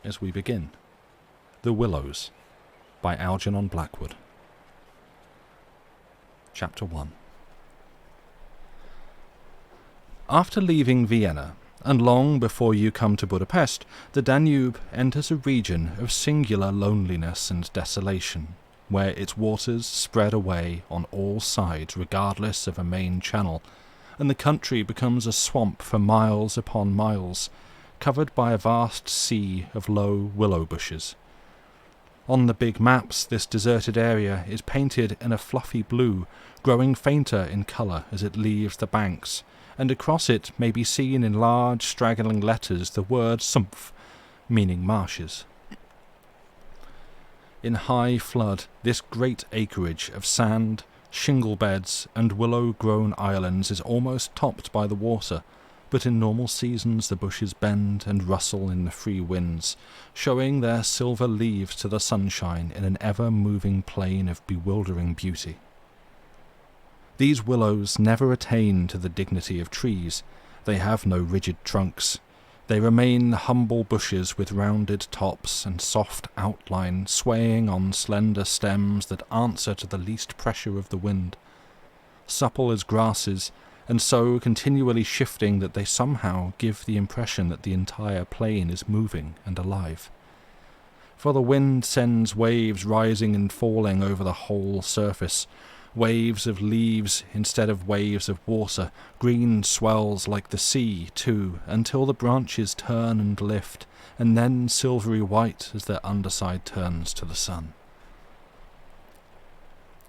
as we begin. The Willows, by Algernon Blackwood. Chapter 1. After leaving Vienna, and long before you come to Budapest, the Danube enters a region of singular loneliness and desolation, where its waters spread away on all sides regardless of a main channel, and the country becomes a swamp for miles upon miles, covered by a vast sea of low willow bushes. On the big maps, this deserted area is painted in a fluffy blue, growing fainter in colour as it leaves the banks, and across it may be seen in large straggling letters the word Sumpf, meaning marshes. In high flood, this great acreage of sand, shingle beds, and willow-grown islands is almost topped by the water, but in normal seasons the bushes bend and rustle in the free winds, showing their silver leaves to the sunshine in an ever-moving plain of bewildering beauty. These willows never attain to the dignity of trees. They have no rigid trunks. They remain humble bushes with rounded tops and soft outline, swaying on slender stems that answer to the least pressure of the wind. Supple as grasses, and so continually shifting that they somehow give the impression that the entire plain is moving and alive. For the wind sends waves rising and falling over the whole surface, waves of leaves instead of waves of water, green swells like the sea, too, until the branches turn and lift, and then silvery white as their underside turns to the sun.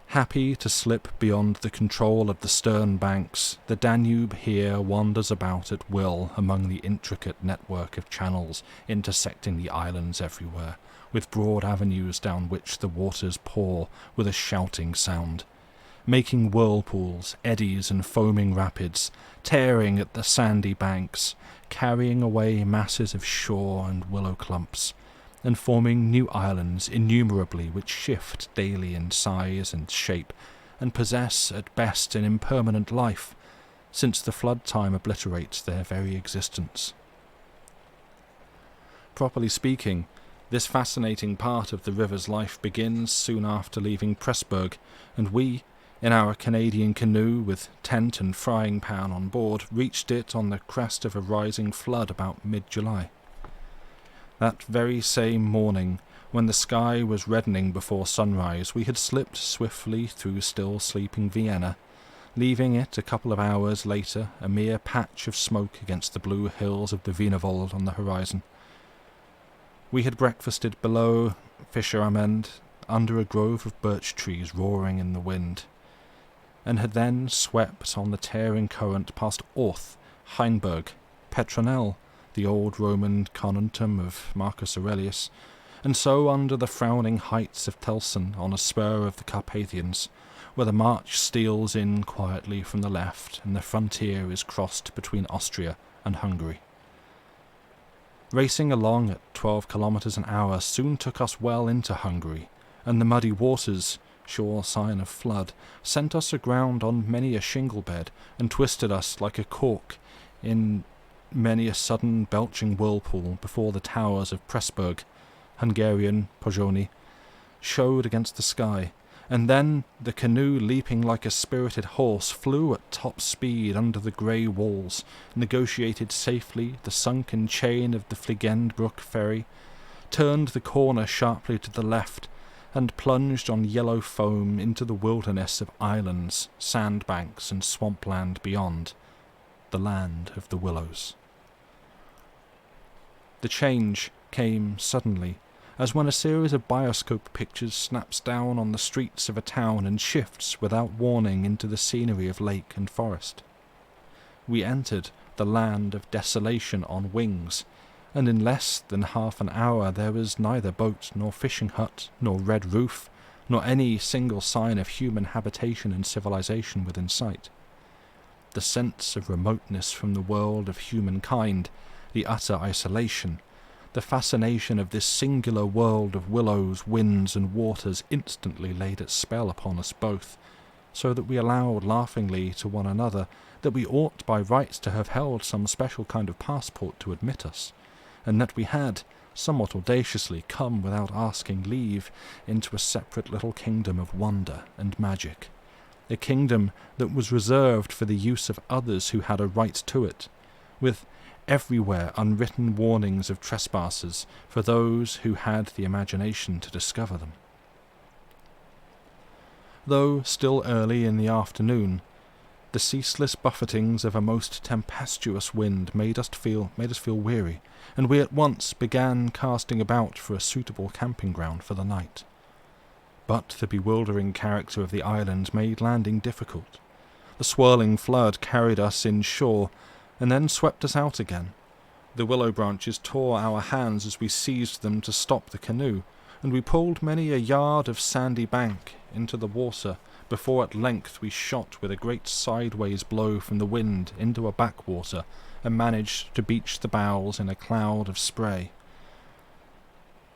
Happy to slip beyond the control of the stern banks, the Danube here wanders about at will among the intricate network of channels intersecting the islands everywhere, with broad avenues down which the waters pour with a shouting sound, making whirlpools, eddies, and foaming rapids, tearing at the sandy banks, carrying away masses of shore and willow clumps, and forming new islands innumerably which shift daily in size and shape, and possess at best an impermanent life, since the flood time obliterates their very existence. Properly speaking, this fascinating part of the river's life begins soon after leaving Pressburg, and we, in our Canadian canoe with tent and frying pan on board, reached it on the crest of a rising flood about mid-July. That very same morning, when the sky was reddening before sunrise, we had slipped swiftly through still sleeping Vienna, leaving it a couple of hours later a mere patch of smoke against the blue hills of the Wienerwald on the horizon. We had breakfasted below Fischermend, under a grove of birch trees roaring in the wind, and had then swept on the tearing current past Orth, Heinberg, Petronell, the old Roman conuntum of Marcus Aurelius, and so under the frowning heights of Telsen on a spur of the Carpathians, where the march steals in quietly from the left and the frontier is crossed between Austria and Hungary. Racing along at 12 kilometres an hour soon took us well into Hungary, and the muddy waters, sure sign of flood, sent us aground on many a shingle bed, and twisted us like a cork in many a sudden belching whirlpool before the towers of Pressburg, Hungarian Pozsony, showed against the sky, and then the canoe, leaping like a spirited horse, flew at top speed under the grey walls, negotiated safely the sunken chain of the Fligendbruck ferry, turned the corner sharply to the left, and plunged on yellow foam into the wilderness of islands, sandbanks, and swampland beyond, the land of the Willows. The change came suddenly, as when a series of bioscope pictures snaps down on the streets of a town and shifts without warning into the scenery of lake and forest. We entered the land of desolation on wings, and in less than half an hour there was neither boat nor fishing hut nor red roof, nor any single sign of human habitation and civilization within sight. The sense of remoteness from the world of humankind, the utter isolation, the fascination of this singular world of willows, winds, and waters instantly laid its spell upon us both, so that we allowed laughingly to one another that we ought by rights to have held some special kind of passport to admit us, and that we had, somewhat audaciously, come without asking leave into a separate little kingdom of wonder and magic, a kingdom that was reserved for the use of others who had a right to it, with everywhere unwritten warnings of trespassers for those who had the imagination to discover them. Though still early in the afternoon, the ceaseless buffetings of a most tempestuous wind made us feel weary, and we at once began casting about for a suitable camping ground for the night. But the bewildering character of the island made landing difficult. The swirling flood carried us inshore, and then swept us out again. The willow branches tore our hands as we seized them to stop the canoe, and we pulled many a yard of sandy bank into the water before at length we shot with a great sideways blow from the wind into a backwater and managed to beach the bows in a cloud of spray.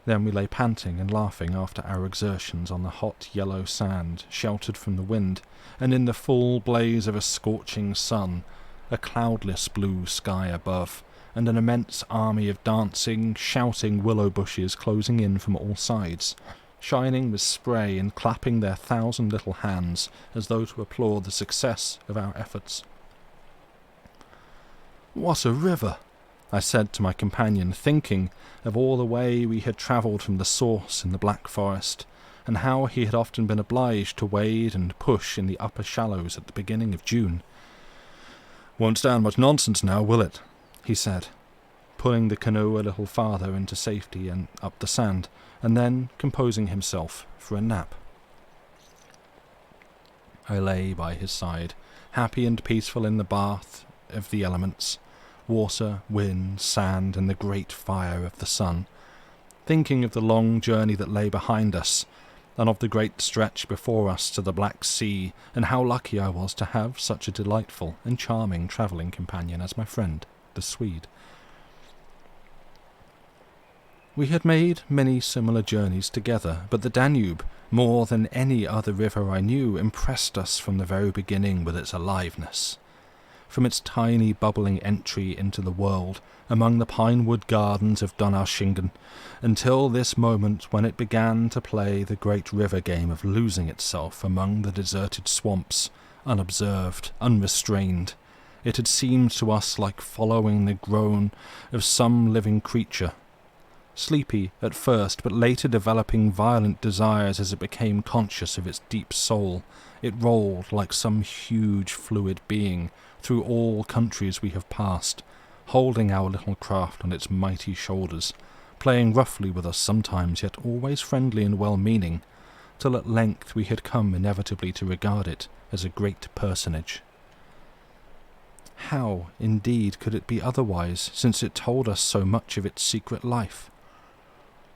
Then we lay panting and laughing after our exertions on the hot yellow sand, sheltered from the wind, and in the full blaze of a scorching sun, a cloudless blue sky above, and an immense army of dancing, shouting willow bushes closing in from all sides, shining with spray and clapping their 1,000 little hands as though to applaud the success of our efforts. "What a river!" I said to my companion, thinking of all the way we had travelled from the source in the Black Forest, and how he had often been obliged to wade and push in the upper shallows at the beginning of June. "Won't stand much nonsense now, will it?" he said, pulling the canoe a little farther into safety and up the sand, and then composing himself for a nap. I lay by his side, happy and peaceful in the bath of the elements, water, wind, sand, and the great fire of the sun, thinking of the long journey that lay behind us, and of the great stretch before us to the Black Sea, and how lucky I was to have such a delightful and charming travelling companion as my friend, the Swede. We had made many similar journeys together, but the Danube, more than any other river I knew, impressed us from the very beginning with its aliveness. From its tiny bubbling entry into the world, among the pinewood gardens of Donaueschingen, until this moment when it began to play the great river game of losing itself among the deserted swamps, unobserved, unrestrained, it had seemed to us like following the groan of some living creature. Sleepy at first, but later developing violent desires as it became conscious of its deep soul, it rolled like some huge fluid being through all countries we have passed, holding our little craft on its mighty shoulders, playing roughly with us sometimes, yet always friendly and well-meaning, till at length we had come inevitably to regard it as a great personage. How, indeed, could it be otherwise, since it told us so much of its secret life?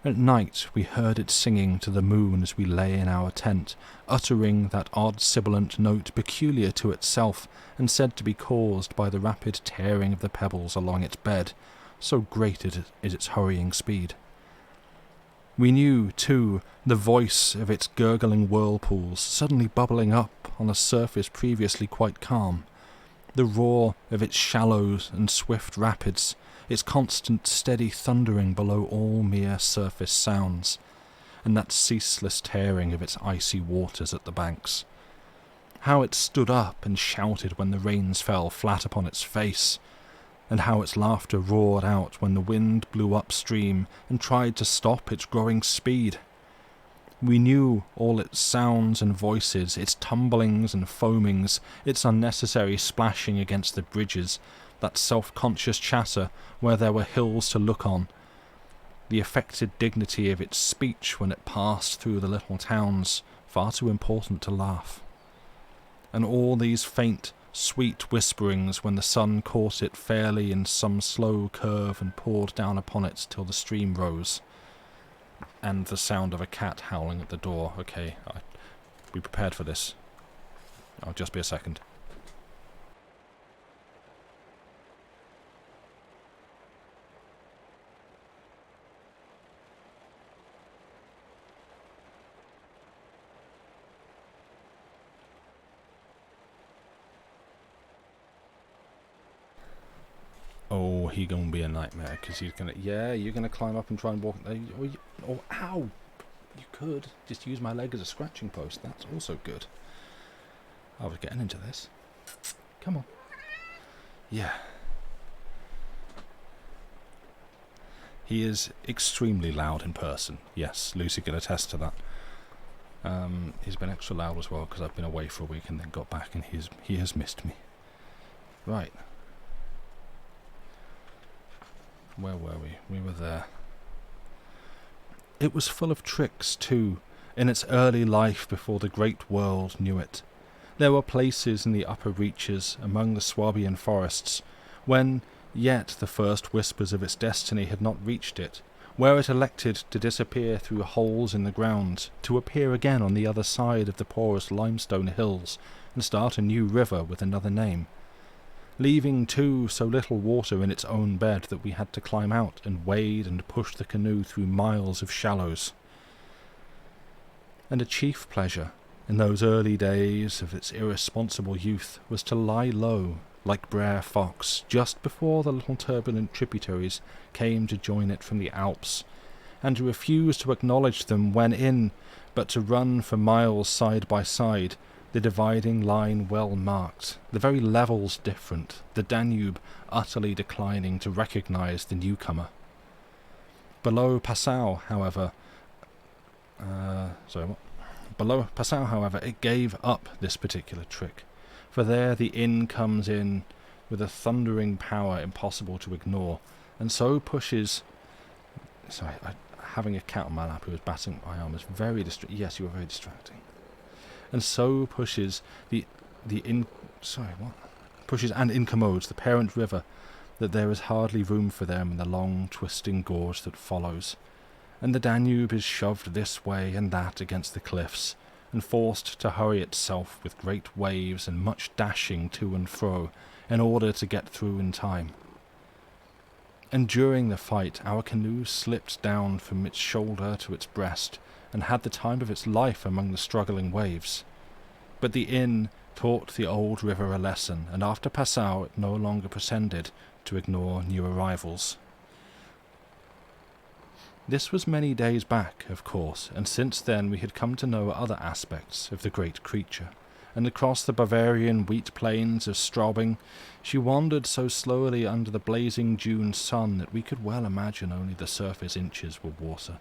At night we heard it singing to the moon as we lay in our tent, uttering that odd sibilant note peculiar to itself and said to be caused by the rapid tearing of the pebbles along its bed, so great is its hurrying speed. We knew, too, the voice of its gurgling whirlpools suddenly bubbling up on a surface previously quite calm, the roar of its shallows and swift rapids, its constant steady thundering below all mere surface sounds, and that ceaseless tearing of its icy waters at the banks. How it stood up and shouted when the rains fell flat upon its face, and how its laughter roared out when the wind blew upstream and tried to stop its growing speed. We knew all its sounds and voices, its tumblings and foamings, its unnecessary splashing against the bridges, that self-conscious chatter where there were hills to look on, the affected dignity of its speech when it passed through the little towns, far too important to laugh, and all these faint, sweet whisperings when the sun caught it fairly in some slow curve and poured down upon it till the stream rose, and the sound of a cat howling at the door. Okay, be prepared for this. I'll just be a second. Oh, he gonna be a nightmare, because he's gonna, you're gonna climb up and try and walk, ow, you could just use my leg as a scratching post, that's also good. I was getting into this. Come on. Yeah. He is extremely loud in person. Yes, Lucy can attest to that. He's been extra loud as well because I've been away for a week and then got back, and he has missed me. Right. Where were we? We were there. It was full of tricks too, in its early life before the great world knew it. There were places in the upper reaches among the Swabian forests when yet the first whispers of its destiny had not reached it, where it elected to disappear through holes in the ground, to appear again on the other side of the porous limestone hills and start a new river with another name, leaving too so little water in its own bed that we had to climb out and wade and push the canoe through miles of shallows. And a chief pleasure in those early days of its irresponsible youth was to lie low like Brer Fox just before the little turbulent tributaries came to join it from the Alps, and to refuse to acknowledge them when in, but to run for miles side by side, the dividing line well marked, the very levels different, the Danube utterly declining to recognize the newcomer. Below Passau, however, it gave up this particular trick, for there the inn comes in with a thundering power impossible to ignore, and so pushes... Sorry, having a cat on my lap who was batting my arm is very distracting. Yes, you were very distracting. And so pushes pushes and incommodes the parent river, that there is hardly room for them in the long twisting gorge that follows, and the Danube is shoved this way and that against the cliffs, and forced to hurry itself with great waves and much dashing to and fro in order to get through in time. And during the fight our canoe slipped down from its shoulder to its breast, and had the time of its life among the struggling waves. But the inn taught the old river a lesson, and after Passau it no longer pretended to ignore new arrivals. This was many days back, of course, and since then we had come to know other aspects of the great creature, and across the Bavarian wheat plains of Straubing she wandered so slowly under the blazing June sun that we could well imagine only the surface inches were water,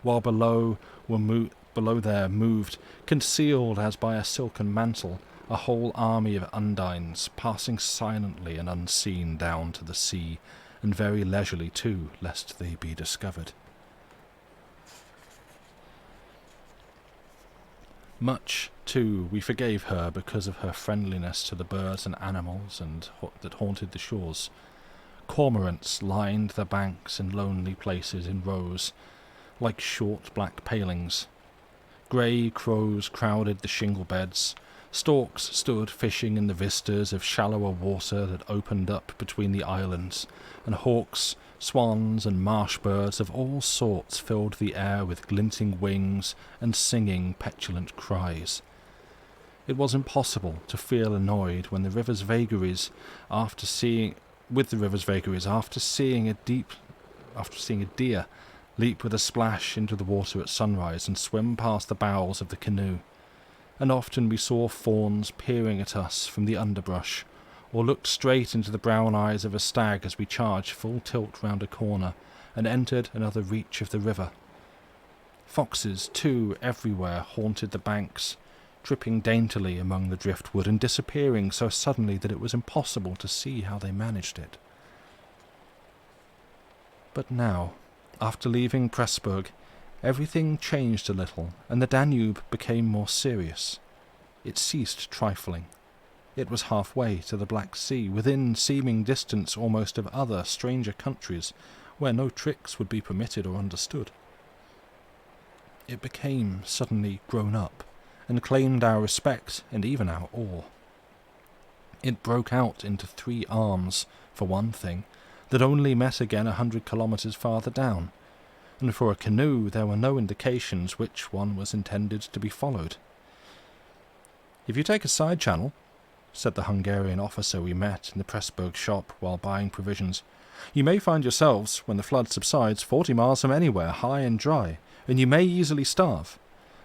while below there moved, concealed as by a silken mantle, a whole army of undines, passing silently and unseen down to the sea, and very leisurely too, lest they be discovered. Much, too, we forgave her because of her friendliness to the birds and animals that haunted the shores. Cormorants lined the banks in lonely places in rows, like short black palings. Grey crows crowded the shingle beds. Storks stood fishing in the vistas of shallower water that opened up between the islands, and hawks, swans, and marsh birds of all sorts filled the air with glinting wings and singing petulant cries. It was impossible to feel annoyed when the river's vagaries, after seeing a deer leap with a splash into the water at sunrise and swim past the bows of the canoe. And often we saw fawns peering at us from the underbrush, or looked straight into the brown eyes of a stag as we charged full tilt round a corner and entered another reach of the river. Foxes, too, everywhere haunted the banks, tripping daintily among the driftwood and disappearing so suddenly that it was impossible to see how they managed it. But now, after leaving Pressburg, everything changed a little, and the Danube became more serious. It ceased trifling. It was halfway to the Black Sea, within seeming distance almost of other, stranger countries, where no tricks would be permitted or understood. It became suddenly grown up, and claimed our respect and even our awe. It broke out into 3 arms, for one thing, that only met again 100 kilometres farther down, and for a canoe there were no indications which one was intended to be followed. "If you take a side channel," said the Hungarian officer we met in the Pressburg shop while buying provisions, You may find yourselves, when the flood subsides, 40 miles from anywhere, high and dry, and you may easily starve.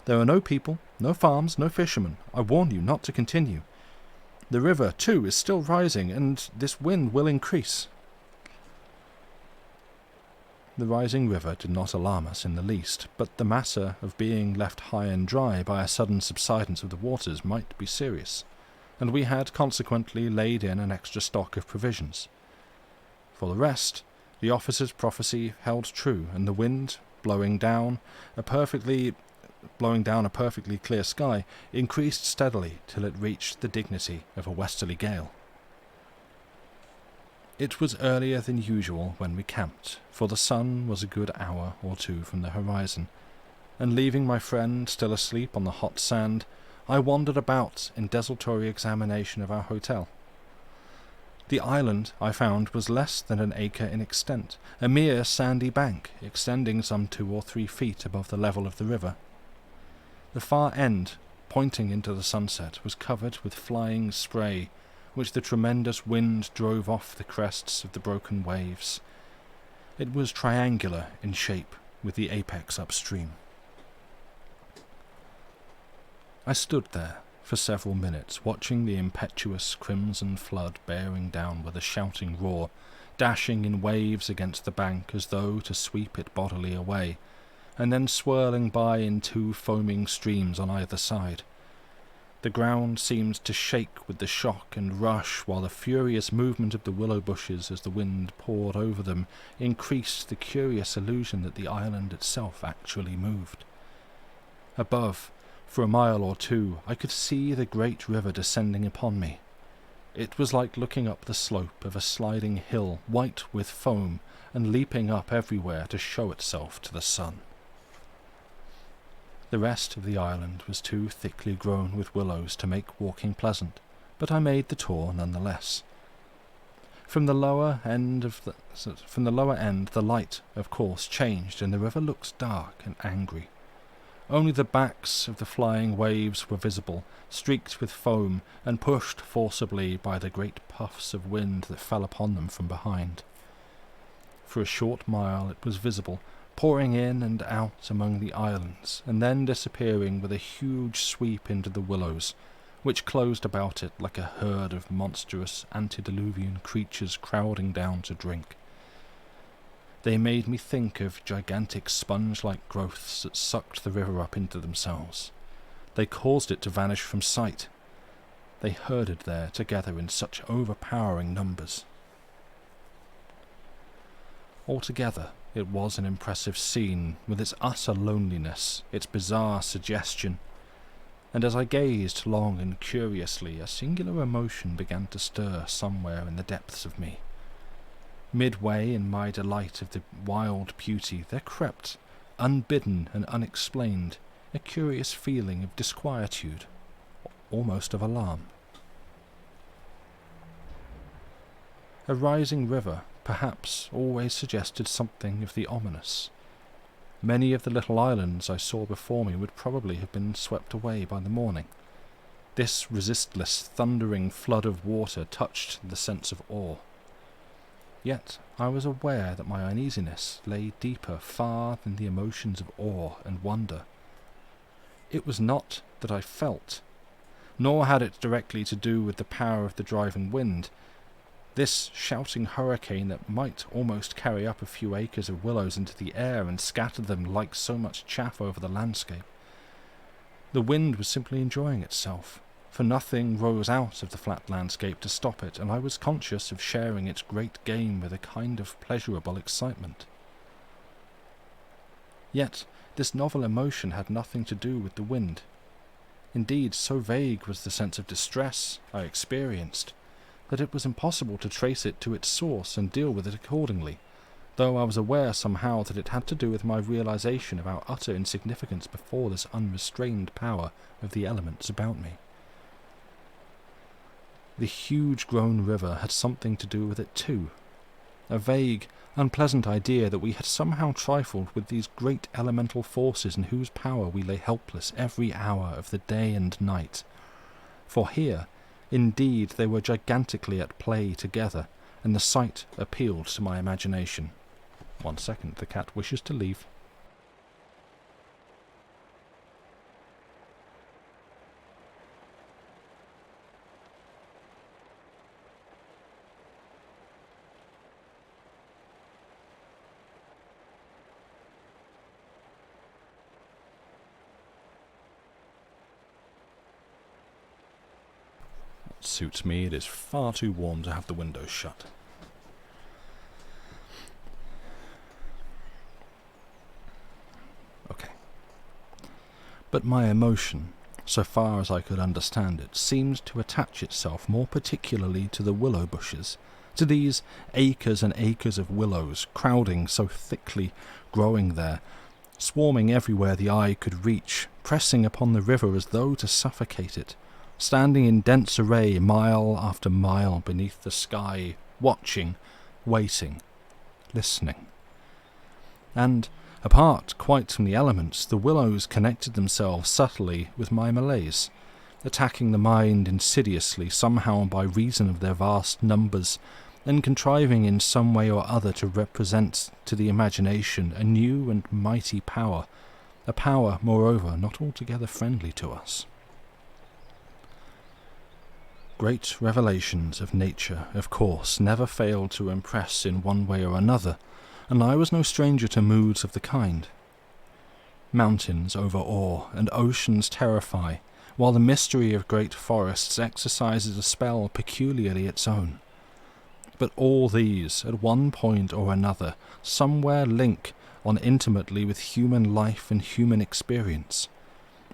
There are no people, no farms, no fishermen. I warn you not to continue. The river, too, is still rising, and this wind will increase." The rising river did not alarm us in the least, but the matter of being left high and dry by a sudden subsidence of the waters might be serious, and we had consequently laid in an extra stock of provisions. For the rest, the officer's prophecy held true, and the wind, blowing down a perfectly clear sky, increased steadily till it reached the dignity of a westerly gale. It was earlier than usual when we camped, for the sun was a good hour or two from the horizon, and leaving my friend still asleep on the hot sand, I wandered about in desultory examination of our hotel. The island, I found, was less than an acre in extent, a mere sandy bank, extending some 2 or 3 feet above the level of the river. The far end, pointing into the sunset, was covered with flying spray, which the tremendous wind drove off the crests of the broken waves. It was triangular in shape, with the apex upstream. I stood there for several minutes, watching the impetuous crimson flood bearing down with a shouting roar, dashing in waves against the bank as though to sweep it bodily away, and then swirling by in 2 foaming streams on either side. The ground seemed to shake with the shock and rush, while the furious movement of the willow bushes as the wind poured over them increased the curious illusion that the island itself actually moved. Above, for a mile or 2, I could see the great river descending upon me. It was like looking up the slope of a sliding hill, white with foam, and leaping up everywhere to show itself to the sun. The rest of the island was too thickly grown with willows to make walking pleasant, but I made the tour none the less. From the lower end, the light, of course, changed, and the river looked dark and angry. Only the backs of the flying waves were visible, streaked with foam, and pushed forcibly by the great puffs of wind that fell upon them from behind. For a short mile it was visible, pouring in and out among the islands, and then disappearing with a huge sweep into the willows, which closed about it like a herd of monstrous antediluvian creatures crowding down to drink. They made me think of gigantic sponge-like growths that sucked the river up into themselves. They caused it to vanish from sight. They herded there together in such overpowering numbers. Altogether, it was an impressive scene, with its utter loneliness, its bizarre suggestion, and as I gazed long and curiously, a singular emotion began to stir somewhere in the depths of me. Midway in my delight of the wild beauty, there crept, unbidden and unexplained, a curious feeling of disquietude, almost of alarm. A rising river, perhaps, always suggested something of the ominous. Many of the little islands I saw before me would probably have been swept away by the morning. This resistless, thundering flood of water touched the sense of awe. Yet I was aware that my uneasiness lay deeper far than the emotions of awe and wonder. It was not that I felt, nor had it directly to do with the power of the driving wind. This shouting hurricane that might almost carry up a few acres of willows into the air and scatter them like so much chaff over the landscape. The wind was simply enjoying itself, for nothing rose out of the flat landscape to stop it, and I was conscious of sharing its great game with a kind of pleasurable excitement. Yet this novel emotion had nothing to do with the wind. Indeed, so vague was the sense of distress I experienced, that it was impossible to trace it to its source and deal with it accordingly, though I was aware somehow that it had to do with my realization of our utter insignificance before this unrestrained power of the elements about me. The huge-grown river had something to do with it too, a vague, unpleasant idea that we had somehow trifled with these great elemental forces in whose power we lay helpless every hour of the day and night. For here, indeed, they were gigantically at play together, and the sight appealed to my imagination. 1 second, the cat wishes to leave. Suits me, it is far too warm to have the windows shut. Okay. But my emotion, so far as I could understand it, seemed to attach itself more particularly to the willow bushes, to these acres and acres of willows crowding so thickly, growing there, swarming everywhere the eye could reach, pressing upon the river as though to suffocate it, standing in dense array mile after mile beneath the sky, watching, waiting, listening. And, apart quite from the elements, the willows connected themselves subtly with my malaise, attacking the mind insidiously somehow by reason of their vast numbers, and contriving in some way or other to represent to the imagination a new and mighty power, a power, moreover, not altogether friendly to us. Great revelations of nature, of course, never failed to impress in one way or another, and I was no stranger to moods of the kind. Mountains overawe, and oceans terrify, while the mystery of great forests exercises a spell peculiarly its own. But all these, at one point or another, somewhere link on intimately with human life and human experience.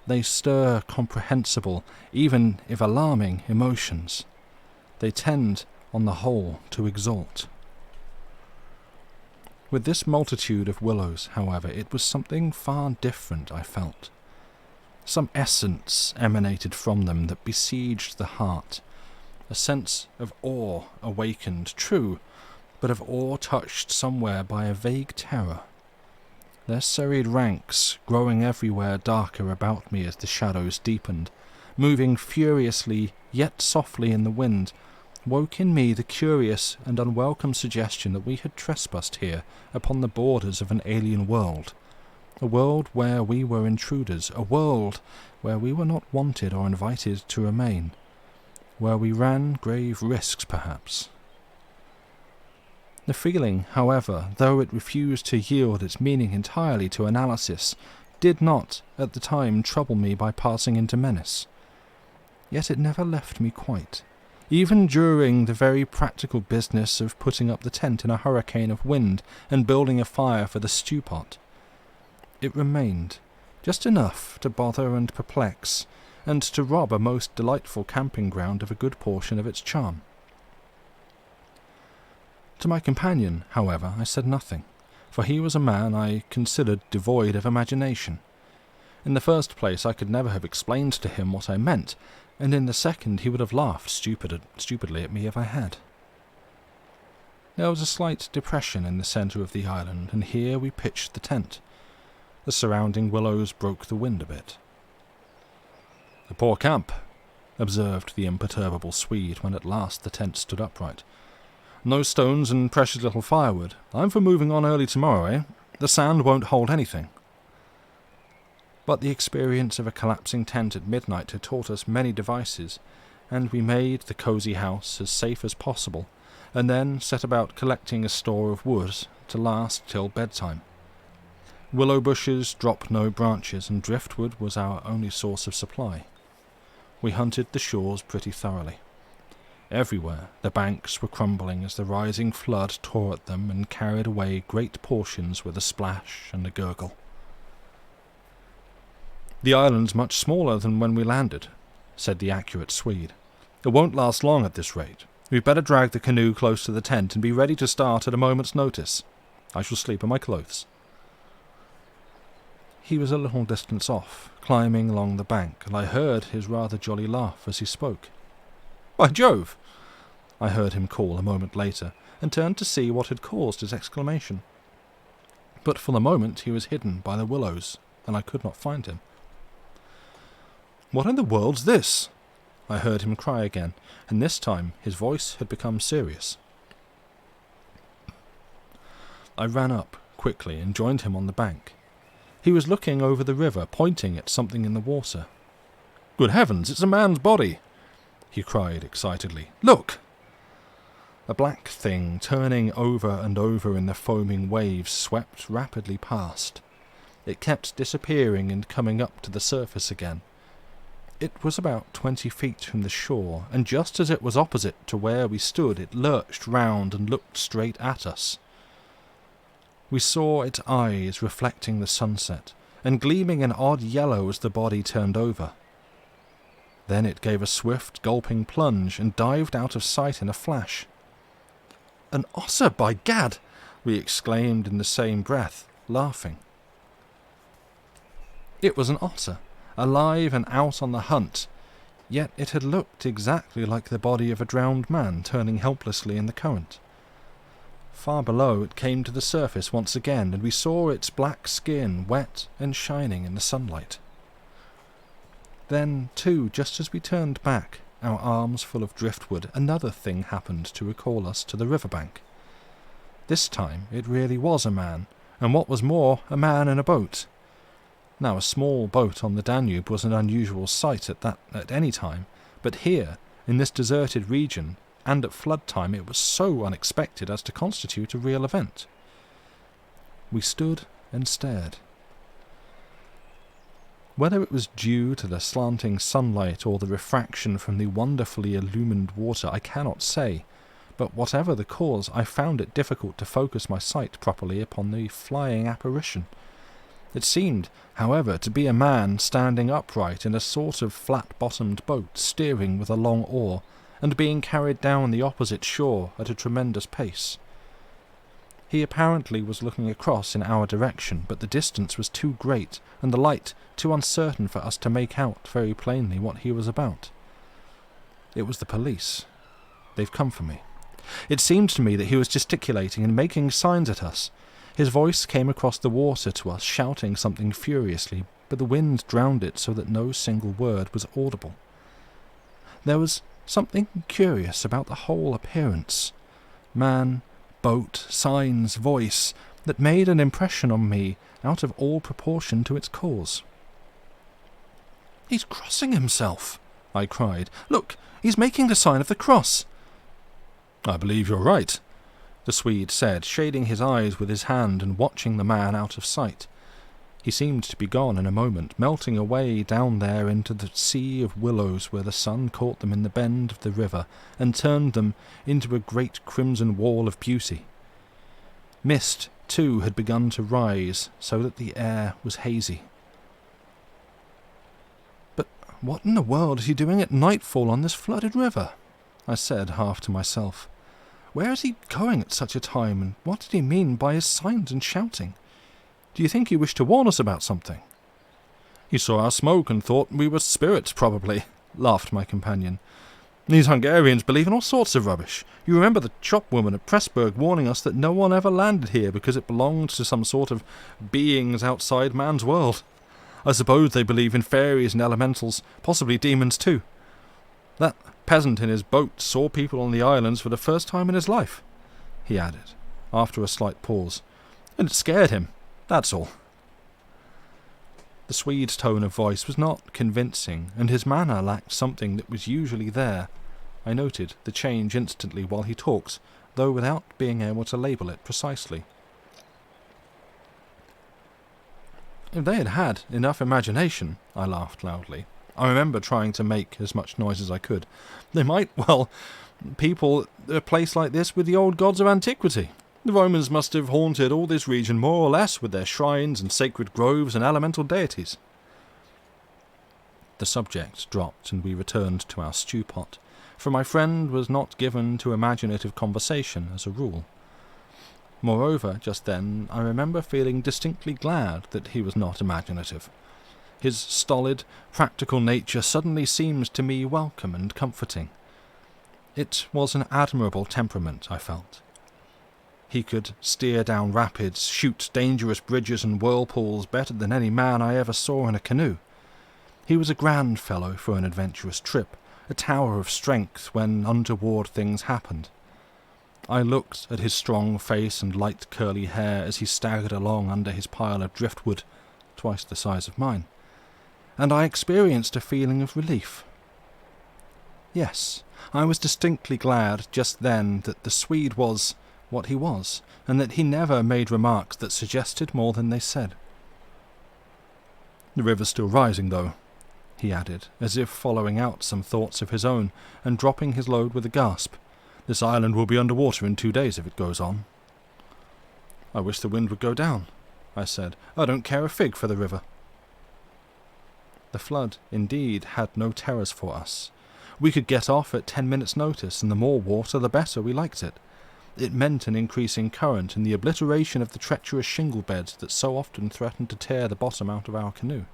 They stir comprehensible, even if alarming, emotions. They tend, on the whole, to exalt. With this multitude of willows, however, it was something far different, I felt. Some essence emanated from them that besieged the heart, a sense of awe awakened, true, but of awe touched somewhere by a vague terror. Their serried ranks, growing everywhere darker about me as the shadows deepened, moving furiously yet softly in the wind, woke in me the curious and unwelcome suggestion that we had trespassed here upon the borders of an alien world, a world where we were intruders, a world where we were not wanted or invited to remain, where we ran grave risks, perhaps. The feeling, however, though it refused to yield its meaning entirely to analysis, did not, at the time, trouble me by passing into menace. Yet it never left me quite, even during the very practical business of putting up the tent in a hurricane of wind and building a fire for the stew-pot. It remained, just enough to bother and perplex, and to rob a most delightful camping ground of a good portion of its charm. To my companion, however, I said nothing, for he was a man I considered devoid of imagination. In the first place, I could never have explained to him what I meant, and in the second he would have laughed stupidly at me if I had. There was a slight depression in the centre of the island, and here we pitched the tent. The surrounding willows broke the wind a bit. "A poor camp," observed the imperturbable Swede when at last the tent stood upright. "No stones and precious little firewood. I'm for moving on early tomorrow, eh? The sand won't hold anything." But the experience of a collapsing tent at midnight had taught us many devices, and we made the cosy house as safe as possible, and then set about collecting a store of wood to last till bedtime. Willow bushes dropped no branches, and driftwood was our only source of supply. We hunted the shores pretty thoroughly. Everywhere the banks were crumbling as the rising flood tore at them and carried away great portions with a splash and a gurgle. "The island's much smaller than when we landed," said the accurate Swede. "It won't last long at this rate. We'd better drag the canoe close to the tent and be ready to start at a moment's notice. I shall sleep in my clothes." He was a little distance off, climbing along the bank, and I heard his rather jolly laugh as he spoke. "By Jove!" I heard him call a moment later, and turned to see what had caused his exclamation. But for the moment he was hidden by the willows, and I could not find him. "What in the world's this?" I heard him cry again, and this time his voice had become serious. I ran up quickly and joined him on the bank. He was looking over the river, pointing at something in the water. "Good heavens, it's a man's body!" he cried excitedly. "Look!" A black thing, turning over and over in the foaming waves, swept rapidly past. It kept disappearing and coming up to the surface again. It was about 20 feet from the shore, and just as it was opposite to where we stood, it lurched round and looked straight at us. We saw its eyes reflecting the sunset, and gleaming an odd yellow as the body turned over. Then it gave a swift, gulping plunge and dived out of sight in a flash. "An otter, by gad!" we exclaimed in the same breath, laughing. It was an otter, alive and out on the hunt, yet it had looked exactly like the body of a drowned man turning helplessly in the current. Far below it came to the surface once again, and we saw its black skin wet and shining in the sunlight. Then, too, just as we turned back, our arms full of driftwood, another thing happened to recall us to the riverbank. This time it really was a man, and what was more, a man in a boat. Now, a small boat on the Danube was an unusual sight at any time, but here, in this deserted region, and at flood time, it was so unexpected as to constitute a real event. We stood and stared. Whether it was due to the slanting sunlight or the refraction from the wonderfully illumined water, I cannot say, but whatever the cause, I found it difficult to focus my sight properly upon the flying apparition. It seemed, however, to be a man standing upright in a sort of flat-bottomed boat, steering with a long oar, and being carried down the opposite shore at a tremendous pace. He apparently was looking across in our direction, but the distance was too great, and the light too uncertain for us to make out very plainly what he was about. It was the police. They've come for me. It seemed to me that he was gesticulating and making signs at us. His voice came across the water to us, shouting something furiously, but the wind drowned it so that no single word was audible. There was something curious about the whole appearance. Man, boat, signs, voice, that made an impression on me out of all proportion to its cause. "He's crossing himself," I cried. "Look, he's making the sign of the cross." "I believe you're right," the Swede said, shading his eyes with his hand and watching the man out of sight. He seemed to be gone in a moment, melting away down there into the sea of willows where the sun caught them in the bend of the river and turned them into a great crimson wall of beauty. Mist, too, had begun to rise, so that the air was hazy. "But what in the world is he doing at nightfall on this flooded river?" I said, half to myself. "Where is he going at such a time, and what did he mean by his signs and shouting? Do you think he wished to warn us about something?" "He saw our smoke and thought we were spirits, probably," laughed my companion. "These Hungarians believe in all sorts of rubbish. You remember the shopwoman at Pressburg warning us that no one ever landed here because it belonged to some sort of beings outside man's world. I suppose they believe in fairies and elementals, possibly demons too. That peasant in his boat saw people on the islands for the first time in his life," he added, after a slight pause, "and it scared him. That's all." The Swede's tone of voice was not convincing, and his manner lacked something that was usually there. I noted the change instantly while he talked, though without being able to label it precisely. "If they had had enough imagination," I laughed loudly. I remember trying to make as much noise as I could. "They might, people a place like this with the old gods of antiquity. The Romans must have haunted all this region more or less with their shrines and sacred groves and elemental deities." The subject dropped, and we returned to our stew pot, for my friend was not given to imaginative conversation as a rule. Moreover, just then, I remember feeling distinctly glad that he was not imaginative. His stolid, practical nature suddenly seemed to me welcome and comforting. It was an admirable temperament, I felt. He could steer down rapids, shoot dangerous bridges and whirlpools better than any man I ever saw in a canoe. He was a grand fellow for an adventurous trip, a tower of strength when untoward things happened. I looked at his strong face and light curly hair as he staggered along under his pile of driftwood, twice the size of mine, and I experienced a feeling of relief. Yes, I was distinctly glad just then that the Swede was what he was, and that he never made remarks that suggested more than they said. "The river's still rising, though," he added, as if following out some thoughts of his own, and dropping his load with a gasp. "This island will be under water in 2 days if it goes on." "I wish the wind would go down," I said. "I don't care a fig for the river." The flood, indeed, had no terrors for us. We could get off at 10 minutes' notice, and the more water the better we liked it. It meant an increasing current and the obliteration of the treacherous shingle beds that so often threatened to tear the bottom out of our canoe.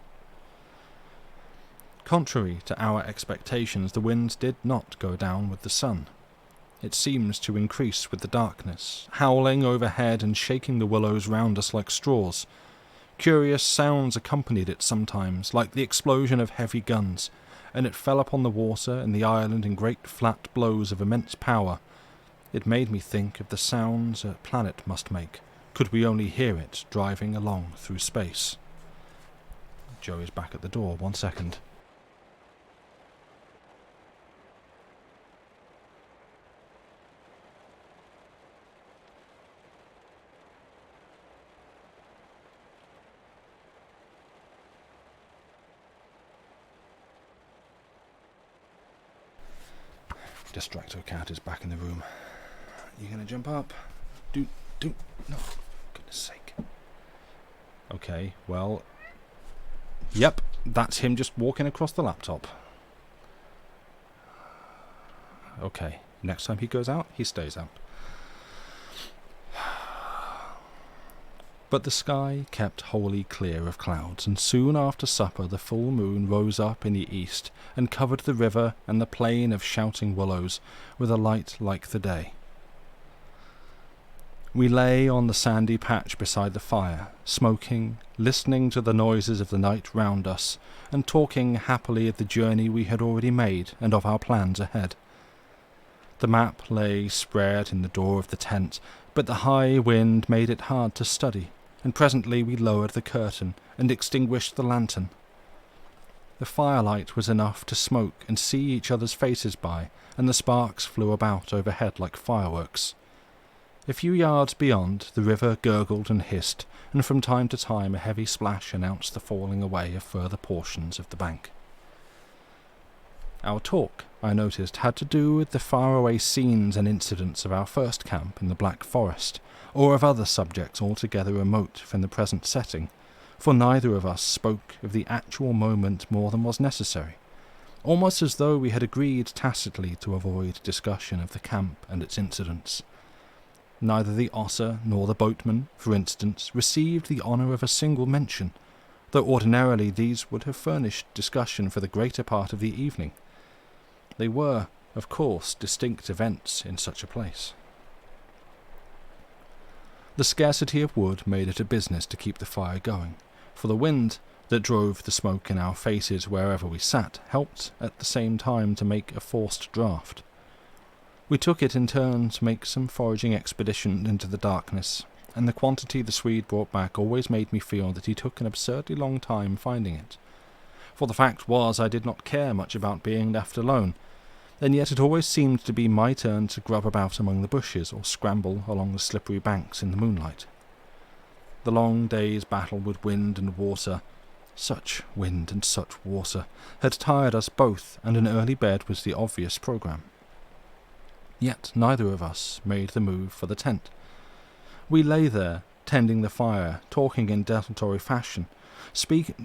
Contrary to our expectations, the wind did not go down with the sun. It seemed to increase with the darkness, howling overhead and shaking the willows round us like straws. Curious sounds accompanied it sometimes, like the explosion of heavy guns, and it fell upon the water and the island in great flat blows of immense power. It made me think of the sounds a planet must make, could we only hear it driving along through space. Joey's back at the door. 1 second. Distracto cat is back in the room. You gonna jump up? No, goodness sake. Okay, well, yep, that's him just walking across the laptop. Okay, next time he goes out, he stays out. But the sky kept wholly clear of clouds, and soon after supper the full moon rose up in the east and covered the river and the plain of shouting willows with a light like the day. We lay on the sandy patch beside the fire, smoking, listening to the noises of the night round us, and talking happily of the journey we had already made and of our plans ahead. The map lay spread in the door of the tent, but the high wind made it hard to study, and presently we lowered the curtain and extinguished the lantern. The firelight was enough to smoke and see each other's faces by, and the sparks flew about overhead like fireworks. A few yards beyond, the river gurgled and hissed, and from time to time a heavy splash announced the falling away of further portions of the bank. Our talk, I noticed, had to do with the faraway scenes and incidents of our first camp in the Black Forest, or of other subjects altogether remote from the present setting, for neither of us spoke of the actual moment more than was necessary, almost as though we had agreed tacitly to avoid discussion of the camp and its incidents. Neither the Osser nor the boatman, for instance, received the honour of a single mention, though ordinarily these would have furnished discussion for the greater part of the evening. They were, of course, distinct events in such a place. The scarcity of wood made it a business to keep the fire going, for the wind that drove the smoke in our faces wherever we sat helped at the same time to make a forced draught. We took it in turn to make some foraging expedition into the darkness, and the quantity the Swede brought back always made me feel that he took an absurdly long time finding it. For the fact was I did not care much about being left alone, and yet it always seemed to be my turn to grub about among the bushes or scramble along the slippery banks in the moonlight. The long day's battle with wind and water, such wind and such water, had tired us both, and an early bed was the obvious programme. Yet neither of us made the move for the tent. We lay there, tending the fire, talking in desultory fashion,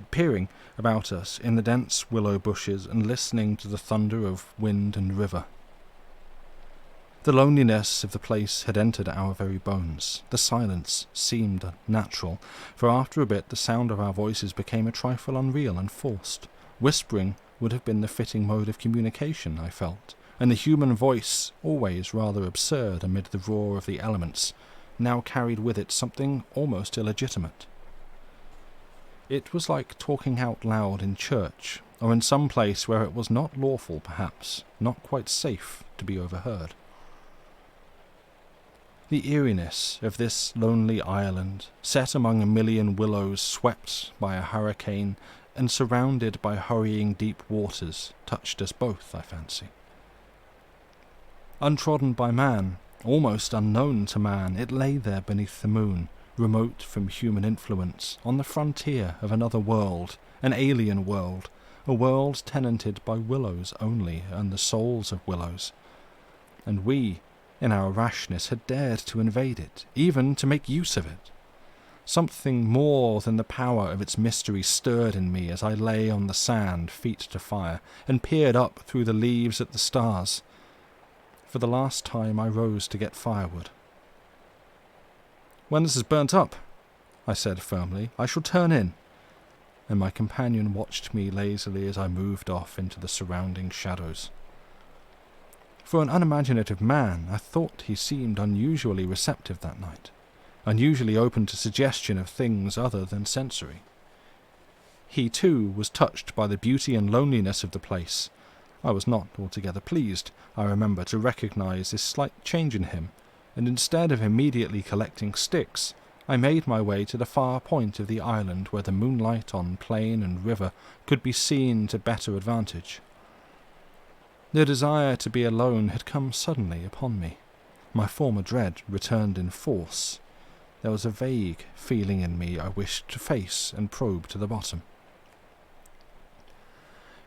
peering about us in the dense willow bushes and listening to the thunder of wind and river. The loneliness of the place had entered our very bones. The silence seemed natural, for after a bit the sound of our voices became a trifle unreal and forced. Whispering would have been the fitting mode of communication, I felt, and the human voice, always rather absurd amid the roar of the elements, now carried with it something almost illegitimate. It was like talking out loud in church, or in some place where it was not lawful, perhaps, not quite safe to be overheard. The eeriness of this lonely island, set among a million willows swept by a hurricane and surrounded by hurrying deep waters, touched us both, I fancy. Untrodden by man, almost unknown to man, it lay there beneath the moon, remote from human influence, on the frontier of another world, an alien world, a world tenanted by willows only and the souls of willows. And we, in our rashness, had dared to invade it, even to make use of it. Something more than the power of its mystery stirred in me as I lay on the sand, feet to fire, and peered up through the leaves at the stars. For the last time I rose to get firewood. "When this is burnt up," I said firmly, "I shall turn in." And my companion watched me lazily as I moved off into the surrounding shadows. For an unimaginative man, I thought he seemed unusually receptive that night, unusually open to suggestion of things other than sensory. He, too, was touched by the beauty and loneliness of the place. I was not altogether pleased, I remember, to recognize this slight change in him, and instead of immediately collecting sticks, I made my way to the far point of the island where the moonlight on plain and river could be seen to better advantage. The desire to be alone had come suddenly upon me. My former dread returned in force. There was a vague feeling in me I wished to face and probe to the bottom.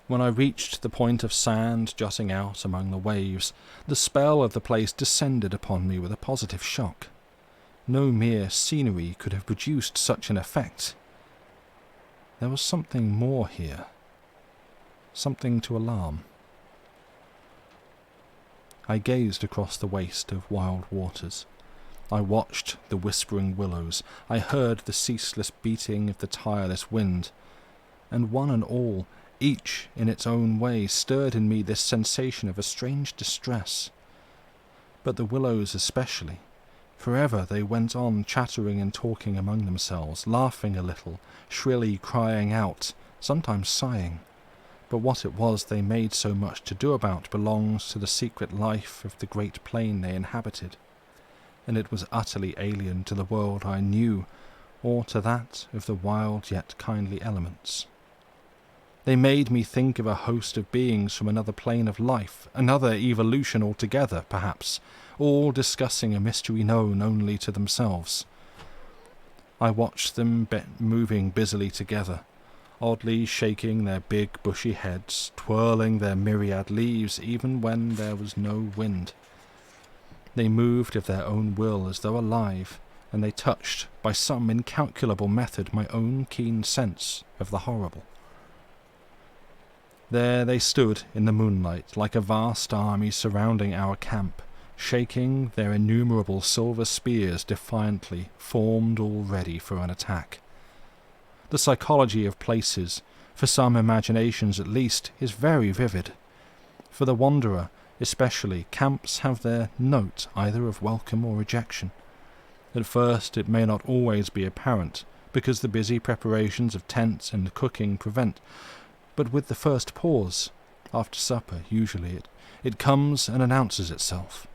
When I reached the point of sand jutting out among the waves, the spell of the place descended upon me with a positive shock. No mere scenery could have produced such an effect. There was something more here, something to alarm. I gazed across the waste of wild waters. I watched the whispering willows. I heard the ceaseless beating of the tireless wind. And one and all, each in its own way, stirred in me this sensation of a strange distress. But the willows especially. Forever they went on chattering and talking among themselves, laughing a little, shrilly crying out, sometimes sighing. But what it was they made so much to do about belongs to the secret life of the great plain they inhabited, and it was utterly alien to the world I knew, or to that of the wild yet kindly elements. They made me think of a host of beings from another plane of life, another evolution altogether, perhaps, all discussing a mystery known only to themselves. I watched them moving busily together, oddly shaking their big bushy heads, twirling their myriad leaves even when there was no wind. They moved of their own will as though alive, and they touched, by some incalculable method, my own keen sense of the horrible. There they stood in the moonlight, like a vast army surrounding our camp, shaking their innumerable silver spears defiantly, formed all ready for an attack. The psychology of places, for some imaginations at least, is very vivid. For the wanderer, especially, camps have their note either of welcome or rejection. At first it may not always be apparent, because the busy preparations of tents and cooking prevent, but with the first pause, after supper usually, it comes and announces itself.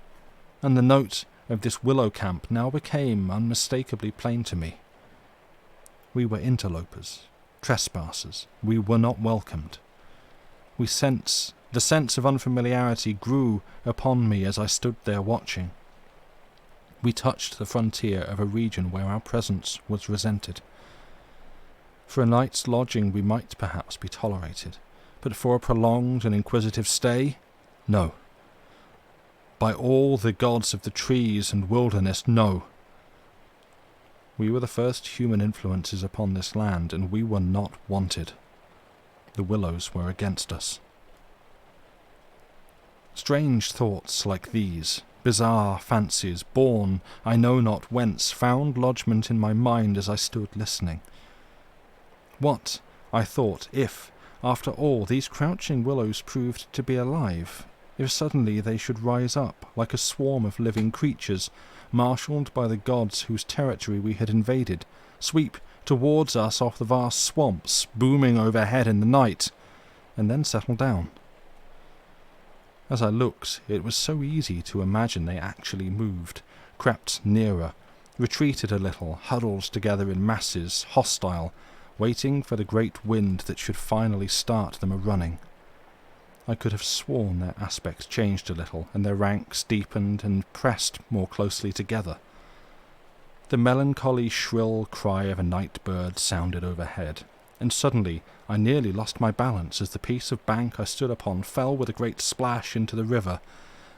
And the note of this willow camp now became unmistakably plain to me. We were interlopers, trespassers. We were not welcomed. The sense of unfamiliarity grew upon me as I stood there watching. We touched the frontier of a region where our presence was resented. For a night's lodging we might perhaps be tolerated, but for a prolonged and inquisitive stay, no. By all the gods of the trees and wilderness, no. We were the first human influences upon this land, and we were not wanted. The willows were against us. Strange thoughts like these, bizarre fancies, born I know not whence, found lodgment in my mind as I stood listening. What, I thought, if, after all, these crouching willows proved to be alive, if suddenly they should rise up like a swarm of living creatures, marshalled by the gods whose territory we had invaded, sweep towards us off the vast swamps, booming overhead in the night, and then settle down. As I looked, it was so easy to imagine they actually moved, crept nearer, retreated a little, huddled together in masses, hostile, waiting for the great wind that should finally start them a-running. I could have sworn their aspect changed a little, and their ranks deepened and pressed more closely together. The melancholy shrill cry of a night bird sounded overhead, and suddenly I nearly lost my balance as the piece of bank I stood upon fell with a great splash into the river,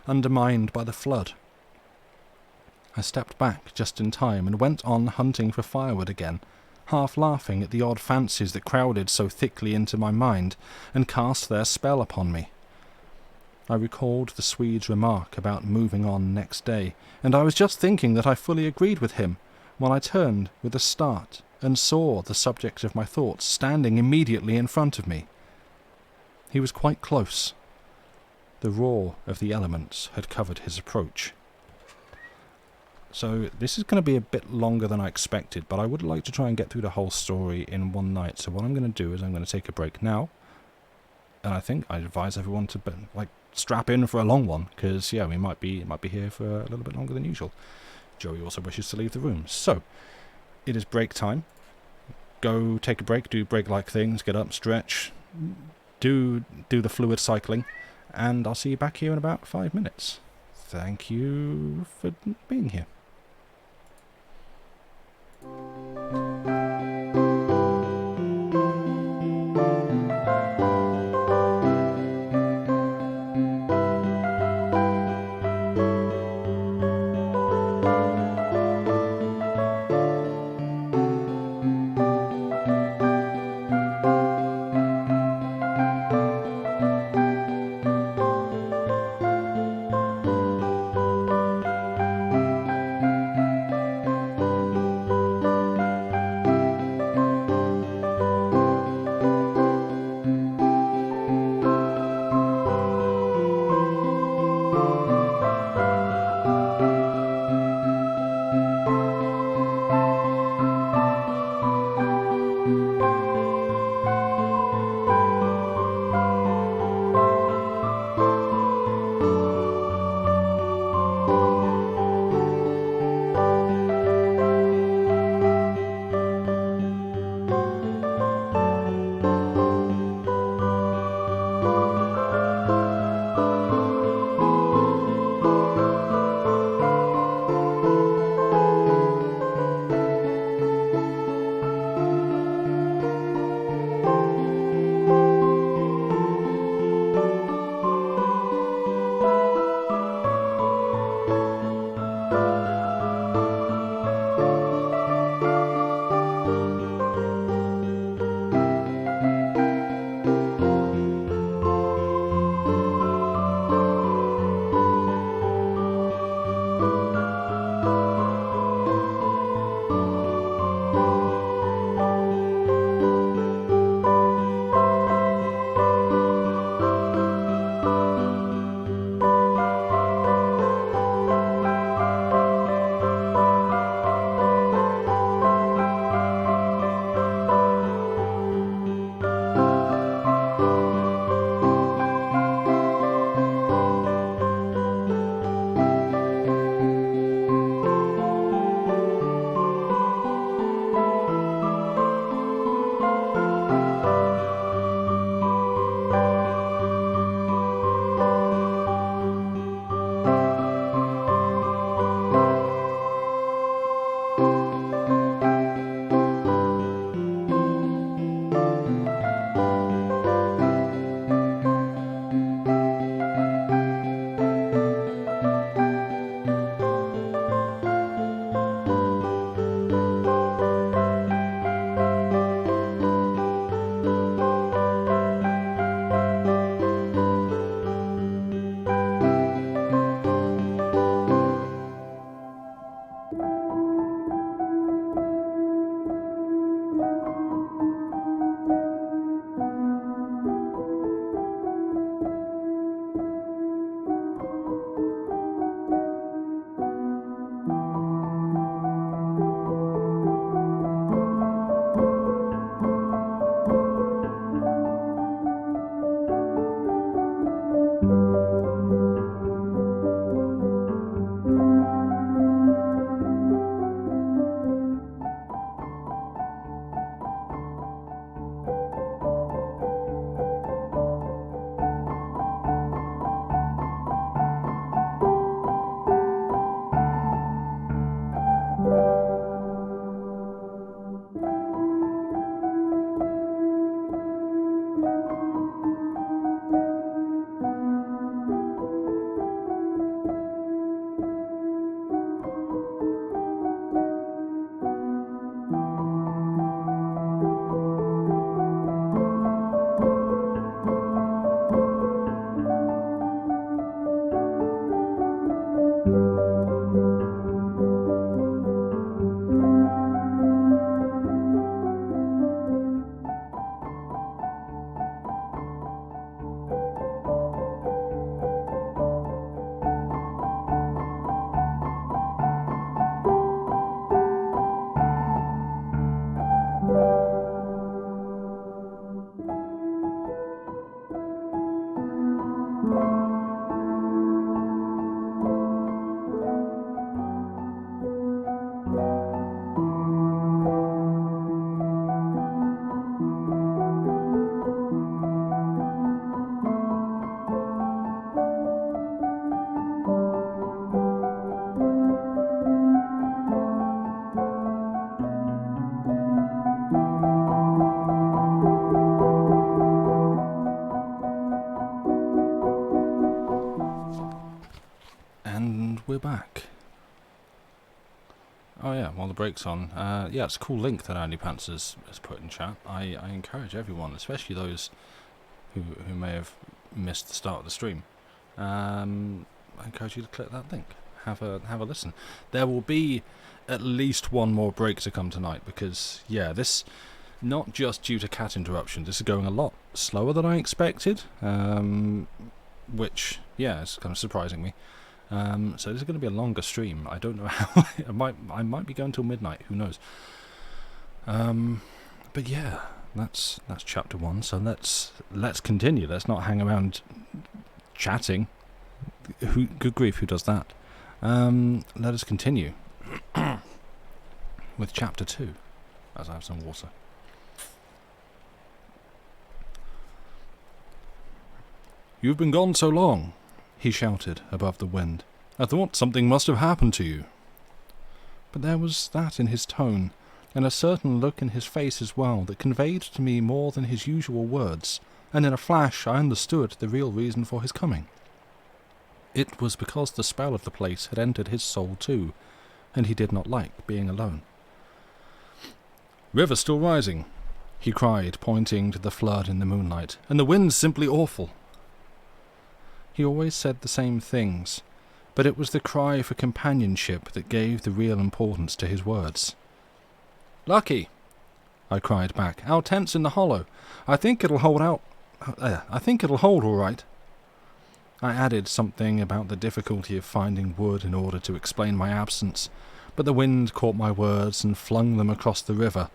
undermined by the flood. I stepped back just in time and went on hunting for firewood again, half laughing at the odd fancies that crowded so thickly into my mind and cast their spell upon me. I recalled the Swede's remark about moving on next day, and I was just thinking that I fully agreed with him when I turned with a start and saw the subject of my thoughts standing immediately in front of me. He was quite close. The roar of the elements had covered his approach. So this is going to be a bit longer than I expected, but I would like to try and get through the whole story in one night. So what I'm going to do is I'm going to take a break now, and I think I advise everyone to strap in for a long one, because we might be here for a little bit longer than usual. Joey also wishes to leave the room, so it is break time. Go take a break, do break-like things, get up, stretch, do the fluid cycling, and I'll see you back here in about 5 minutes. Thank you for being here. we're back. Oh yeah, while the break's on, yeah, it's a cool link that Andy Pants has put in chat. I encourage everyone, especially those who may have missed the start of the stream, I encourage you to click that link. Have a listen. There will be at least one more break to come tonight because, yeah, this, not just due to cat interruptions, this is going a lot slower than I expected, which, yeah, is kind of surprising me. So this is going to be a longer stream. I don't know how. I might be going till midnight. Who knows? But yeah, that's chapter 1. So let's continue. Let's not hang around chatting. Good grief, who does that? Let us continue with chapter 2, as I have some water. "You've been gone so long," he shouted above the wind. "I thought something must have happened to you." But there was that in his tone, and a certain look in his face as well, that conveyed to me more than his usual words, and in a flash I understood the real reason for his coming. It was because the spell of the place had entered his soul too, and he did not like being alone. "River still rising," he cried, pointing to the flood in the moonlight, "and the wind's simply awful." He always said the same things, but it was the cry for companionship that gave the real importance to his words. "Lucky," I cried back. "Our tent's in the hollow. I think it'll hold all right." I added something about the difficulty of finding wood in order to explain my absence, but the wind caught my words and flung them across the river,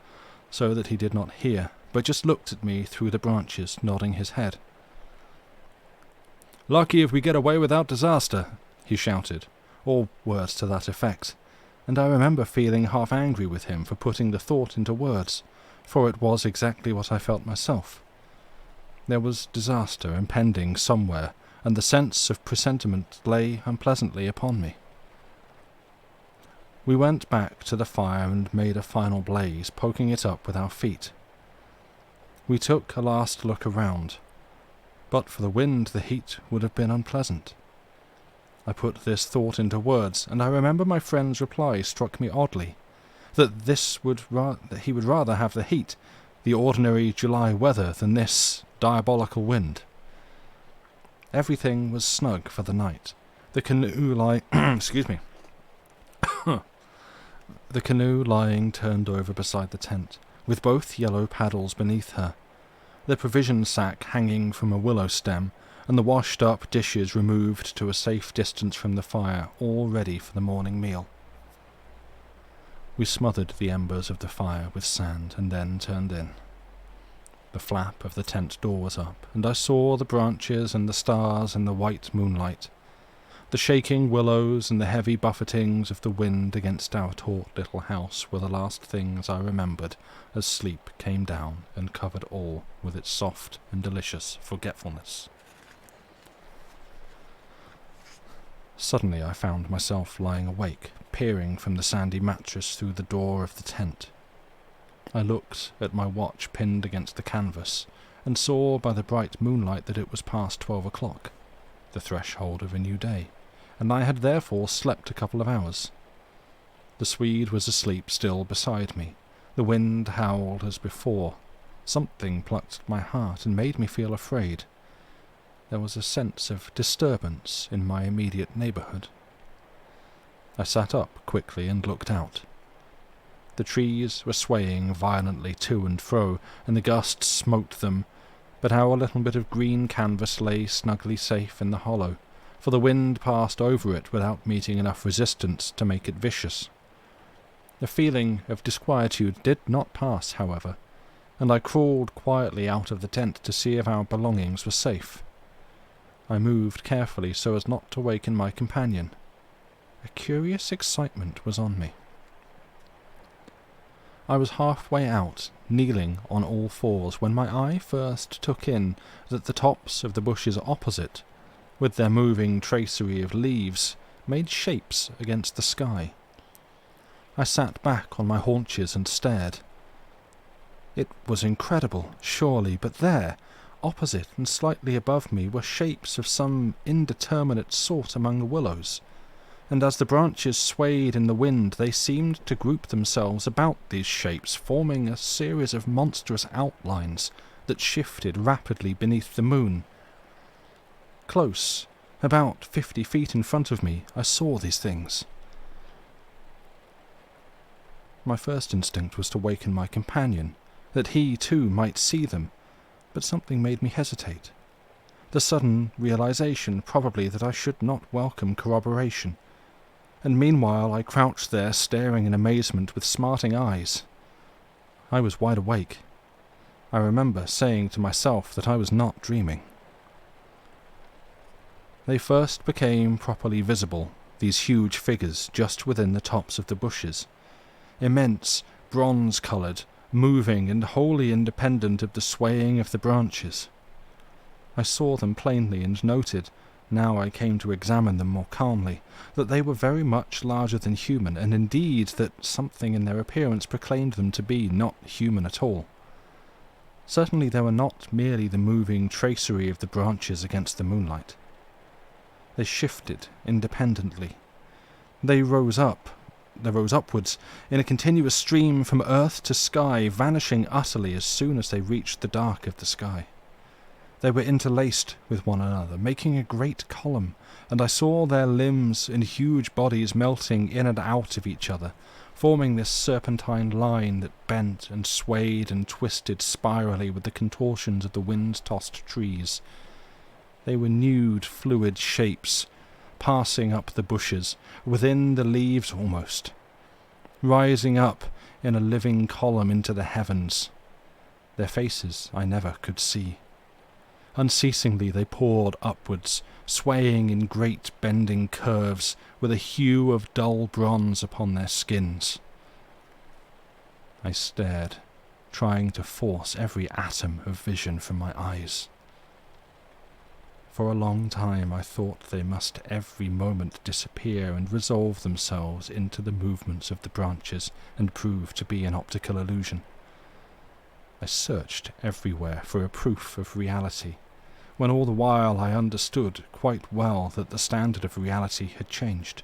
so that he did not hear, but just looked at me through the branches, nodding his head. "Lucky if we get away without disaster," he shouted, or words to that effect, and I remember feeling half angry with him for putting the thought into words, for it was exactly what I felt myself. There was disaster impending somewhere, and the sense of presentiment lay unpleasantly upon me. We went back to the fire and made a final blaze, poking it up with our feet. We took a last look around. But for the wind, the heat would have been unpleasant. I put this thought into words, and I remember my friend's reply struck me oddly, that he would rather have the heat, the ordinary July weather, than this diabolical wind. Everything was snug for the night. The canoe the canoe lying turned over beside the tent, with both yellow paddles beneath her, the provision sack hanging from a willow stem, and the washed-up dishes removed to a safe distance from the fire, all ready for the morning meal. We smothered the embers of the fire with sand and then turned in. The flap of the tent door was up, and I saw the branches and the stars in the white moonlight. The shaking willows and the heavy buffetings of the wind against our taut little house were the last things I remembered as sleep came down and covered all with its soft and delicious forgetfulness. Suddenly I found myself lying awake, peering from the sandy mattress through the door of the tent. I looked at my watch pinned against the canvas, and saw by the bright moonlight that it was past 12 o'clock, the threshold of a new day, and I had therefore slept a couple of hours. The Swede was asleep still beside me. The wind howled as before. Something plucked at my heart and made me feel afraid. There was a sense of disturbance in my immediate neighbourhood. I sat up quickly and looked out. The trees were swaying violently to and fro, and the gusts smote them, but our little bit of green canvas lay snugly safe in the hollow, for the wind passed over it without meeting enough resistance to make it vicious. The feeling of disquietude did not pass, however, and I crawled quietly out of the tent to see if our belongings were safe. I moved carefully so as not to waken my companion. A curious excitement was on me. I was halfway out, kneeling on all fours, when my eye first took in that the tops of the bushes opposite, with their moving tracery of leaves, made shapes against the sky. I sat back on my haunches and stared. It was incredible, surely, but there, opposite and slightly above me, were shapes of some indeterminate sort among the willows, and as the branches swayed in the wind they seemed to group themselves about these shapes, forming a series of monstrous outlines that shifted rapidly beneath the moon. Close, about 50 feet in front of me, I saw these things. My first instinct was to waken my companion, that he too might see them, but something made me hesitate. The sudden realization, probably, that I should not welcome corroboration. And meanwhile I crouched there staring in amazement with smarting eyes. I was wide awake. I remember saying to myself that I was not dreaming. They first became properly visible, these huge figures just within the tops of the bushes. Immense, bronze-coloured, moving and wholly independent of the swaying of the branches. I saw them plainly and noted, now I came to examine them more calmly, that they were very much larger than human, and indeed that something in their appearance proclaimed them to be not human at all. Certainly they were not merely the moving tracery of the branches against the moonlight. They shifted independently. They rose upwards in a continuous stream from earth to sky, vanishing utterly as soon as they reached the dark of the sky. They were interlaced with one another, making a great column, and I saw their limbs and huge bodies melting in and out of each other, forming this serpentine line that bent and swayed and twisted spirally with the contortions of the wind-tossed trees. They were nude, fluid shapes, passing up the bushes, within the leaves almost, rising up in a living column into the heavens. Their faces I never could see. Unceasingly they poured upwards, swaying in great bending curves, with a hue of dull bronze upon their skins. I stared, trying to force every atom of vision from my eyes. For a long time I thought they must every moment disappear and resolve themselves into the movements of the branches and prove to be an optical illusion. I searched everywhere for a proof of reality, when all the while I understood quite well that the standard of reality had changed.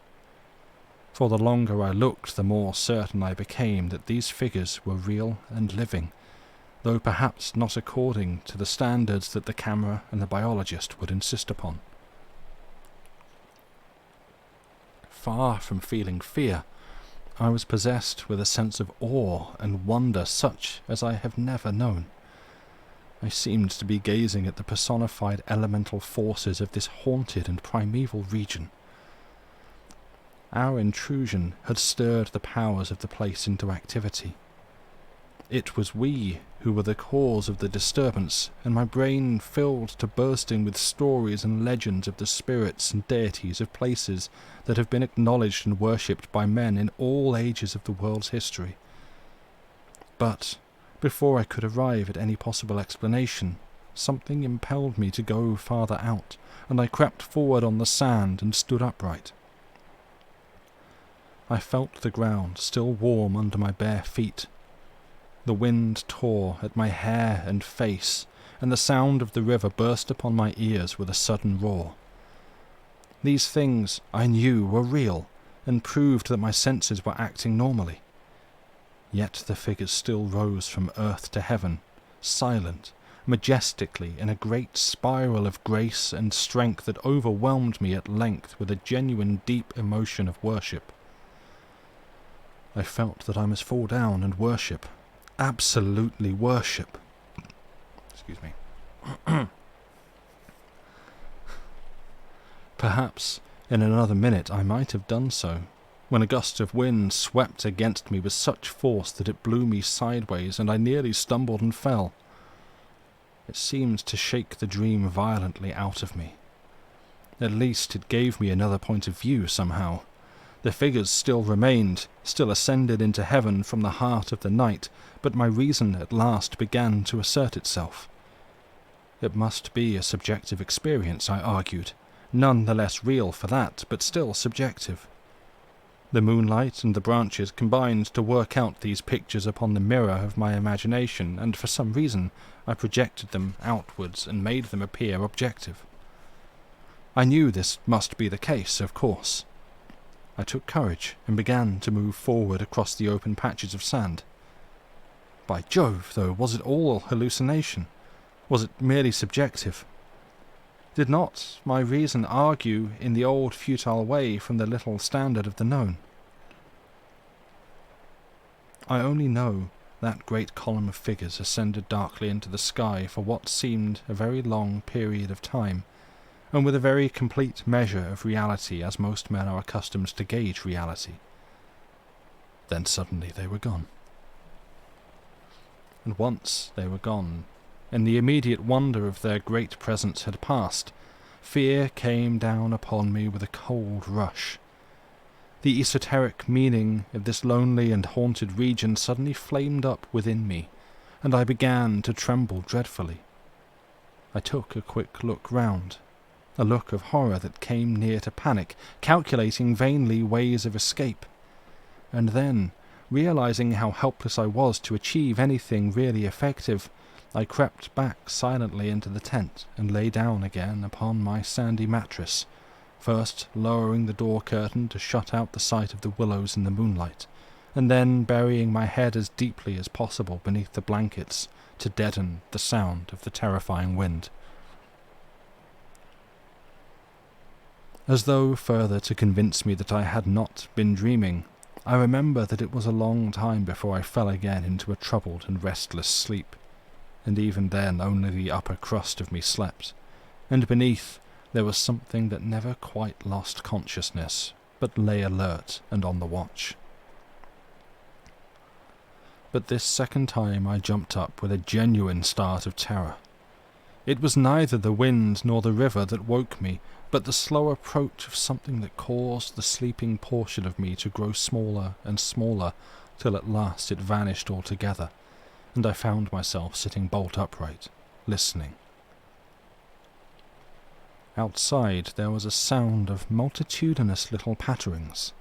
For the longer I looked, the more certain I became that these figures were real and living, though perhaps not according to the standards that the camera and the biologist would insist upon. Far from feeling fear, I was possessed with a sense of awe and wonder such as I have never known. I seemed to be gazing at the personified elemental forces of this haunted and primeval region. Our intrusion had stirred the powers of the place into activity. It was we who were the cause of the disturbance, and my brain filled to bursting with stories and legends of the spirits and deities of places that have been acknowledged and worshipped by men in all ages of the world's history. But before I could arrive at any possible explanation, something impelled me to go farther out, and I crept forward on the sand and stood upright. I felt the ground still warm under my bare feet. The wind tore at my hair and face, and the sound of the river burst upon my ears with a sudden roar. These things, I knew, were real, and proved that my senses were acting normally. Yet the figures still rose from earth to heaven, silent, majestically, in a great spiral of grace and strength that overwhelmed me at length with a genuine deep emotion of worship. I felt that I must fall down and worship, absolutely worship. Excuse me. Perhaps in another minute I might have done so, when a gust of wind swept against me with such force that it blew me sideways, and I nearly stumbled and fell. It seemed to shake the dream violently out of me. At least it gave me another point of view somehow. The figures still remained, still ascended into heaven from the heart of the night, but my reason at last began to assert itself. It must be a subjective experience, I argued, none the less real for that, but still subjective. The moonlight and the branches combined to work out these pictures upon the mirror of my imagination, and for some reason I projected them outwards and made them appear objective. I knew this must be the case, of course. I took courage and began to move forward across the open patches of sand. By Jove, though, was it all hallucination? Was it merely subjective? Did not my reason argue in the old futile way from the little standard of the known? I only know that great column of figures ascended darkly into the sky for what seemed a very long period of time, and with a very complete measure of reality as most men are accustomed to gauge reality. Then suddenly they were gone. And once they were gone, and the immediate wonder of their great presence had passed, fear came down upon me with a cold rush. The esoteric meaning of this lonely and haunted region suddenly flamed up within me, and I began to tremble dreadfully. I took a quick look round, a look of horror that came near to panic, calculating vainly ways of escape. And then, realizing how helpless I was to achieve anything really effective, I crept back silently into the tent and lay down again upon my sandy mattress, first lowering the door curtain to shut out the sight of the willows in the moonlight, and then burying my head as deeply as possible beneath the blankets to deaden the sound of the terrifying wind. As though further to convince me that I had not been dreaming, I remember that it was a long time before I fell again into a troubled and restless sleep, and even then only the upper crust of me slept, and beneath there was something that never quite lost consciousness, but lay alert and on the watch. But this second time I jumped up with a genuine start of terror. It was neither the wind nor the river that woke me, but the slow approach of something that caused the sleeping portion of me to grow smaller and smaller, till at last it vanished altogether, and I found myself sitting bolt upright, listening. Outside there was a sound of multitudinous little patterings.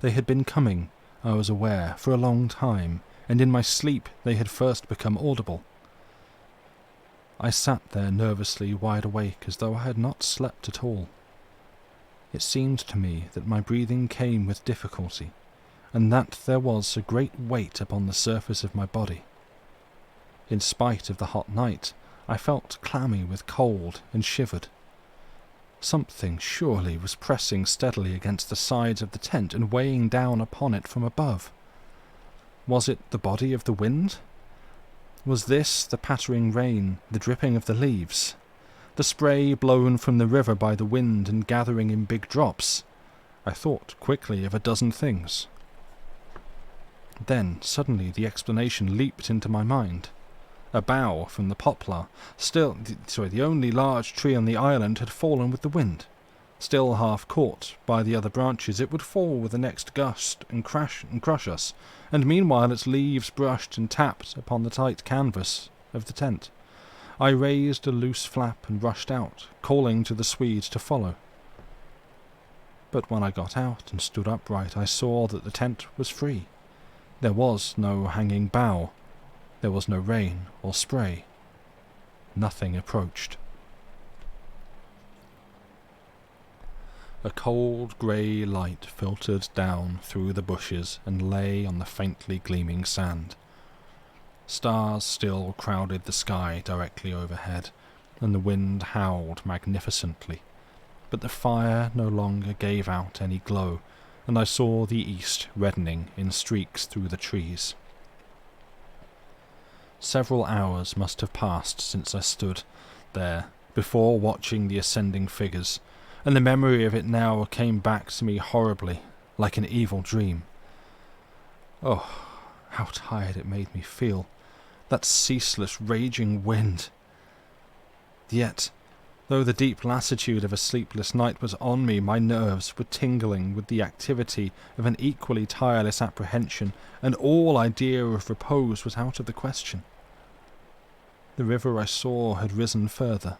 They had been coming, I was aware, for a long time, and in my sleep they had first become audible. I sat there nervously wide awake as though I had not slept at all. It seemed to me that my breathing came with difficulty, and that there was a great weight upon the surface of my body. In spite of the hot night, I felt clammy with cold and shivered. Something surely was pressing steadily against the sides of the tent and weighing down upon it from above. Was it the body of the wind? Was this the pattering rain, the dripping of the leaves, the spray blown from the river by the wind and gathering in big drops? I thought quickly of a dozen things. Then suddenly the explanation leaped into my mind. A bough from the poplar, the only large tree on the island, had fallen with the wind. Still half caught by the other branches, it would fall with the next gust and crush us, and meanwhile its leaves brushed and tapped upon the tight canvas of the tent. I raised a loose flap and rushed out, calling to the Swede to follow. But when I got out and stood upright, I saw that the tent was free. There was no hanging bough. There was no rain or spray. Nothing approached. A cold grey light filtered down through the bushes and lay on the faintly gleaming sand. Stars still crowded the sky directly overhead, and the wind howled magnificently, but the fire no longer gave out any glow, and I saw the east reddening in streaks through the trees. Several hours must have passed since I stood there, before watching the ascending figures, and the memory of it now came back to me horribly, like an evil dream. Oh, how tired it made me feel, that ceaseless raging wind! Yet, though the deep lassitude of a sleepless night was on me, my nerves were tingling with the activity of an equally tireless apprehension, and all idea of repose was out of the question. The river I saw had risen further.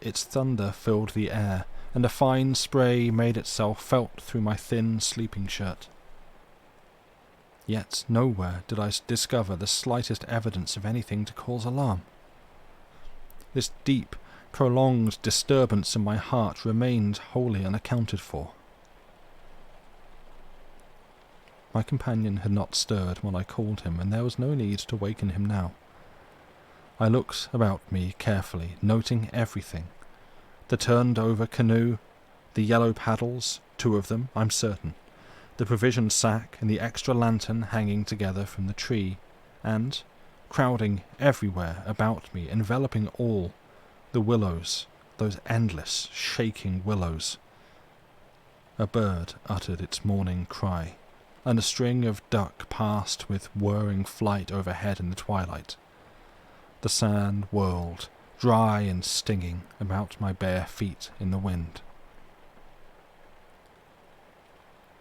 Its thunder filled the air, and a fine spray made itself felt through my thin sleeping shirt. Yet nowhere did I discover the slightest evidence of anything to cause alarm. This deep, prolonged disturbance in my heart remained wholly unaccounted for. My companion had not stirred when I called him, and there was no need to waken him now. I looked about me carefully, noting everything. The turned-over canoe, the yellow paddles, 2 of them, I'm certain, the provision sack and the extra lantern hanging together from the tree, and, crowding everywhere about me, enveloping all, the willows, those endless, shaking willows. A bird uttered its morning cry, and a string of duck passed with whirring flight overhead in the twilight. The sand whirled, dry and stinging, about my bare feet in the wind.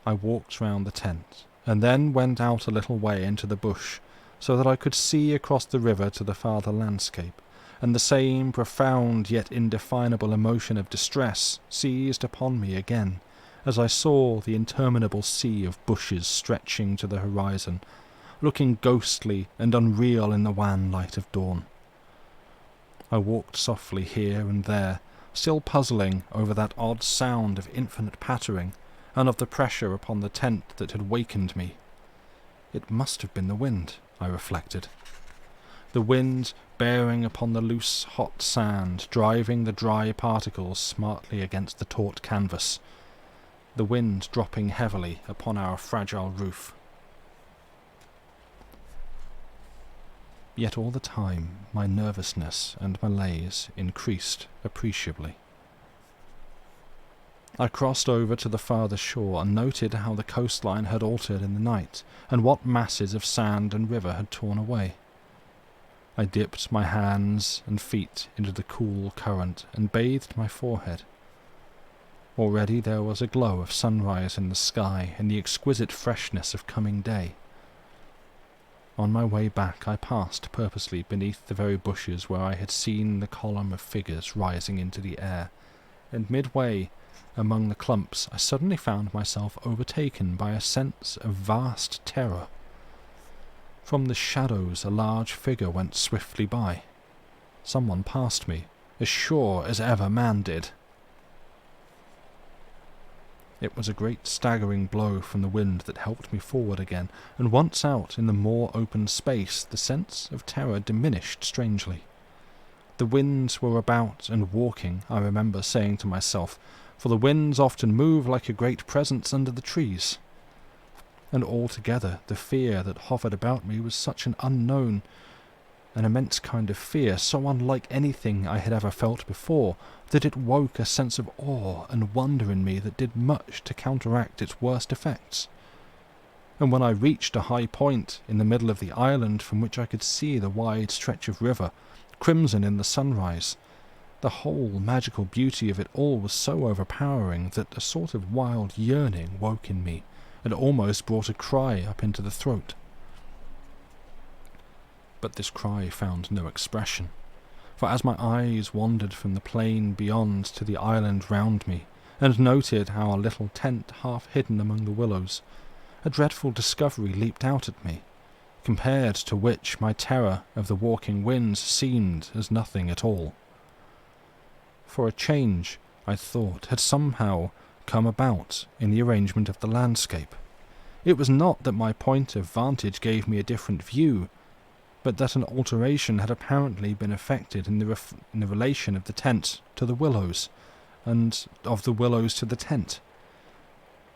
I walked round the tent, and then went out a little way into the bush, so that I could see across the river to the farther landscape, and the same profound yet indefinable emotion of distress seized upon me again, as I saw the interminable sea of bushes stretching to the horizon, looking ghostly and unreal in the wan light of dawn. I walked softly here and there, still puzzling over that odd sound of infinite pattering, and of the pressure upon the tent that had wakened me. It must have been the wind, I reflected. The wind bearing upon the loose, hot sand, driving the dry particles smartly against the taut canvas. The wind dropping heavily upon our fragile roof. Yet all the time my nervousness and malaise increased appreciably. I crossed over to the farther shore and noted how the coastline had altered in the night, and what masses of sand and river had torn away. I dipped my hands and feet into the cool current and bathed my forehead. Already there was a glow of sunrise in the sky and the exquisite freshness of coming day. On my way back I passed purposely beneath the very bushes where I had seen the column of figures rising into the air, and midway among the clumps I suddenly found myself overtaken by a sense of vast terror. From the shadows a large figure went swiftly by. Someone passed me, as sure as ever man did. It was a great staggering blow from the wind that helped me forward again, and once out in the more open space the sense of terror diminished strangely. The winds were about and walking, I remember saying to myself, for the winds often move like a great presence under the trees. And altogether the fear that hovered about me was such an unknown, an immense kind of fear, so unlike anything I had ever felt before, that it woke a sense of awe and wonder in me that did much to counteract its worst effects. And when I reached a high point in the middle of the island from which I could see the wide stretch of river, crimson in the sunrise, the whole magical beauty of it all was so overpowering that a sort of wild yearning woke in me, and almost brought a cry up into the throat. But this cry found no expression, for as my eyes wandered from the plain beyond to the island round me, and noted our little tent half hidden among the willows, a dreadful discovery leaped out at me, compared to which my terror of the walking winds seemed as nothing at all. For a change, I thought, had somehow come about in the arrangement of the landscape. It was not that my point of vantage gave me a different view, but that an alteration had apparently been effected in the relation of the tent to the willows, and of the willows to the tent.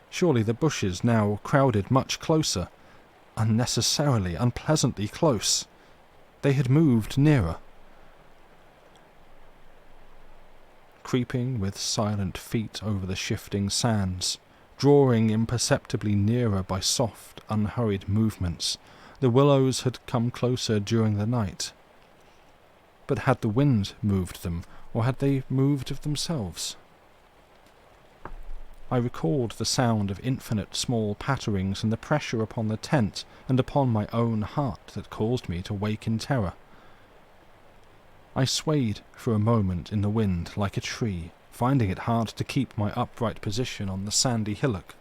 Surely the bushes now crowded much closer, unnecessarily, unpleasantly close. They had moved nearer. Creeping with silent feet over the shifting sands, drawing imperceptibly nearer by soft, unhurried movements, the willows had come closer during the night. But had the wind moved them, or had they moved of themselves? I recalled the sound of infinite small patterings and the pressure upon the tent and upon my own heart that caused me to wake in terror. I swayed for a moment in the wind like a tree, finding it hard to keep my upright position on the sandy hillock.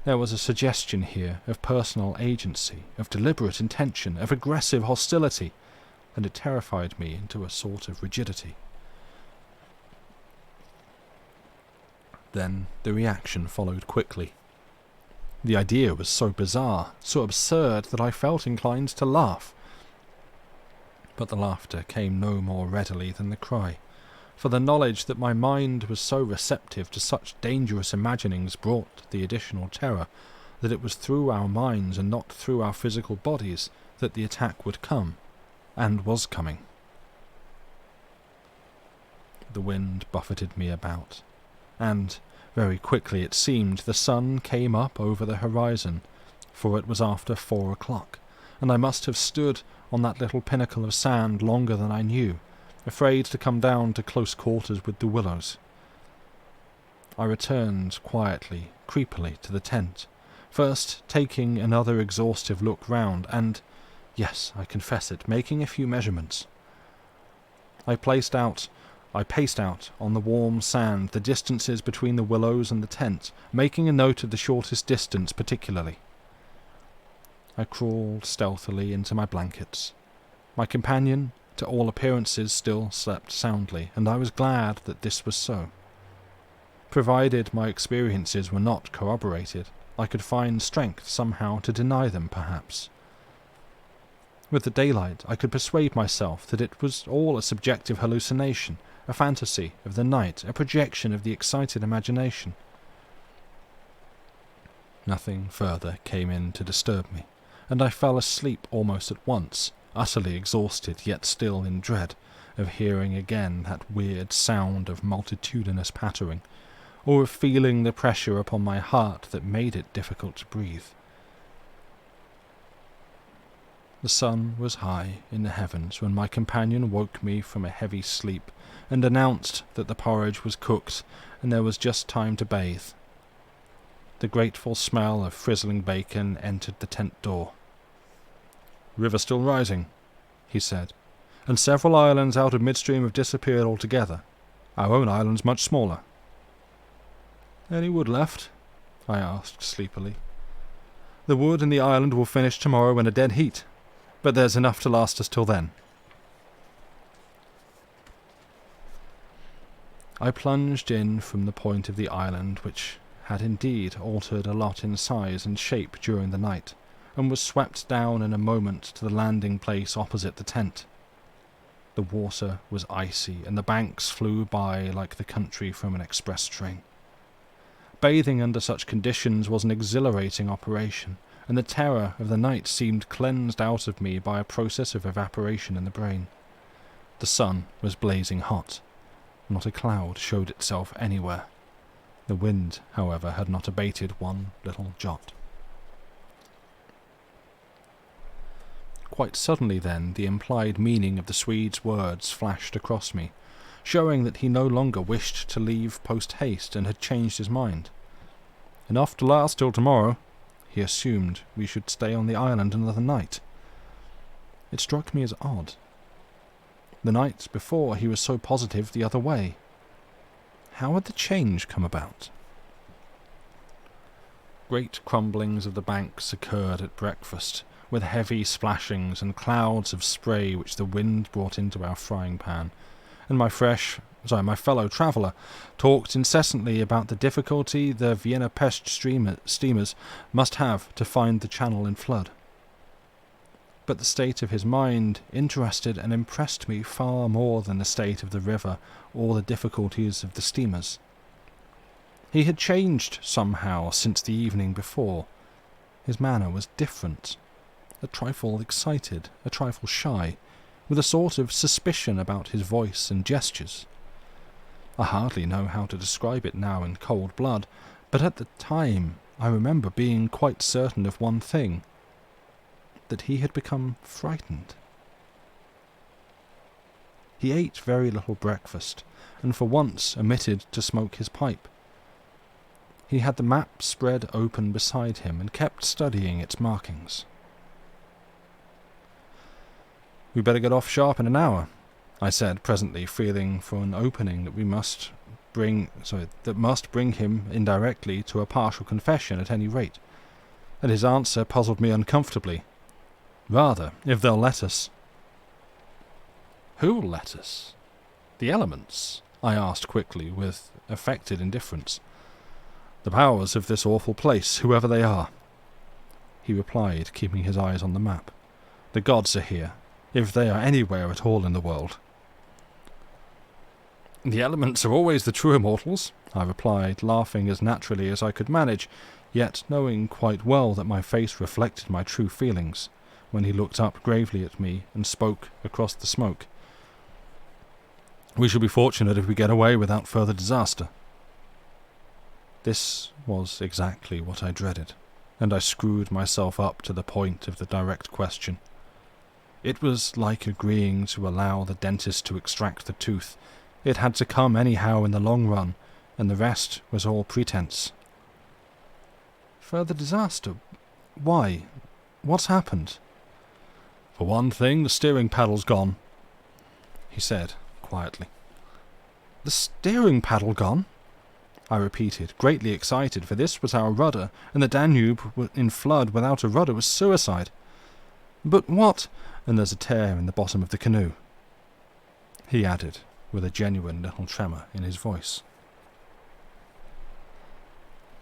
There was a suggestion here of personal agency, of deliberate intention, of aggressive hostility, and it terrified me into a sort of rigidity. Then the reaction followed quickly. The idea was so bizarre, so absurd, that I felt inclined to laugh. But the laughter came no more readily than the cry, for the knowledge that my mind was so receptive to such dangerous imaginings brought the additional terror that it was through our minds and not through our physical bodies that the attack would come, and was coming. The wind buffeted me about, and very quickly it seemed the sun came up over the horizon, for it was after 4 o'clock, and I must have stood on that little pinnacle of sand longer than I knew, afraid to come down to close quarters with the Willows. I returned quietly, creepily, to the tent, first taking another exhaustive look round, and, yes, I confess it, making a few measurements. I paced out on the warm sand the distances between the Willows and the tent, making a note of the shortest distance particularly. I crawled stealthily into my blankets. My companion, to all appearances, still slept soundly, and I was glad that this was so. Provided my experiences were not corroborated, I could find strength somehow to deny them, perhaps. With the daylight, I could persuade myself that it was all a subjective hallucination, a fantasy of the night, a projection of the excited imagination. Nothing further came in to disturb me, and I fell asleep almost at once, utterly exhausted, yet still in dread of hearing again that weird sound of multitudinous pattering, or of feeling the pressure upon my heart that made it difficult to breathe. The sun was high in the heavens when my companion woke me from a heavy sleep and announced that the porridge was cooked and there was just time to bathe. The grateful smell of frizzling bacon entered the tent door. "River still rising," he said, "and several islands out of midstream have disappeared altogether. Our own island's much smaller." "Any wood left?" I asked sleepily. "The wood in the island will finish tomorrow in a dead heat, but there's enough to last us till then." I plunged in from the point of the island, which had indeed altered a lot in size and shape during the night, and was swept down in a moment to the landing place opposite the tent. The water was icy, and the banks flew by like the country from an express train. Bathing under such conditions was an exhilarating operation, and the terror of the night seemed cleansed out of me by a process of evaporation in the brain. The sun was blazing hot. Not a cloud showed itself anywhere. The wind, however, had not abated one little jot. Quite suddenly then, the implied meaning of the Swede's words flashed across me, showing that he no longer wished to leave post-haste and had changed his mind. Enough to last till tomorrow. He assumed we should stay on the island another night. It struck me as odd. The night before he was so positive the other way. How had the change come about? Great crumblings of the banks occurred at breakfast, with heavy splashings and clouds of spray which the wind brought into our frying pan, and my fellow traveller talked incessantly about the difficulty the Vienna Pest steamers must have to find the channel in flood. But the state of his mind interested and impressed me far more than the state of the river or the difficulties of the steamers. He had changed somehow since the evening before. His manner was different, a trifle excited, a trifle shy, with a sort of suspicion about his voice and gestures. I hardly know how to describe it now in cold blood, but at the time I remember being quite certain of one thing, that he had become frightened. He ate very little breakfast, and for once omitted to smoke his pipe. He had the map spread open beside him and kept studying its markings. "We'd better get off sharp in an hour," I said presently, feeling for an opening that must bring him indirectly to a partial confession at any rate, and his answer puzzled me uncomfortably. "Rather, if they'll let us." "Who'll let us? The elements?" I asked quickly, with affected indifference. "The powers of this awful place, whoever they are. he replied, keeping his eyes on the map. "The gods are here, if they are anywhere at all in the world." "The elements are always the true immortals," I replied, laughing as naturally as I could manage, yet knowing quite well that my face reflected my true feelings, when he looked up gravely at me and spoke across the smoke. "We shall be fortunate if we get away without further disaster." This was exactly what I dreaded, and I screwed myself up to the point of the direct question. It was like agreeing to allow the dentist to extract the tooth. It had to come anyhow in the long run, and the rest was all pretense. "Further disaster? Why? What's happened?" "For one thing, the steering paddle's gone," he said quietly. "The steering paddle gone?" I repeated, greatly excited, for this was our rudder, and the Danube in flood without a rudder was suicide. "But what—" "And there's a tear in the bottom of the canoe," he added, with a genuine little tremor in his voice.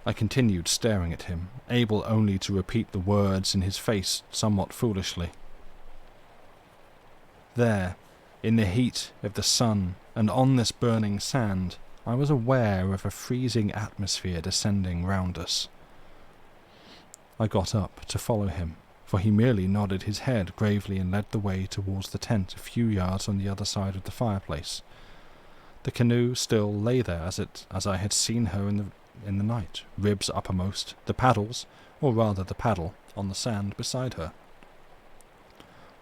I continued staring at him, able only to repeat the words in his face somewhat foolishly. There, in the heat of the sun and on this burning sand, I was aware of a freezing atmosphere descending round us. I got up to follow him, for he merely nodded his head gravely and led the way towards the tent a few yards on the other side of the fireplace. The canoe still lay there as I had seen her in the night, ribs uppermost, the paddles, or rather the paddle, on the sand beside her.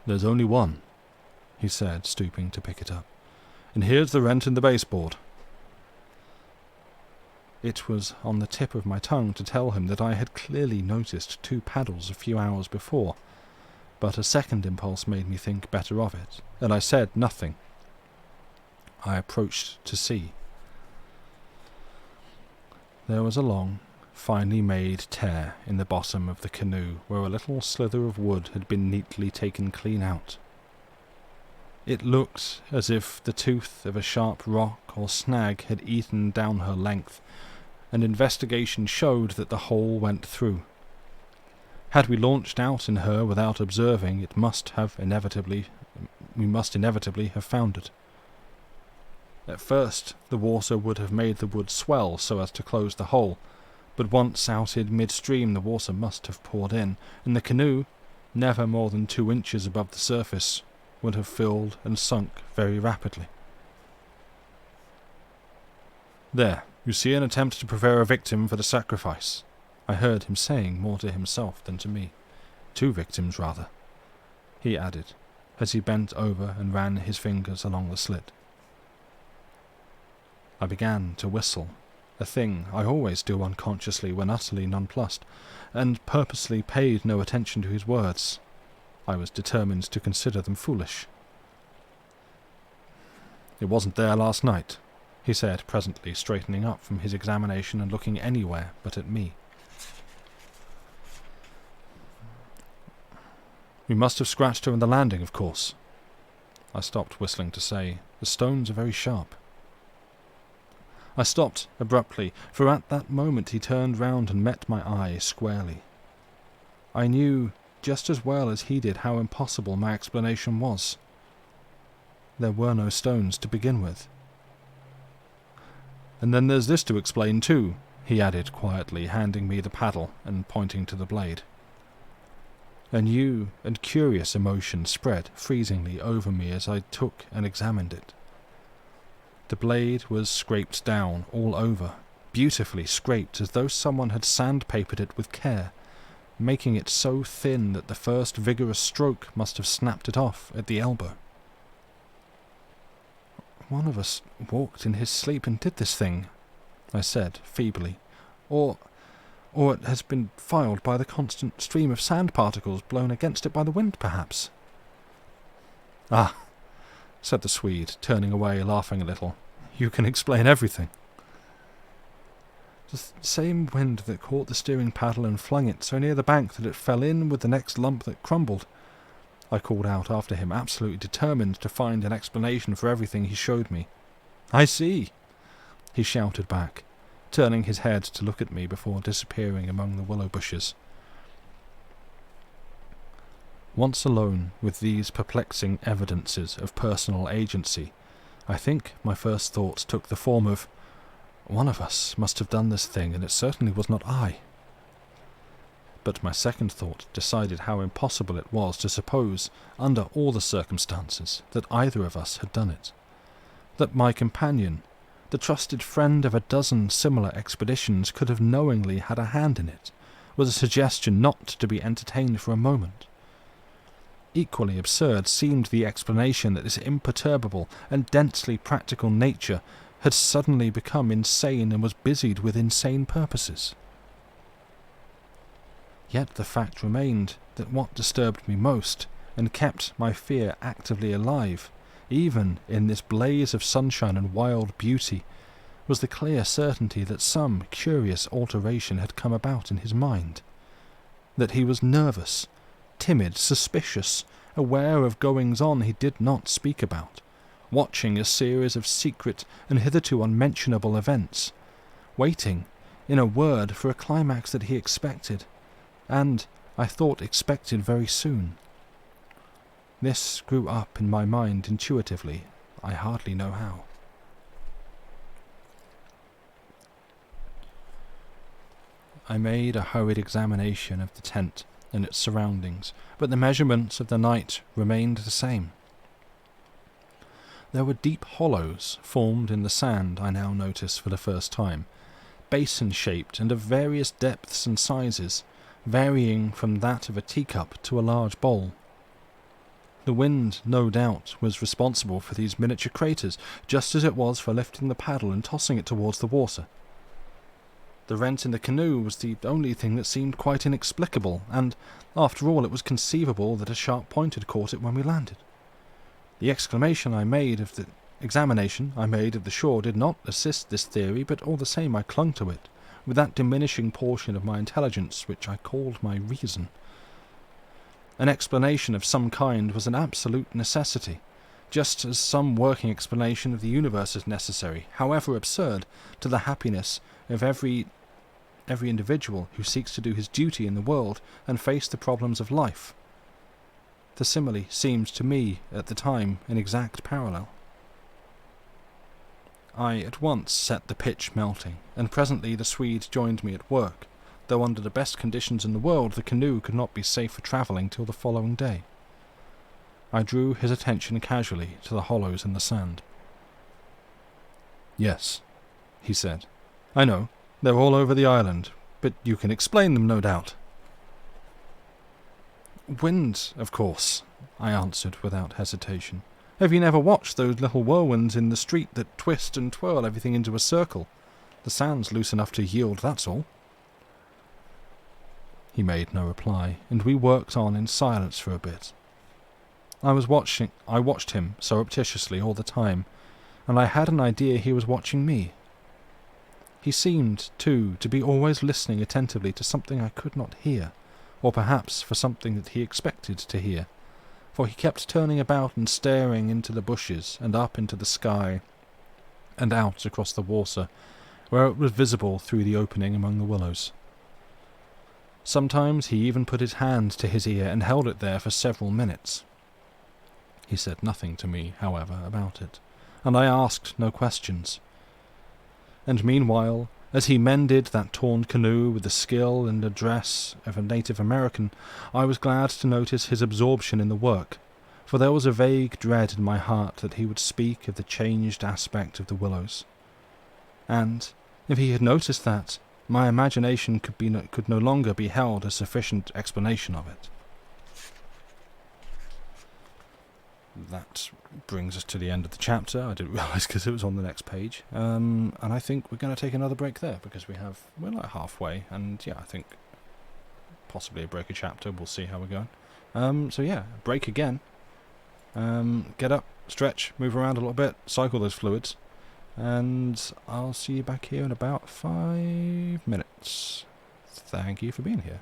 "There's only one," he said, stooping to pick it up. "And here's the rent in the baseboard." It was on the tip of my tongue to tell him that I had clearly noticed 2 paddles a few hours before, but a second impulse made me think better of it, and I said nothing. I approached to see. There was a long, finely made tear in the bottom of the canoe where a little slither of wood had been neatly taken clean out. It looked as if the tooth of a sharp rock or snag had eaten down her length, and investigation showed that the hole went through. Had we launched out in her without observing, we must inevitably have foundered. At first, the water would have made the wood swell so as to close the hole, but once out in midstream the water must have poured in, and the canoe, never more than 2 inches above the surface, would have filled and sunk very rapidly. "There, you see an attempt to prepare a victim for the sacrifice," I heard him saying more to himself than to me. 2 victims, rather, he added, as he bent over and ran his fingers along the slit. I began to whistle, a thing I always do unconsciously when utterly nonplussed, and purposely paid no attention to his words. I was determined to consider them foolish. "It wasn't there last night," he said presently, straightening up from his examination and looking anywhere but at me. "We must have scratched her on the landing, of course." I stopped whistling to say, "The stones are very sharp." I stopped abruptly, for at that moment he turned round and met my eye squarely. I knew just as well as he did how impossible my explanation was. There were no stones to begin with. "And then there's this to explain too," he added quietly, handing me the paddle and pointing to the blade. A new and curious emotion spread freezingly over me as I took and examined it. The blade was scraped down all over, beautifully scraped as though someone had sandpapered it with care, making it so thin that the first vigorous stroke must have snapped it off at the elbow. "One of us walked in his sleep and did this thing," I said feebly, or it has been filed by the constant stream of sand particles blown against it by the wind, perhaps." "Ah," said the Swede, turning away, laughing a little. "You can explain everything." "The same wind that caught the steering paddle and flung it so near the bank that it fell in with the next lump that crumbled," I called out after him, absolutely determined to find an explanation for everything he showed me. "I see," he shouted back, turning his head to look at me before disappearing among the willow bushes. Once alone with these perplexing evidences of personal agency, I think my first thought took the form of, one of us must have done this thing, and it certainly was not I. But my second thought decided how impossible it was to suppose, under all the circumstances, that either of us had done it. That my companion, the trusted friend of a dozen similar expeditions, could have knowingly had a hand in it, was a suggestion not to be entertained for a moment. Equally absurd seemed the explanation that this imperturbable and densely practical nature had suddenly become insane and was busied with insane purposes. Yet the fact remained that what disturbed me most, and kept my fear actively alive, even in this blaze of sunshine and wild beauty, was the clear certainty that some curious alteration had come about in his mind. That he was nervous, timid, suspicious, aware of goings-on he did not speak about, watching a series of secret and hitherto unmentionable events, waiting, in a word, for a climax that he expected, and, I thought, expected very soon. This grew up in my mind intuitively, I hardly know how. I made a hurried examination of the tent and its surroundings, but the measurements of the night remained the same. There were deep hollows formed in the sand, I now noticed for the first time, basin-shaped and of various depths and sizes, varying from that of a teacup to a large bowl. The wind, no doubt, was responsible for these miniature craters, just as it was for lifting the paddle and tossing it towards the water. The rent in the canoe was the only thing that seemed quite inexplicable, and, after all, it was conceivable that a sharp point had caught it when we landed. The examination I made of the shore did not assist this theory, but all the same I clung to it, with that diminishing portion of my intelligence which I called my reason. An explanation of some kind was an absolute necessity, just as some working explanation of the universe is necessary, however absurd, to the happiness of every individual who seeks to do his duty in the world and face the problems of life. The simile seemed to me, at the time, an exact parallel. I at once set the pitch melting, and presently the Swede joined me at work, though under the best conditions in the world the canoe could not be safe for travelling till the following day. I drew his attention casually to the hollows in the sand. "Yes," he said. "I know. They're all over the island, but you can explain them, no doubt." "Wind, of course," I answered without hesitation. "Have you never watched those little whirlwinds in the street that twist and twirl everything into a circle? The sand's loose enough to yield, that's all." He made no reply, and we worked on in silence for a bit. I watched him surreptitiously all the time, and I had an idea he was watching me. He seemed, too, to be always listening attentively to something I could not hear, or perhaps for something that he expected to hear, for he kept turning about and staring into the bushes and up into the sky, and out across the water, where it was visible through the opening among the willows. Sometimes he even put his hand to his ear and held it there for several minutes. He said nothing to me, however, about it, and I asked no questions. And meanwhile, as he mended that torn canoe with the skill and address of a native American, I was glad to notice his absorption in the work, for there was a vague dread in my heart that he would speak of the changed aspect of the willows. And, if he had noticed that, my imagination could no longer be held as sufficient explanation of it. That brings us to the end of the chapter. I didn't realise because it was on the next page. And I think we're going to take another break there because we're like halfway. And yeah, I think possibly a break a chapter. We'll see how we're going. So yeah, break again. Get up, stretch, move around a little bit, cycle those fluids. And I'll see you back here in about 5 minutes. Thank you for being here.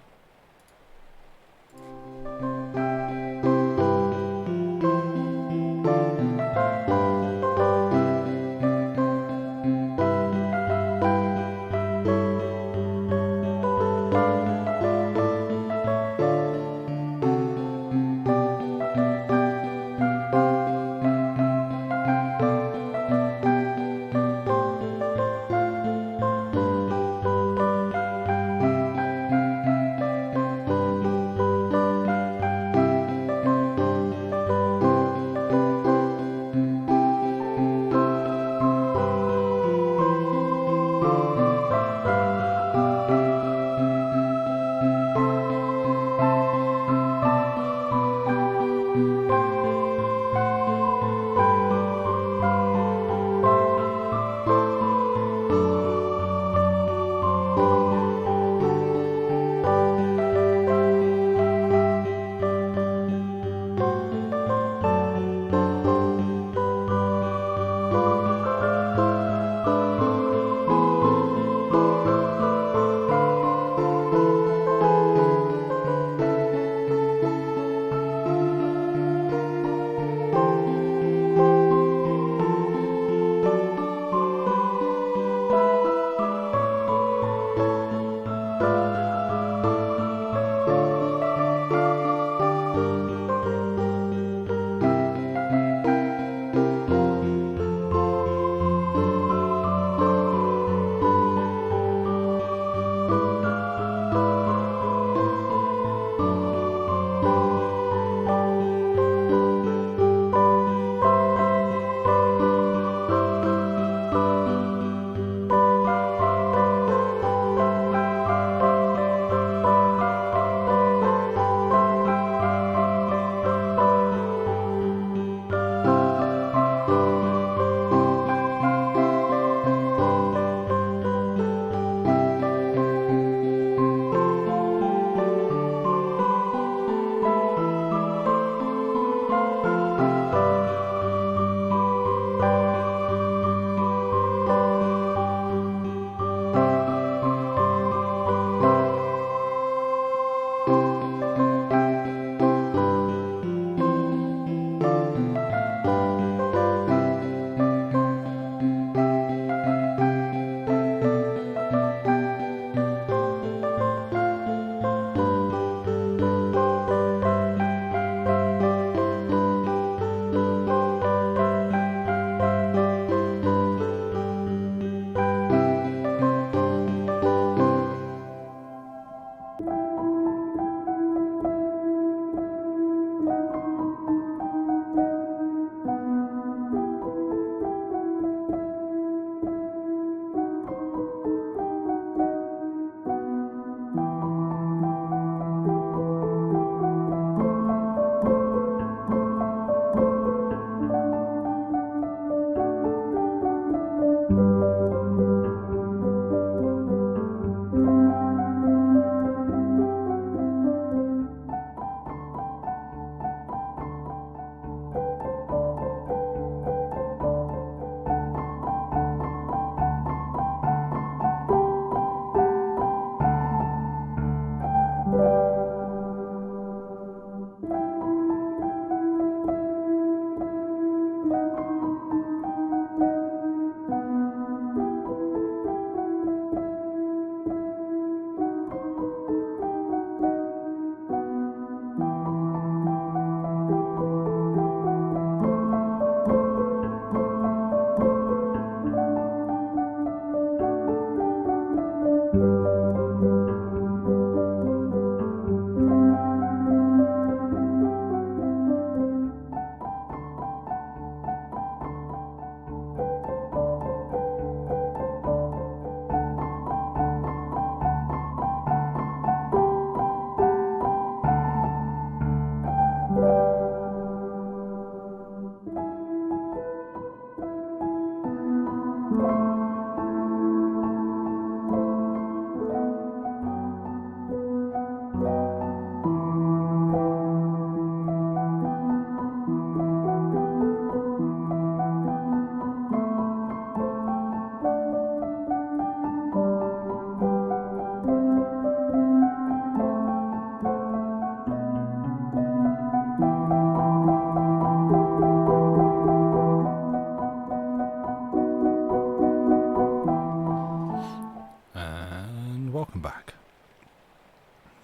Welcome back.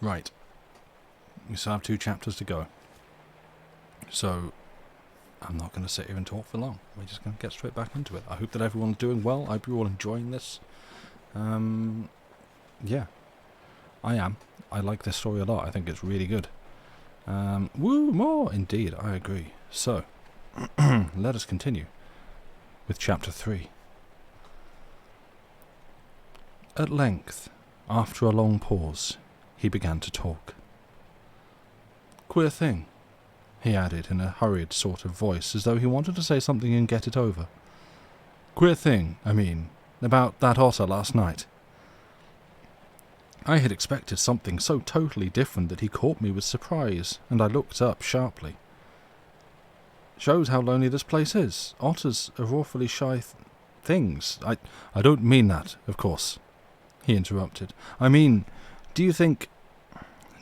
Right. We still have 2 chapters to go. So, I'm not going to sit here and talk for long. We're just going to get straight back into it. I hope that everyone's doing well. I hope you're all enjoying this. Yeah. I am. I like this story a lot. I think it's really good. Woo, more! Indeed, I agree. So, let us continue with chapter 3. At length, after a long pause, he began to talk. Queer thing, he added in a hurried sort of voice, as though he wanted to say something and get it over. Queer thing, I mean, about that otter last night. I had expected something so totally different that he caught me with surprise, and I looked up sharply. Shows how lonely this place is. Otters are awfully shy things. I don't mean that, of course, he interrupted. I mean, do you think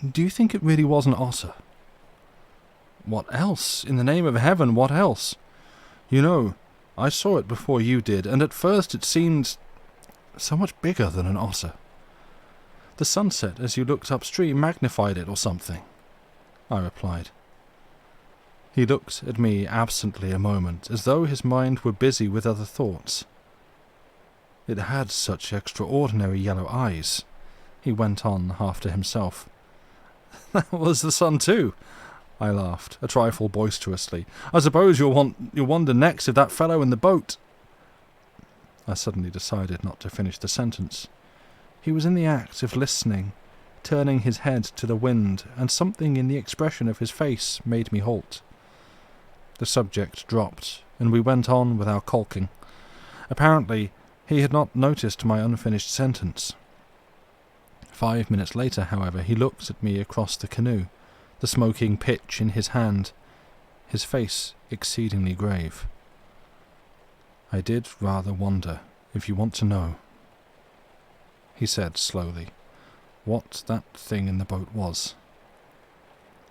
it really was an otter? What else? In the name of heaven, what else? You know, I saw it before you did, and at first it seemed so much bigger than an otter. The sunset, as you looked upstream, magnified it or something, I replied. He looked at me absently a moment, as though his mind were busy with other thoughts. It had such extraordinary yellow eyes, he went on half to himself. That was the sun too, I laughed, a trifle boisterously. I suppose you'll wonder next if that fellow in the boat... I suddenly decided not to finish the sentence. He was in the act of listening, turning his head to the wind, and something in the expression of his face made me halt. The subject dropped, and we went on with our caulking. Apparently, he had not noticed my unfinished sentence. 5 minutes later, however, he looked at me across the canoe, the smoking pitch in his hand, his face exceedingly grave. I did rather wonder, if you want to know, he said slowly, what that thing in the boat was.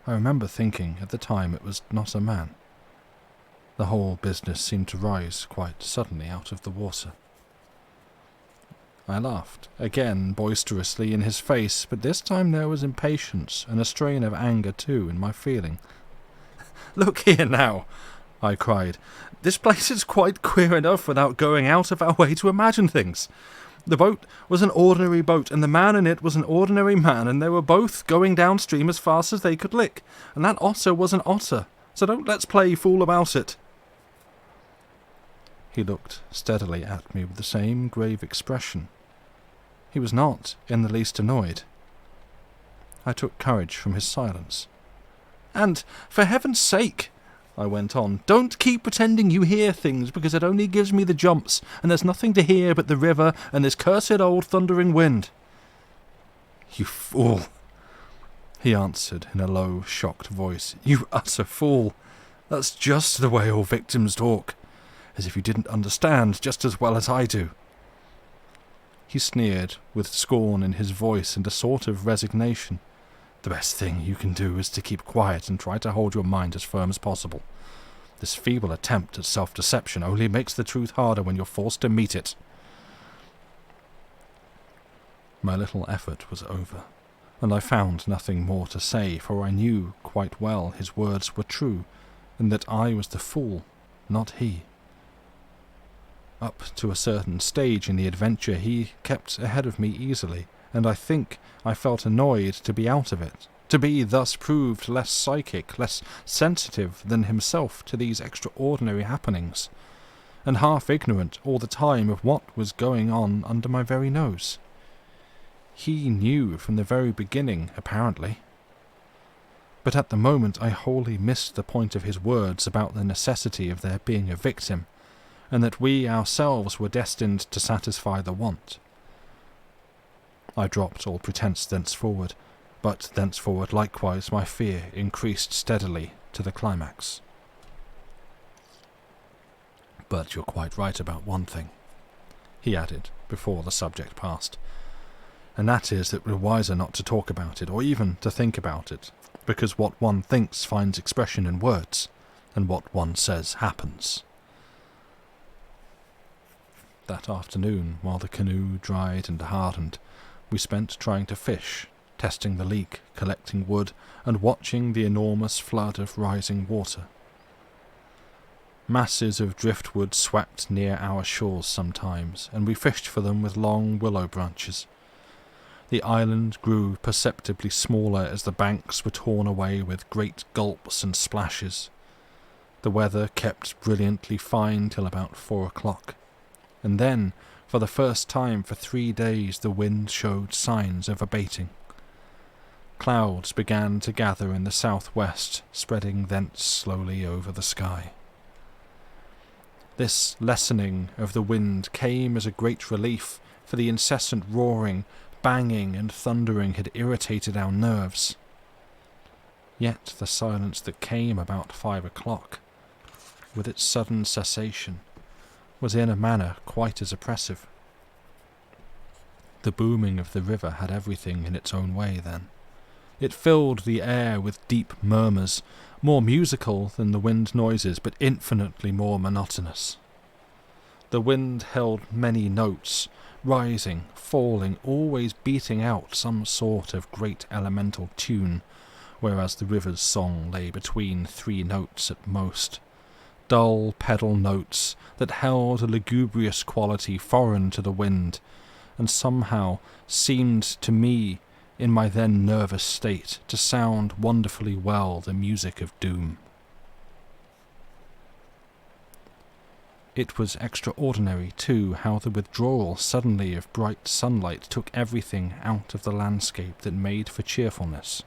I remember thinking at the time it was not a man. The whole business seemed to rise quite suddenly out of the water. I laughed, again boisterously in his face, but this time there was impatience and a strain of anger too in my feeling. Look here now, I cried. This place is quite queer enough without going out of our way to imagine things. The boat was an ordinary boat, and the man in it was an ordinary man, and they were both going downstream as fast as they could lick, and that otter was an otter, so don't let's play fool about it. He looked steadily at me with the same grave expression. He was not in the least annoyed. I took courage from his silence. And, for heaven's sake, I went on, don't keep pretending you hear things, because it only gives me the jumps, and there's nothing to hear but the river and this cursed old thundering wind. You fool, he answered in a low, shocked voice. You utter fool. That's just the way all victims talk, as if you didn't understand just as well as I do. He sneered, with scorn in his voice and a sort of resignation. The best thing you can do is to keep quiet and try to hold your mind as firm as possible. This feeble attempt at self-deception only makes the truth harder when you're forced to meet it. My little effort was over, and I found nothing more to say, for I knew quite well his words were true, and that I was the fool, not he. Up to a certain stage in the adventure he kept ahead of me easily, and I think I felt annoyed to be out of it, to be thus proved less psychic, less sensitive than himself to these extraordinary happenings, and half ignorant all the time of what was going on under my very nose. He knew from the very beginning, apparently. But at the moment I wholly missed the point of his words about the necessity of there being a victim, and that we ourselves were destined to satisfy the want. I dropped all pretence thenceforward, but thenceforward likewise my fear increased steadily to the climax. "But you're quite right about one thing," he added, before the subject passed, "and that is that we're wiser not to talk about it, or even to think about it, because what one thinks finds expression in words, and what one says happens." That afternoon, while the canoe dried and hardened, we spent trying to fish, testing the leak, collecting wood, and watching the enormous flood of rising water. Masses of driftwood swept near our shores sometimes, and we fished for them with long willow branches. The island grew perceptibly smaller as the banks were torn away with great gulps and splashes. The weather kept brilliantly fine till about 4 o'clock, and then, for the first time for 3 days, the wind showed signs of abating. Clouds began to gather in the southwest, spreading thence slowly over the sky. This lessening of the wind came as a great relief, for the incessant roaring, banging and thundering had irritated our nerves. Yet the silence that came about 5 o'clock, with its sudden cessation, was in a manner quite as oppressive. The booming of the river had everything in its own way then. It filled the air with deep murmurs, more musical than the wind noises, but infinitely more monotonous. The wind held many notes, rising, falling, always beating out some sort of great elemental tune, whereas the river's song lay between 3 notes at most, dull pedal notes that held a lugubrious quality foreign to the wind, and somehow seemed to me, in my then nervous state, to sound wonderfully well the music of doom. It was extraordinary, too, how the withdrawal suddenly of bright sunlight took everything out of the landscape that made for cheerfulness.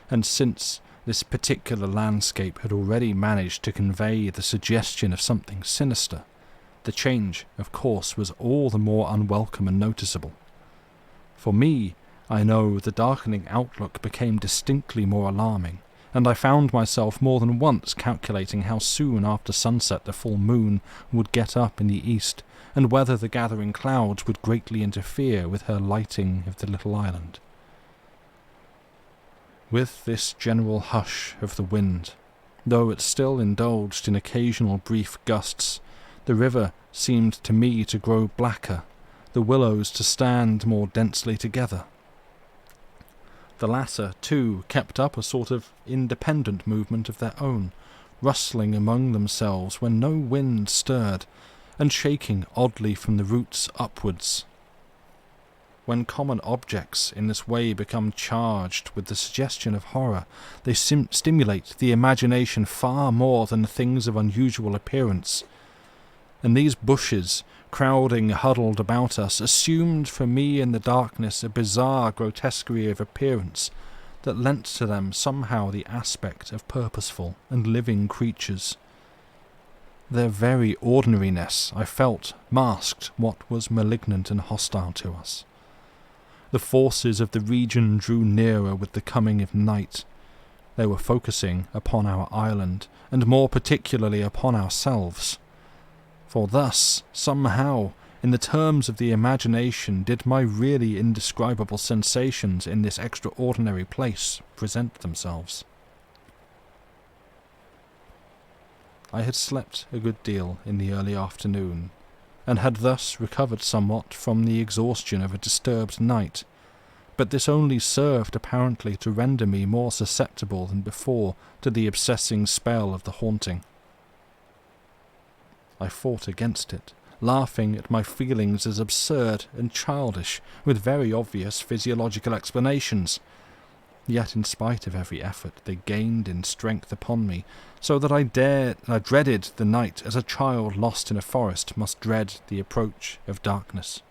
And since this particular landscape had already managed to convey the suggestion of something sinister, the change, of course, was all the more unwelcome and noticeable. For me, I know, the darkening outlook became distinctly more alarming, and I found myself more than once calculating how soon after sunset the full moon would get up in the east, and whether the gathering clouds would greatly interfere with her lighting of the little island. With this general hush of the wind, though it still indulged in occasional brief gusts, the river seemed to me to grow blacker, the willows to stand more densely together. The latter, too, kept up a sort of independent movement of their own, rustling among themselves when no wind stirred, and shaking oddly from the roots upwards. When common objects in this way become charged with the suggestion of horror, they stimulate the imagination far more than things of unusual appearance, and these bushes, crowding huddled about us, assumed for me in the darkness a bizarre grotesquerie of appearance that lent to them somehow the aspect of purposeful and living creatures. Their very ordinariness, I felt, masked what was malignant and hostile to us. The forces of the region drew nearer with the coming of night. They were focusing upon our island, and more particularly upon ourselves. For thus, somehow, in the terms of the imagination, did my really indescribable sensations in this extraordinary place present themselves. I had slept a good deal in the early afternoon, and had thus recovered somewhat from the exhaustion of a disturbed night, but this only served apparently to render me more susceptible than before to the obsessing spell of the haunting. I fought against it, laughing at my feelings as absurd and childish, with very obvious physiological explanations. Yet in spite of every effort, they gained in strength upon me, so that I dreaded the night as a child lost in a forest must dread the approach of darkness.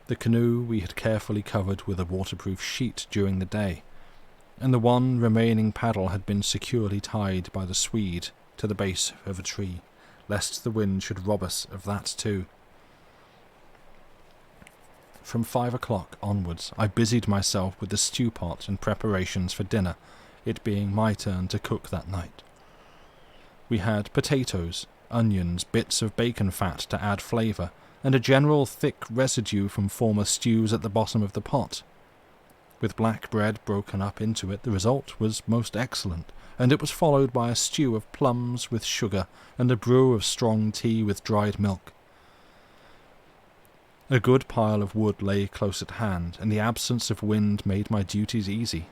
The canoe we had carefully covered with a waterproof sheet during the day, and the one remaining paddle had been securely tied by the Swede to the base of a tree, lest the wind should rob us of that too. From 5 o'clock onwards I busied myself with the stew pot and preparations for dinner, it being my turn to cook that night. We had potatoes, onions, bits of bacon fat to add flavour, and a general thick residue from former stews at the bottom of the pot. With black bread broken up into it, the result was most excellent, and it was followed by a stew of plums with sugar and a brew of strong tea with dried milk. A good pile of wood lay close at hand, and the absence of wind made my duties easy.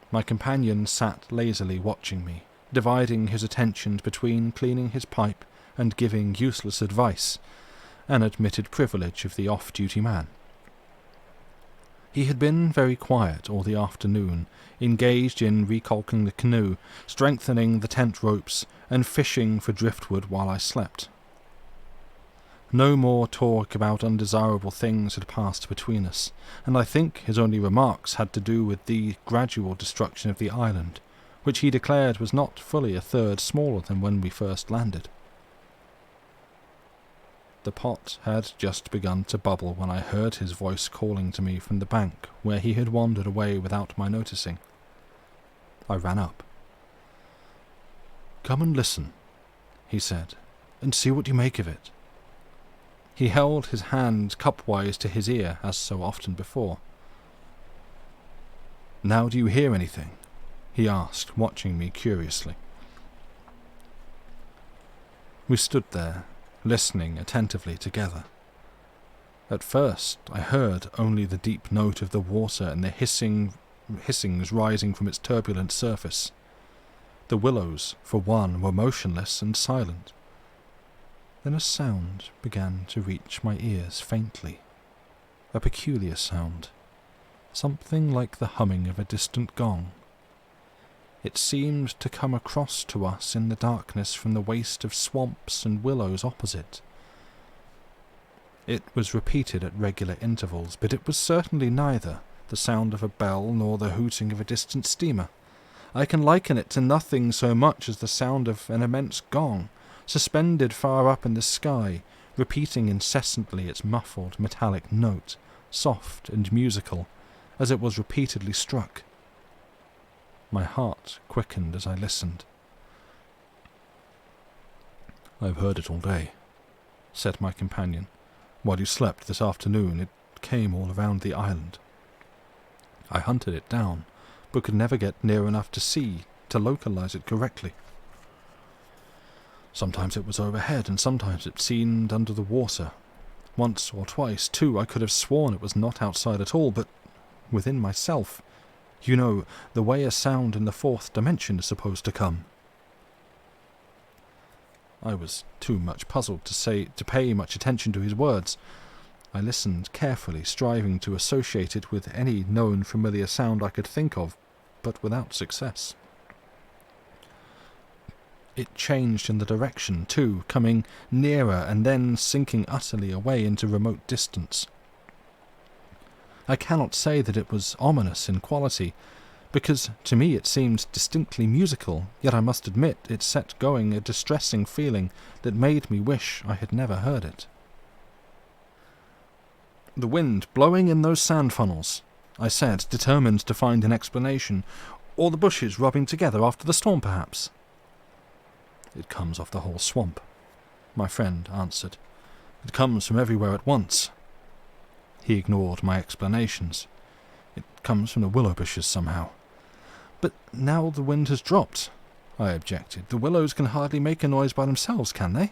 My companion sat lazily watching me, dividing his attention between cleaning his pipe and giving useless advice, an admitted privilege of the off-duty man. He had been very quiet all the afternoon, engaged in recaulking the canoe, strengthening the tent ropes, and fishing for driftwood while I slept. No more talk about undesirable things had passed between us, and I think his only remarks had to do with the gradual destruction of the island, which he declared was not fully a third smaller than when we first landed. The pot had just begun to bubble when I heard his voice calling to me from the bank, where he had wandered away without my noticing. I ran up. "Come and listen," he said, "and see what you make of it." He held his hand cupwise to his ear, as so often before. "Now do you hear anything?" he asked, watching me curiously. We stood there, listening attentively together. At first I heard only the deep note of the water and the hissings rising from its turbulent surface. The willows, for one, were motionless and silent. Then a sound began to reach my ears faintly, a peculiar sound, something like the humming of a distant gong. It seemed to come across to us in the darkness from the waste of swamps and willows opposite. It was repeated at regular intervals, but it was certainly neither the sound of a bell nor the hooting of a distant steamer. I can liken it to nothing so much as the sound of an immense gong, suspended far up in the sky, repeating incessantly its muffled metallic note, soft and musical, as it was repeatedly struck. My heart quickened as I listened. "I've heard it all day," said my companion. "While you slept this afternoon, it came all around the island. I hunted it down, but could never get near enough to see, to localize it correctly. Sometimes it was overhead, and sometimes it seemed under the water. Once or twice, too, I could have sworn it was not outside at all, but within myself. You know, the way a sound in the fourth dimension is supposed to come." I was too much puzzled to pay much attention to his words. I listened carefully, striving to associate it with any known familiar sound I could think of, but without success. It changed in the direction, too, coming nearer and then sinking utterly away into remote distance. I cannot say that it was ominous in quality, because to me it seemed distinctly musical, yet I must admit it set going a distressing feeling that made me wish I had never heard it. "The wind blowing in those sand funnels," I said, determined to find an explanation. "Or the bushes rubbing together after the storm, perhaps?" "It comes off the whole swamp," my friend answered. "It comes from everywhere at once." He ignored my explanations. "It comes from the willow bushes somehow. "But now the wind has dropped," I objected. "The willows can hardly make a noise by themselves, can they?"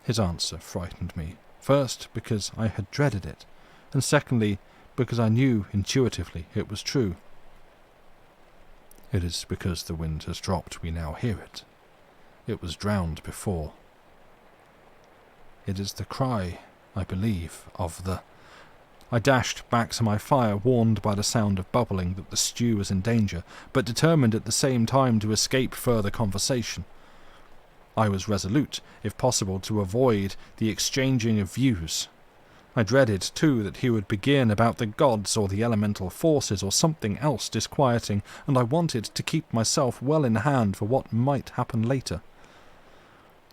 His answer frightened me, first because I had dreaded it, and secondly because I knew intuitively it was true. "It is because the wind has dropped we now hear it. It was drowned before. It is the cry, I believe, of the—" I dashed back to my fire, warned by the sound of bubbling that the stew was in danger, but determined at the same time to escape further conversation. I was resolute, if possible, to avoid the exchanging of views. I dreaded, too, that he would begin about the gods or the elemental forces or something else disquieting, and I wanted to keep myself well in hand for what might happen later.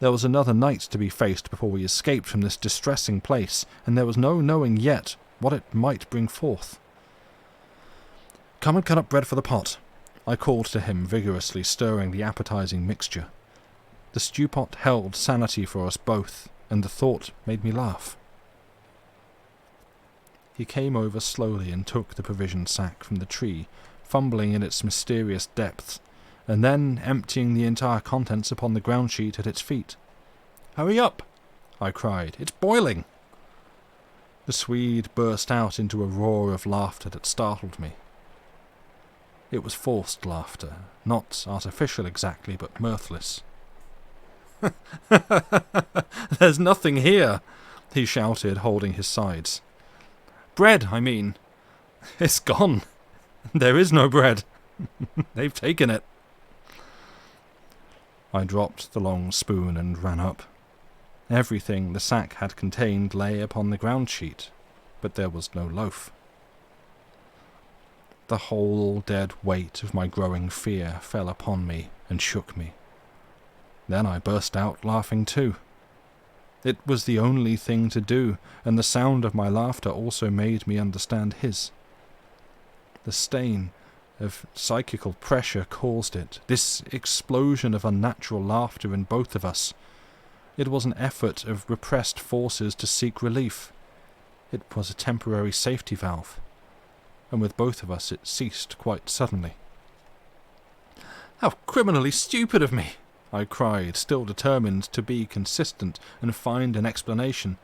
There was another night to be faced before we escaped from this distressing place, and there was no knowing yet what it might bring forth. "Come and cut up bread for the pot," I called to him, vigorously stirring the appetizing mixture. The stew pot held sanity for us both, and the thought made me laugh. He came over slowly and took the provision sack from the tree, fumbling in its mysterious depths, and then emptying the entire contents upon the ground sheet at its feet. "Hurry up!" I cried. "It's boiling!" The Swede burst out into a roar of laughter that startled me. It was forced laughter, not artificial exactly, but mirthless. "There's nothing here," he shouted, holding his sides. "Bread, I mean. It's gone. There is no bread. They've taken it." I dropped the long spoon and ran up. Everything the sack had contained lay upon the ground sheet, but there was no loaf. The whole dead weight of my growing fear fell upon me and shook me. Then I burst out laughing too. It was the only thing to do, and the sound of my laughter also made me understand his. The stain of psychical pressure caused it, this explosion of unnatural laughter in both of us. It was an effort of repressed forces to seek relief. It was a temporary safety valve, and with both of us it ceased quite suddenly. "How criminally stupid of me!" I cried, still determined to be consistent and find an explanation.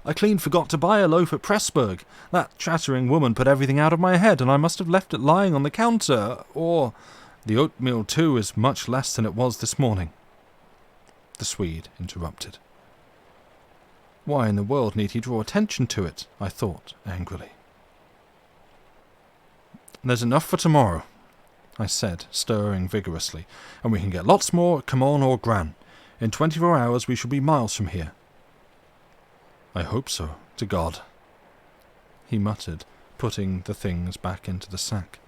"I clean forgot to buy a loaf at Pressburg. That chattering woman put everything out of my head, and I must have left it lying on the counter, or the oatmeal, too, is much less than it was this morning." The Swede interrupted. Why in the world need he draw attention to it? I thought angrily. "There's enough for tomorrow," I said, stirring vigorously, "and we can get lots more at Camon or Gran. In 24 hours we shall be miles from here." "I hope so, to God," he muttered, putting the things back into the sack,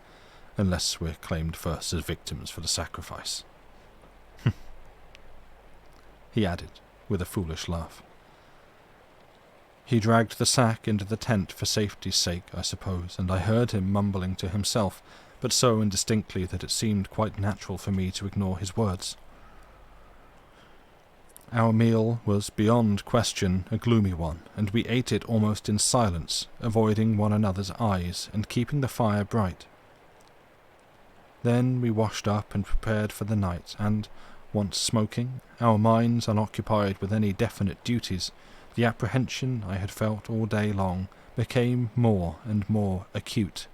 "unless we're claimed first as victims for the sacrifice." He added, with a foolish laugh. He dragged the sack into the tent for safety's sake, I suppose, and I heard him mumbling to himself, but so indistinctly that it seemed quite natural for me to ignore his words. Our meal was beyond question a gloomy one, and we ate it almost in silence, avoiding one another's eyes and keeping the fire bright. Then we washed up and prepared for the night, and, once smoking, our minds unoccupied with any definite duties, the apprehension I had felt all day long became more and more acute.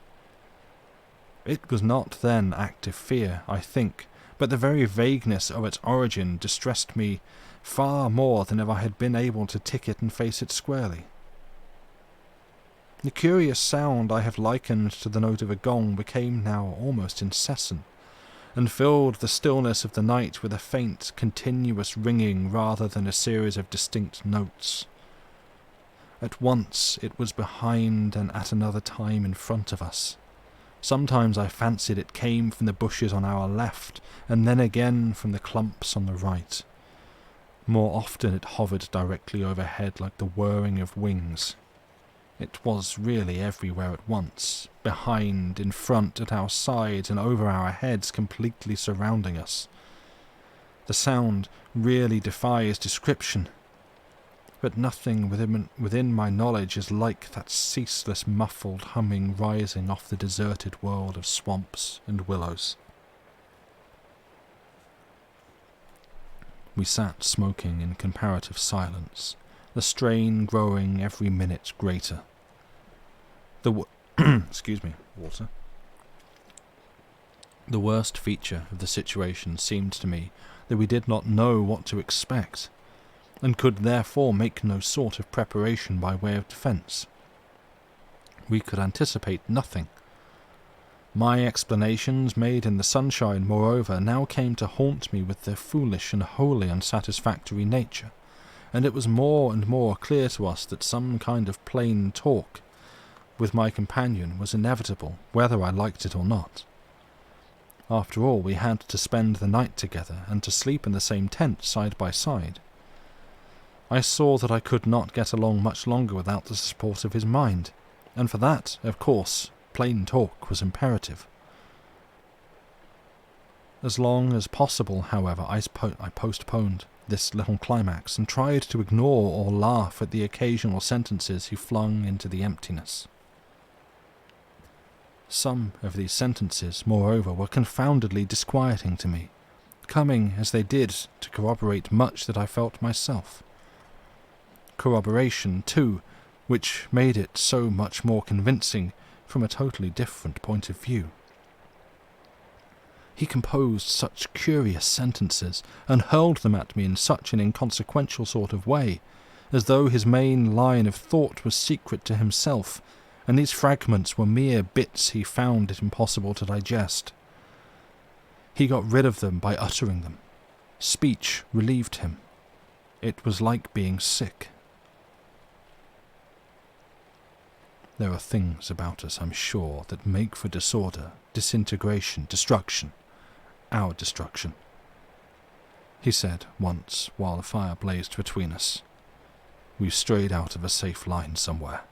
It was not then active fear, I think, but the very vagueness of its origin distressed me far more than if I had been able to tick it and face it squarely. The curious sound I have likened to the note of a gong became now almost incessant, and filled the stillness of the night with a faint, continuous ringing rather than a series of distinct notes. At once it was behind and at another time in front of us. Sometimes I fancied it came from the bushes on our left, and then again from the clumps on the right. More often it hovered directly overhead like the whirring of wings. It was really everywhere at once, behind, in front, at our sides, and over our heads, completely surrounding us. The sound really defies description. but nothing within my knowledge is like that ceaseless muffled humming rising off the deserted world of swamps and willows. We sat smoking in comparative silence, the strain growing every minute greater. Excuse me, water. The worst feature of the situation seemed to me that we did not know what to expect, and could therefore make no sort of preparation by way of defence. We could anticipate nothing. My explanations, made in the sunshine, moreover, now came to haunt me with their foolish and wholly unsatisfactory nature, and it was more and more clear to us that some kind of plain talk with my companion was inevitable, whether I liked it or not. After all, we had to spend the night together, and to sleep in the same tent side by side. I saw that I could not get along much longer without the support of his mind, and for that, of course, plain talk was imperative. As long as possible, however, I postponed this little climax, and tried to ignore or laugh at the occasional sentences he flung into the emptiness. Some of these sentences, moreover, were confoundedly disquieting to me, coming, as they did, to corroborate much that I felt myself. Corroboration, too, which made it so much more convincing from a totally different point of view. He composed such curious sentences, and hurled them at me in such an inconsequential sort of way, as though his main line of thought was secret to himself, and these fragments were mere bits he found it impossible to digest. He got rid of them by uttering them. Speech relieved him. It was like being sick. There are things about us, I'm sure, that make for disorder, disintegration, destruction. Our destruction, he said once while the fire blazed between us. We've strayed out of a safe line somewhere.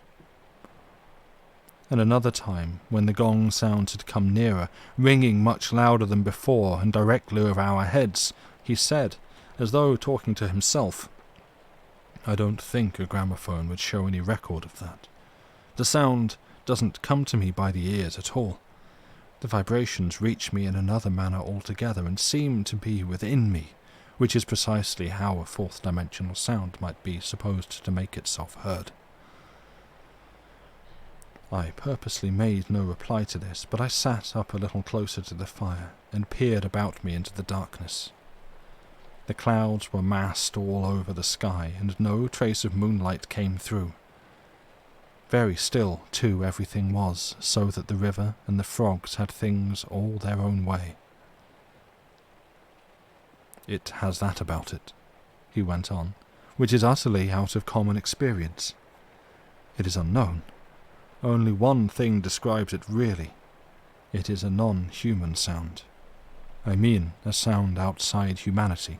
And another time, when the gong sounds had come nearer, ringing much louder than before and directly over our heads, he said, as though talking to himself, "I don't think a gramophone would show any record of that. The sound doesn't come to me by the ears at all. The vibrations reach me in another manner altogether and seem to be within me, which is precisely how a fourth-dimensional sound might be supposed to make itself heard." I purposely made no reply to this, but I sat up a little closer to the fire and peered about me into the darkness. The clouds were massed all over the sky, and no trace of moonlight came through. Very still, too, everything was, so that the river and the frogs had things all their own way. "It has that about it," he went on, "which is utterly out of common experience. It is unknown. Only one thing describes it really. It is a non-human sound. I mean, a sound outside humanity."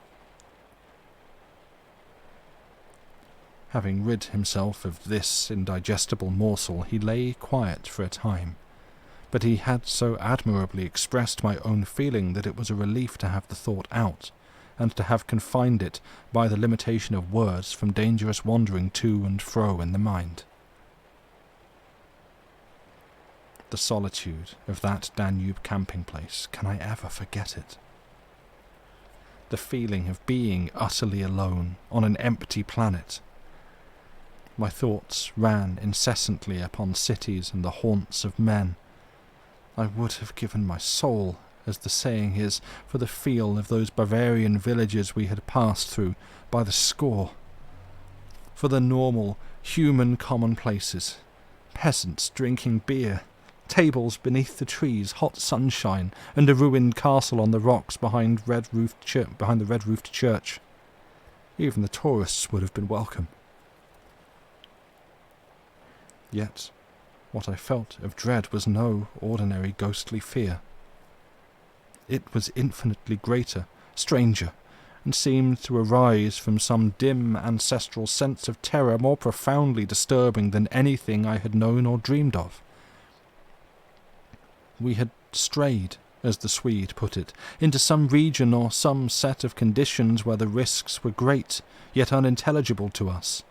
Having rid himself of this indigestible morsel, he lay quiet for a time, but he had so admirably expressed my own feeling that it was a relief to have the thought out, and to have confined it by the limitation of words from dangerous wandering to and fro in the mind. The solitude of that Danube camping-place, can I ever forget it? The feeling of being utterly alone on an empty planet. My thoughts ran incessantly upon cities and the haunts of men. I would have given my soul, as the saying is, for the feel of those Bavarian villages we had passed through by the score. For the normal, human commonplaces, peasants drinking beer, tables beneath the trees, hot sunshine, and a ruined castle on the rocks behind the red-roofed church. Even the tourists would have been welcome. Yet, what I felt of dread was no ordinary ghostly fear. It was infinitely greater, stranger, and seemed to arise from some dim ancestral sense of terror more profoundly disturbing than anything I had known or dreamed of. We had strayed, as the Swede put it, into some region or some set of conditions where the risks were great, yet unintelligible to us,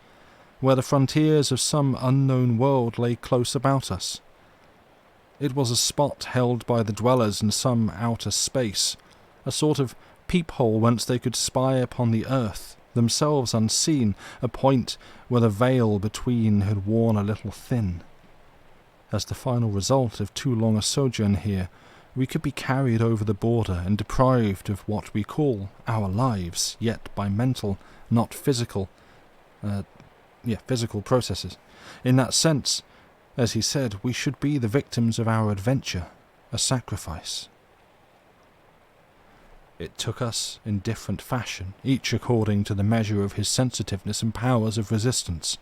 where the frontiers of some unknown world lay close about us. It was a spot held by the dwellers in some outer space, a sort of peephole whence they could spy upon the earth, themselves unseen, a point where the veil between had worn a little thin. As the final result of too long a sojourn here, we could be carried over the border and deprived of what we call our lives, yet by mental, not physical, physical processes. In that sense, as he said, we should be the victims of our adventure, a sacrifice. It took us in different fashion, each according to the measure of his sensitiveness and powers of resistance.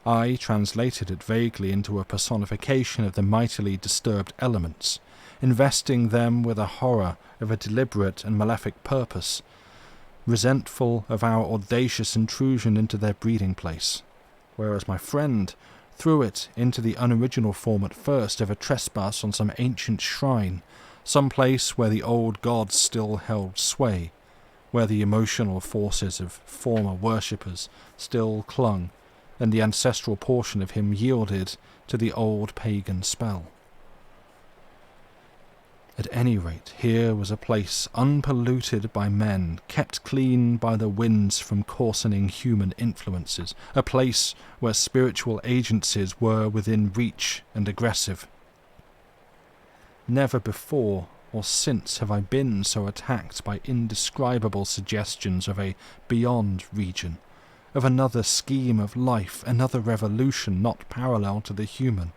I translated it vaguely into a personification of the mightily disturbed elements, investing them with a horror of a deliberate and malefic purpose, resentful of our audacious intrusion into their breeding place, whereas my friend threw it into the unoriginal form at first of a trespass on some ancient shrine, some place where the old gods still held sway, where the emotional forces of former worshippers still clung, and the ancestral portion of him yielded to the old pagan spell. At any rate, here was a place unpolluted by men, kept clean by the winds from coarsening human influences, a place where spiritual agencies were within reach and aggressive. Never before or since have I been so attacked by indescribable suggestions of a beyond region, of another scheme of life, another revolution not parallel to the human.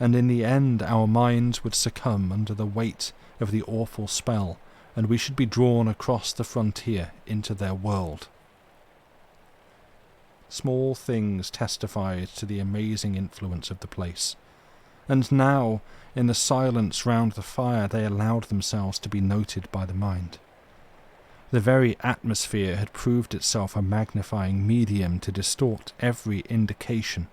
And in the end our minds would succumb under the weight of the awful spell, and we should be drawn across the frontier into their world. Small things testified to the amazing influence of the place, and now, in the silence round the fire, they allowed themselves to be noted by the mind. The very atmosphere had proved itself a magnifying medium to distort every indication.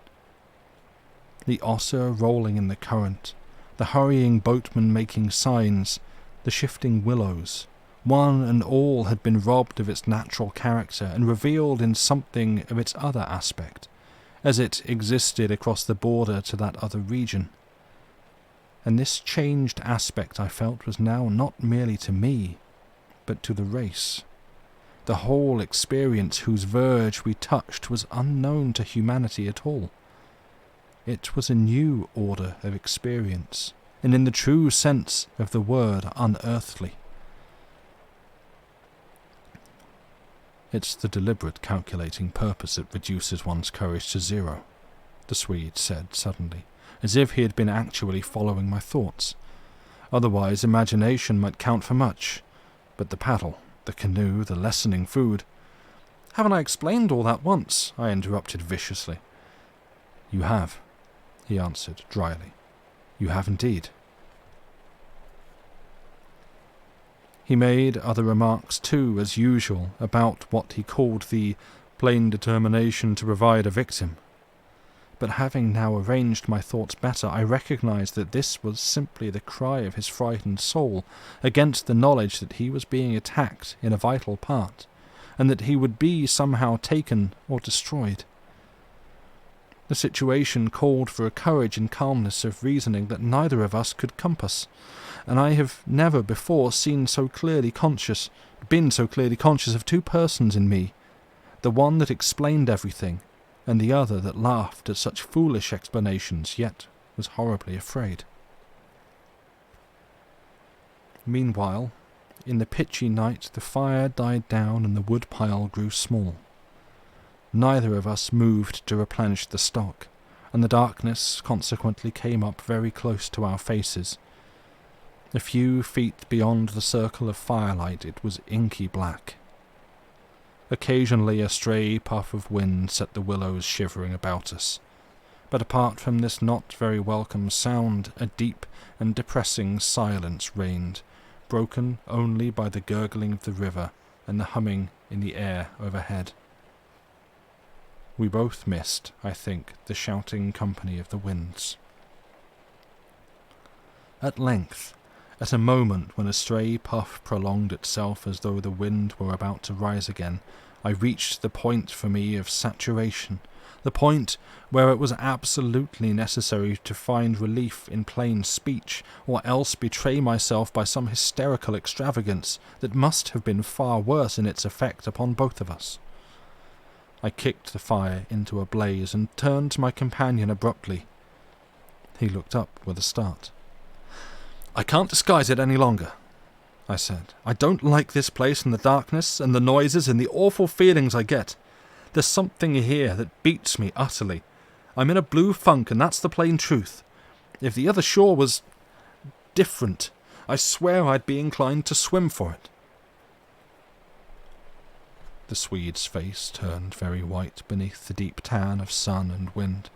The Ossa rolling in the current, the hurrying boatmen making signs, the shifting willows, one and all had been robbed of its natural character and revealed in something of its other aspect, as it existed across the border to that other region. And this changed aspect, I felt, was now not merely to me, but to the race. The whole experience whose verge we touched was unknown to humanity at all. It was a new order of experience, and in the true sense of the word unearthly. It's the deliberate calculating purpose that reduces one's courage to zero, the Swede said suddenly, as if he had been actually following my thoughts. Otherwise imagination might count for much, but the paddle, the canoe, the lessening food— "Haven't I explained all that once?" I interrupted viciously. "You have," he answered dryly. "You have indeed." He made other remarks too, as usual, about what he called the plain determination to provide a victim. But having now arranged my thoughts better, I recognized that this was simply the cry of his frightened soul against the knowledge that he was being attacked in a vital part, and that he would be somehow taken or destroyed. The situation called for a courage and calmness of reasoning that neither of us could compass, and I have never before been so clearly conscious of two persons in me, the one that explained everything, and the other that laughed at such foolish explanations, yet was horribly afraid. Meanwhile, in the pitchy night, the fire died down and the wood pile grew small. Neither of us moved to replenish the stock, and the darkness consequently came up very close to our faces. A few feet beyond the circle of firelight it was inky black. Occasionally a stray puff of wind set the willows shivering about us, but apart from this not very welcome sound, a deep and depressing silence reigned, broken only by the gurgling of the river and the humming in the air overhead. We both missed, I think, the shouting company of the winds. At length, at a moment when a stray puff prolonged itself as though the wind were about to rise again, I reached the point for me of saturation, the point where it was absolutely necessary to find relief in plain speech, or else betray myself by some hysterical extravagance that must have been far worse in its effect upon both of us. I kicked the fire into a blaze and turned to my companion abruptly. He looked up with a start. "I can't disguise it any longer," I said. "I don't like this place and the darkness and the noises and the awful feelings I get. There's something here that beats me utterly. I'm in a blue funk, and that's the plain truth. If the other shore was different, I swear I'd be inclined to swim for it." The Swede's face turned very white beneath the deep tan of sun and wind.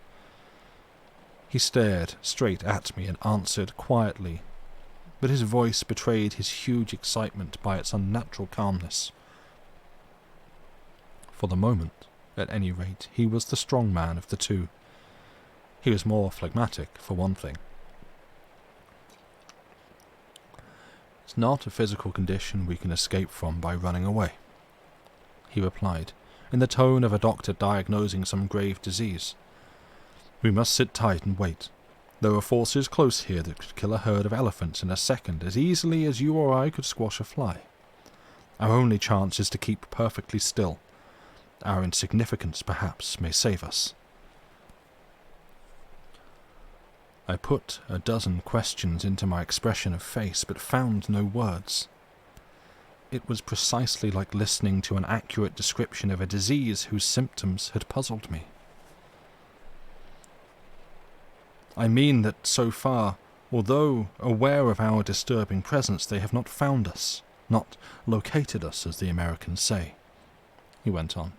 He stared straight at me and answered quietly, but his voice betrayed his huge excitement by its unnatural calmness. For the moment, at any rate, he was the strong man of the two. He was more phlegmatic, for one thing. "It's not a physical condition we can escape from by running away," he replied, in the tone of a doctor diagnosing some grave disease. "We must sit tight and wait. There are forces close here that could kill a herd of elephants in a second as easily as you or I could squash a fly. Our only chance is to keep perfectly still. Our insignificance, perhaps, may save us." I put a dozen questions into my expression of face, but found no words. It was precisely like listening to an accurate description of a disease whose symptoms had puzzled me. "I mean that so far, although aware of our disturbing presence, they have not found us, not located us, as the Americans say," he went on.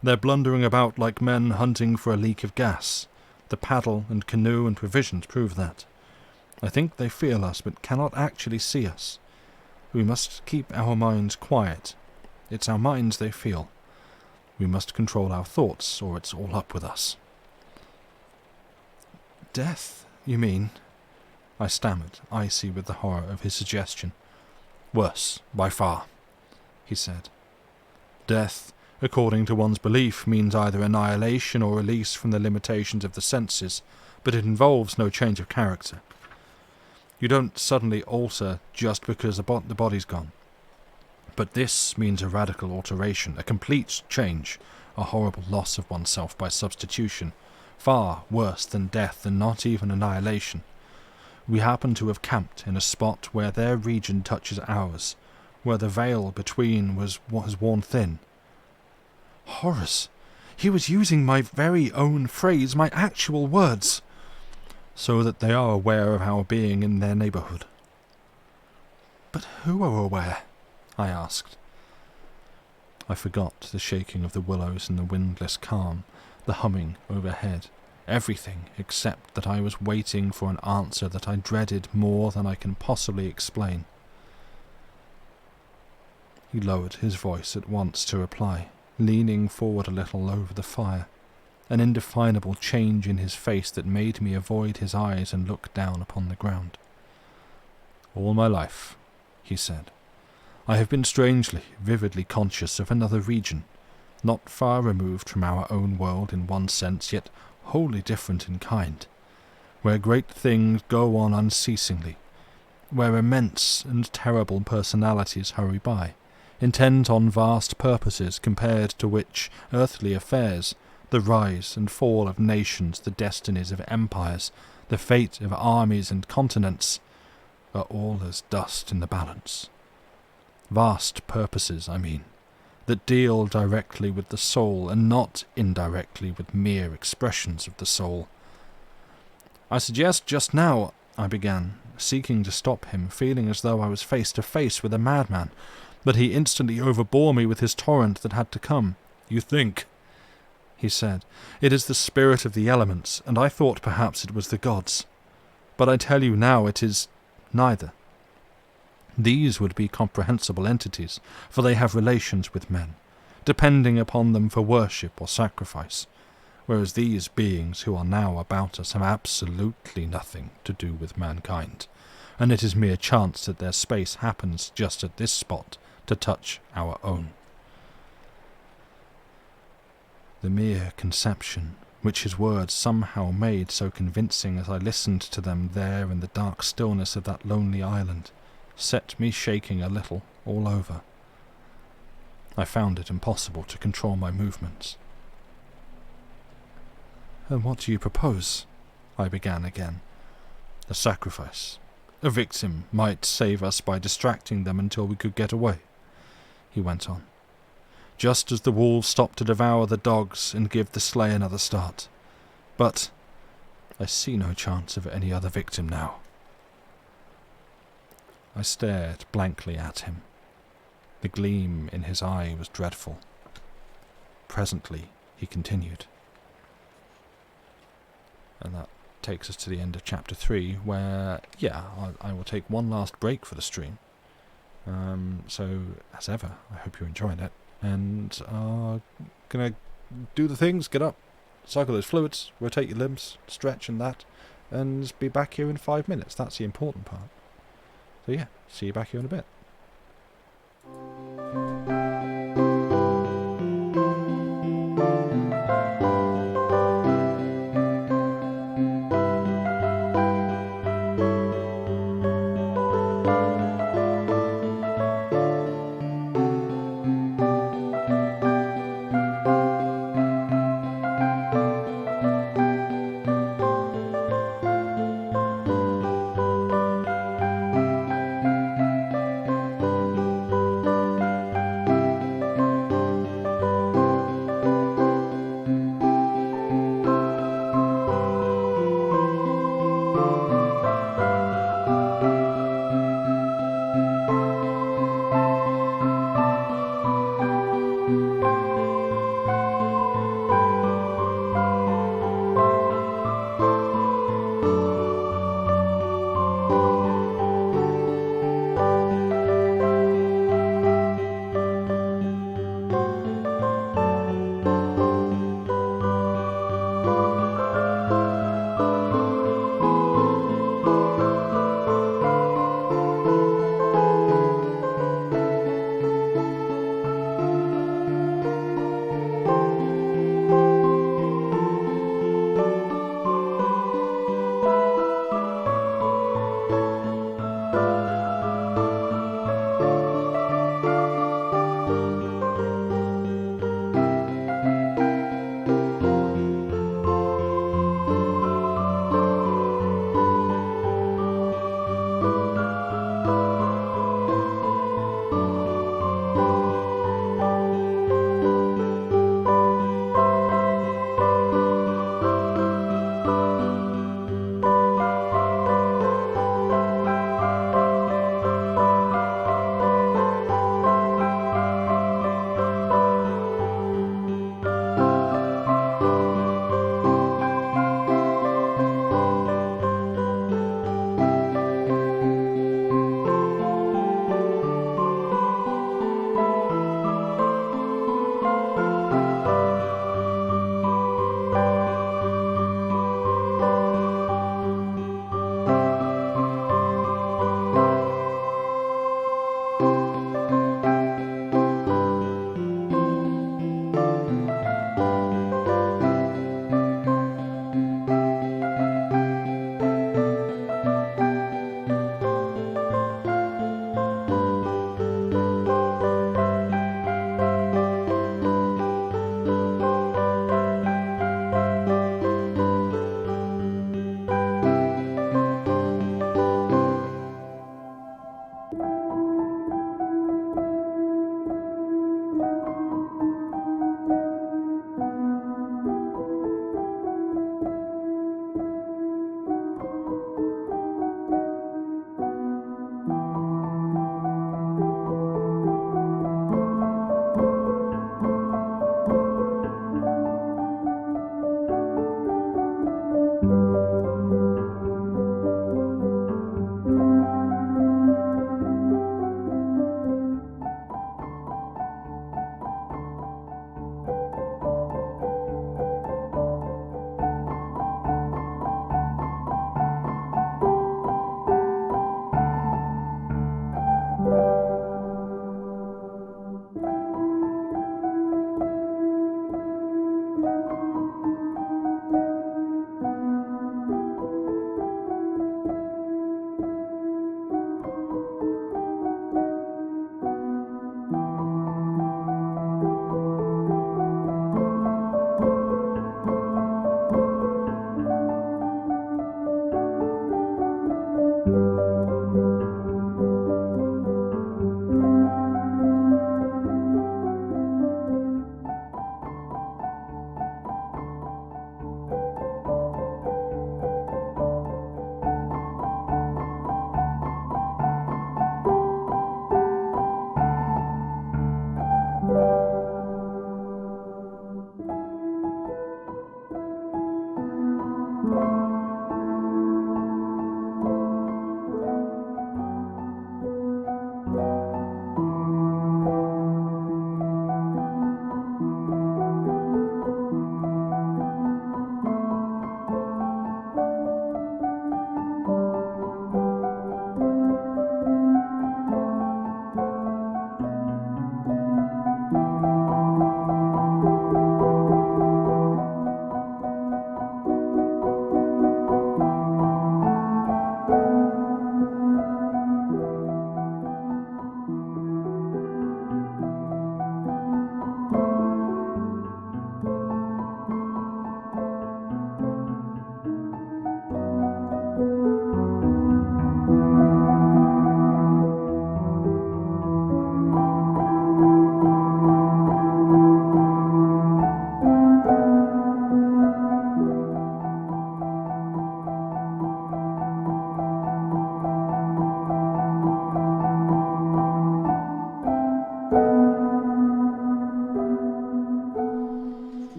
"They're blundering about like men hunting for a leak of gas. The paddle and canoe and provisions prove that. I think they feel us, but cannot actually see us. We must keep our minds quiet. It's our minds they feel. We must control our thoughts, or it's all up with us." "Death, you mean?" I stammered, icy with the horror of his suggestion. "Worse, by far," he said. "Death, according to one's belief, means either annihilation or release from the limitations of the senses, but it involves no change of character. You don't suddenly alter just because the body's gone. But this means a radical alteration, a complete change, a horrible loss of oneself by substitution, far worse than death and not even annihilation. We happen to have camped in a spot where their region touches ours, where the veil between was worn thin." Horrors! He was using my very own phrase, my actual words. "So that they are aware of our being in their neighbourhood." "But who are aware?" I asked. I forgot the shaking of the willows in the windless calm, the humming overhead, everything except that I was waiting for an answer that I dreaded more than I can possibly explain. He lowered his voice at once to reply, leaning forward a little over the fire, an indefinable change in his face that made me avoid his eyes and look down upon the ground. "All my life," he said, "I have been strangely, vividly conscious of another region, not far removed from our own world in one sense, yet wholly different in kind, where great things go on unceasingly, where immense and terrible personalities hurry by, intent on vast purposes compared to which earthly affairs, the rise and fall of nations, the destinies of empires, the fate of armies and continents, are all as dust in the balance. Vast purposes, I mean, that deal directly with the soul and not indirectly with mere expressions of the soul." "I suggest just now," I began, seeking to stop him, feeling as though I was face to face with a madman, but he instantly overbore me with his torrent that had to come. "You think," he said, "it is the spirit of the elements, and I thought perhaps it was the gods. But I tell you now it is neither. These would be comprehensible entities, for they have relations with men, depending upon them for worship or sacrifice, whereas these beings who are now about us have absolutely nothing to do with mankind, and it is mere chance that their space happens just at this spot to touch our own." The mere conception, which his words somehow made so convincing as I listened to them there in the dark stillness of that lonely island, set me shaking a little all over. I found it impossible to control my movements. "And what do you propose?" I began again. "A sacrifice. A victim might save us by distracting them until we could get away," he went on. "Just as the wolves stop to devour the dogs and give the sleigh another start. But I see no chance of any other victim now." I stared blankly at him. The gleam in his eye was dreadful. Presently he continued. And that takes us to the end of chapter 3, where, I will take one last break for the stream. So, as ever, I hope you enjoyed it. And gonna do the things, get up, cycle those fluids, rotate your limbs, stretch and that, and be back here in 5 minutes. That's the important part. So yeah, see you back here in a bit.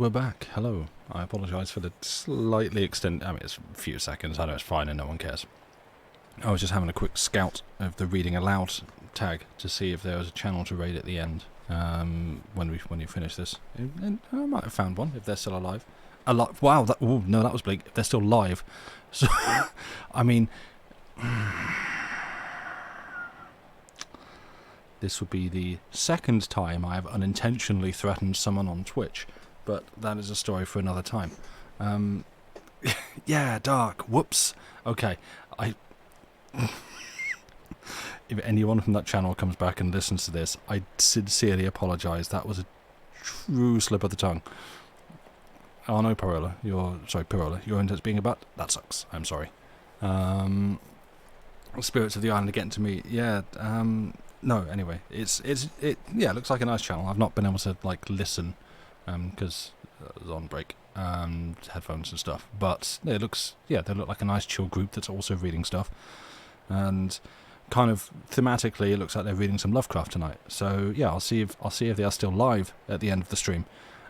we're back. Hello. I apologise for the slightly extended... I mean, it's a few seconds. I know it's fine and no one cares. I was just having a quick scout of the reading aloud tag to see if there was a channel to raid at the end when you finish this. And I might have found one if they're still alive. Wow, no, that was bleak. If they're still live. So, I mean... This would be the second time I have unintentionally threatened someone on Twitch, but that is a story for another time. Yeah, dark. Whoops. Okay, if anyone from that channel comes back and listens to this, I sincerely apologise. That was a true slip of the tongue. Oh no, Pirola, you're into being a butt? That sucks. I'm sorry. Spirits of the Island are getting to me. Yeah, no, anyway, it looks like a nice channel. I've not been able to listen because I was on break, headphones and stuff. But they look like a nice chill group that's also reading stuff, and kind of thematically, it looks like they're reading some Lovecraft tonight. So yeah, I'll see if they are still live at the end of the stream,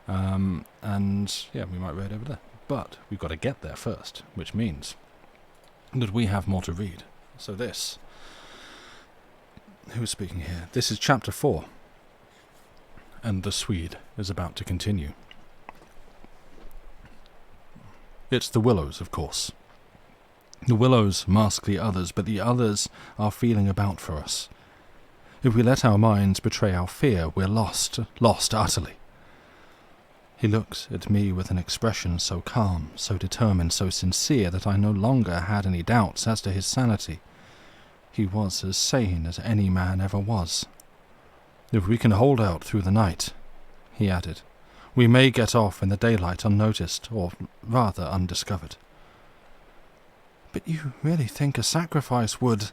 and yeah, we might raid over there. But we've got to get there first, which means that we have more to read. So this. Who's speaking here? This is chapter 4, and the Swede is about to continue. It's the Willows, of course. The Willows mask the others, but the others are feeling about for us. If we let our minds betray our fear, we're lost utterly. He looks at me with an expression so calm, so determined, so sincere that I no longer had any doubts as to his sanity. He was as sane as any man ever was. If we can hold out through the night, he added, we may get off in the daylight unnoticed, or rather undiscovered. But you really think a sacrifice would...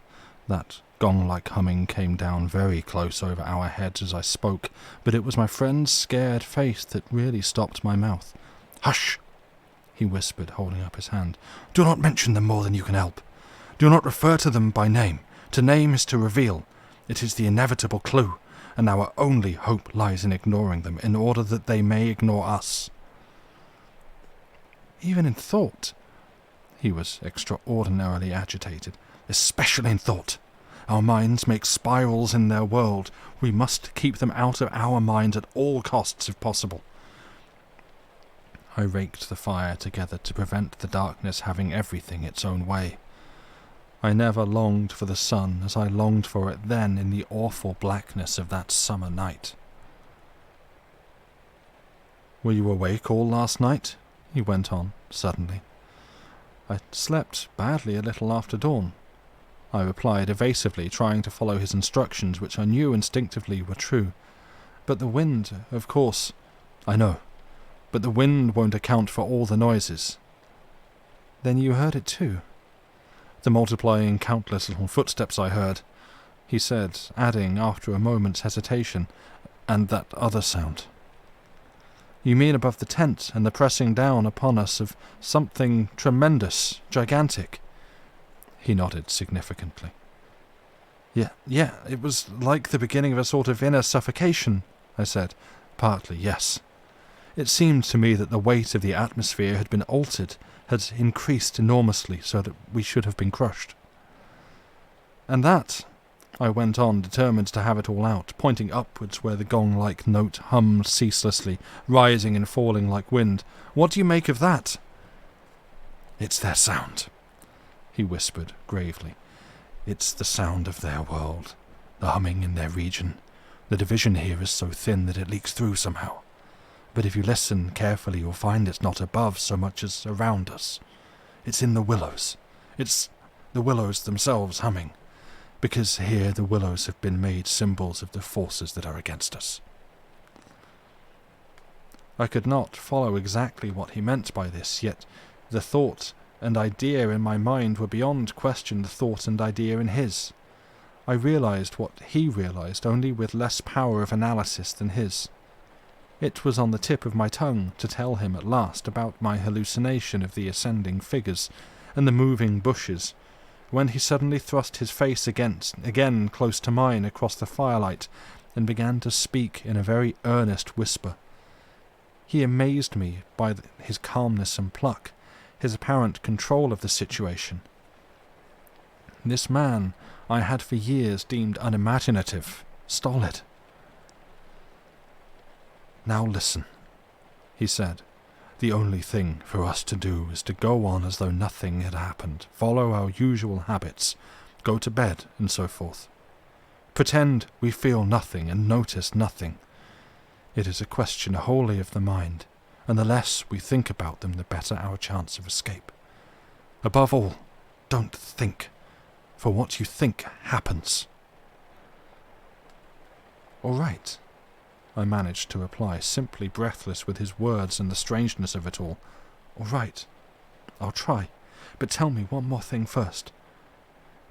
That gong-like humming came down very close over our heads as I spoke, but it was my friend's scared face that really stopped my mouth. Hush! He whispered, holding up his hand. Do not mention them more than you can help. Do not refer to them by name. To name is to reveal. It is the inevitable clue, and our only hope lies in ignoring them, in order that they may ignore us. Even in thought. He was extraordinarily agitated. Especially in thought. Our minds make spirals in their world. We must keep them out of our minds at all costs, if possible. I raked the fire together to prevent the darkness having everything its own way. I never longed for the sun as I longed for it then in the awful blackness of that summer night. Were you awake all last night? He went on, suddenly. I slept badly a little after dawn. I replied evasively, trying to follow his instructions, which I knew instinctively were true. But the wind, of course... I know. But the wind won't account for all the noises. Then you heard it too? The multiplying countless little footsteps I heard, he said, adding, after a moment's hesitation, and that other sound. You mean above the tent and the pressing down upon us of something tremendous, gigantic? He nodded significantly. Yeah, it was like the beginning of a sort of inner suffocation, I said. Partly, yes. It seemed to me that the weight of the atmosphere had been altered, had increased enormously so that we should have been crushed. And that, I went on, determined to have it all out, pointing upwards where the gong-like note hummed ceaselessly, rising and falling like wind. What do you make of that? It's their sound, he whispered gravely. It's the sound of their world, the humming in their region. The division here is so thin that it leaks through somehow. But if you listen carefully, you'll find it's not above so much as around us. It's in the willows. It's the willows themselves humming, because here the willows have been made symbols of the forces that are against us. I could not follow exactly what he meant by this, yet the thought and idea in my mind were beyond question the thought and idea in his. I realized what he realized, only with less power of analysis than his. It was on the tip of my tongue to tell him at last about my hallucination of the ascending figures and the moving bushes, when he suddenly thrust his face again close to mine across the firelight and began to speak in a very earnest whisper. He amazed me by his calmness and pluck, his apparent control of the situation. This man I had for years deemed unimaginative, stolid. "Now listen," he said. "The only thing for us to do is to go on as though nothing had happened, follow our usual habits, go to bed, and so forth. Pretend we feel nothing and notice nothing. It is a question wholly of the mind, and the less we think about them, the better our chance of escape. Above all, don't think, for what you think happens." "All right," I managed to reply, simply breathless with his words and the strangeness of it all. "All right, I'll try, but tell me one more thing first.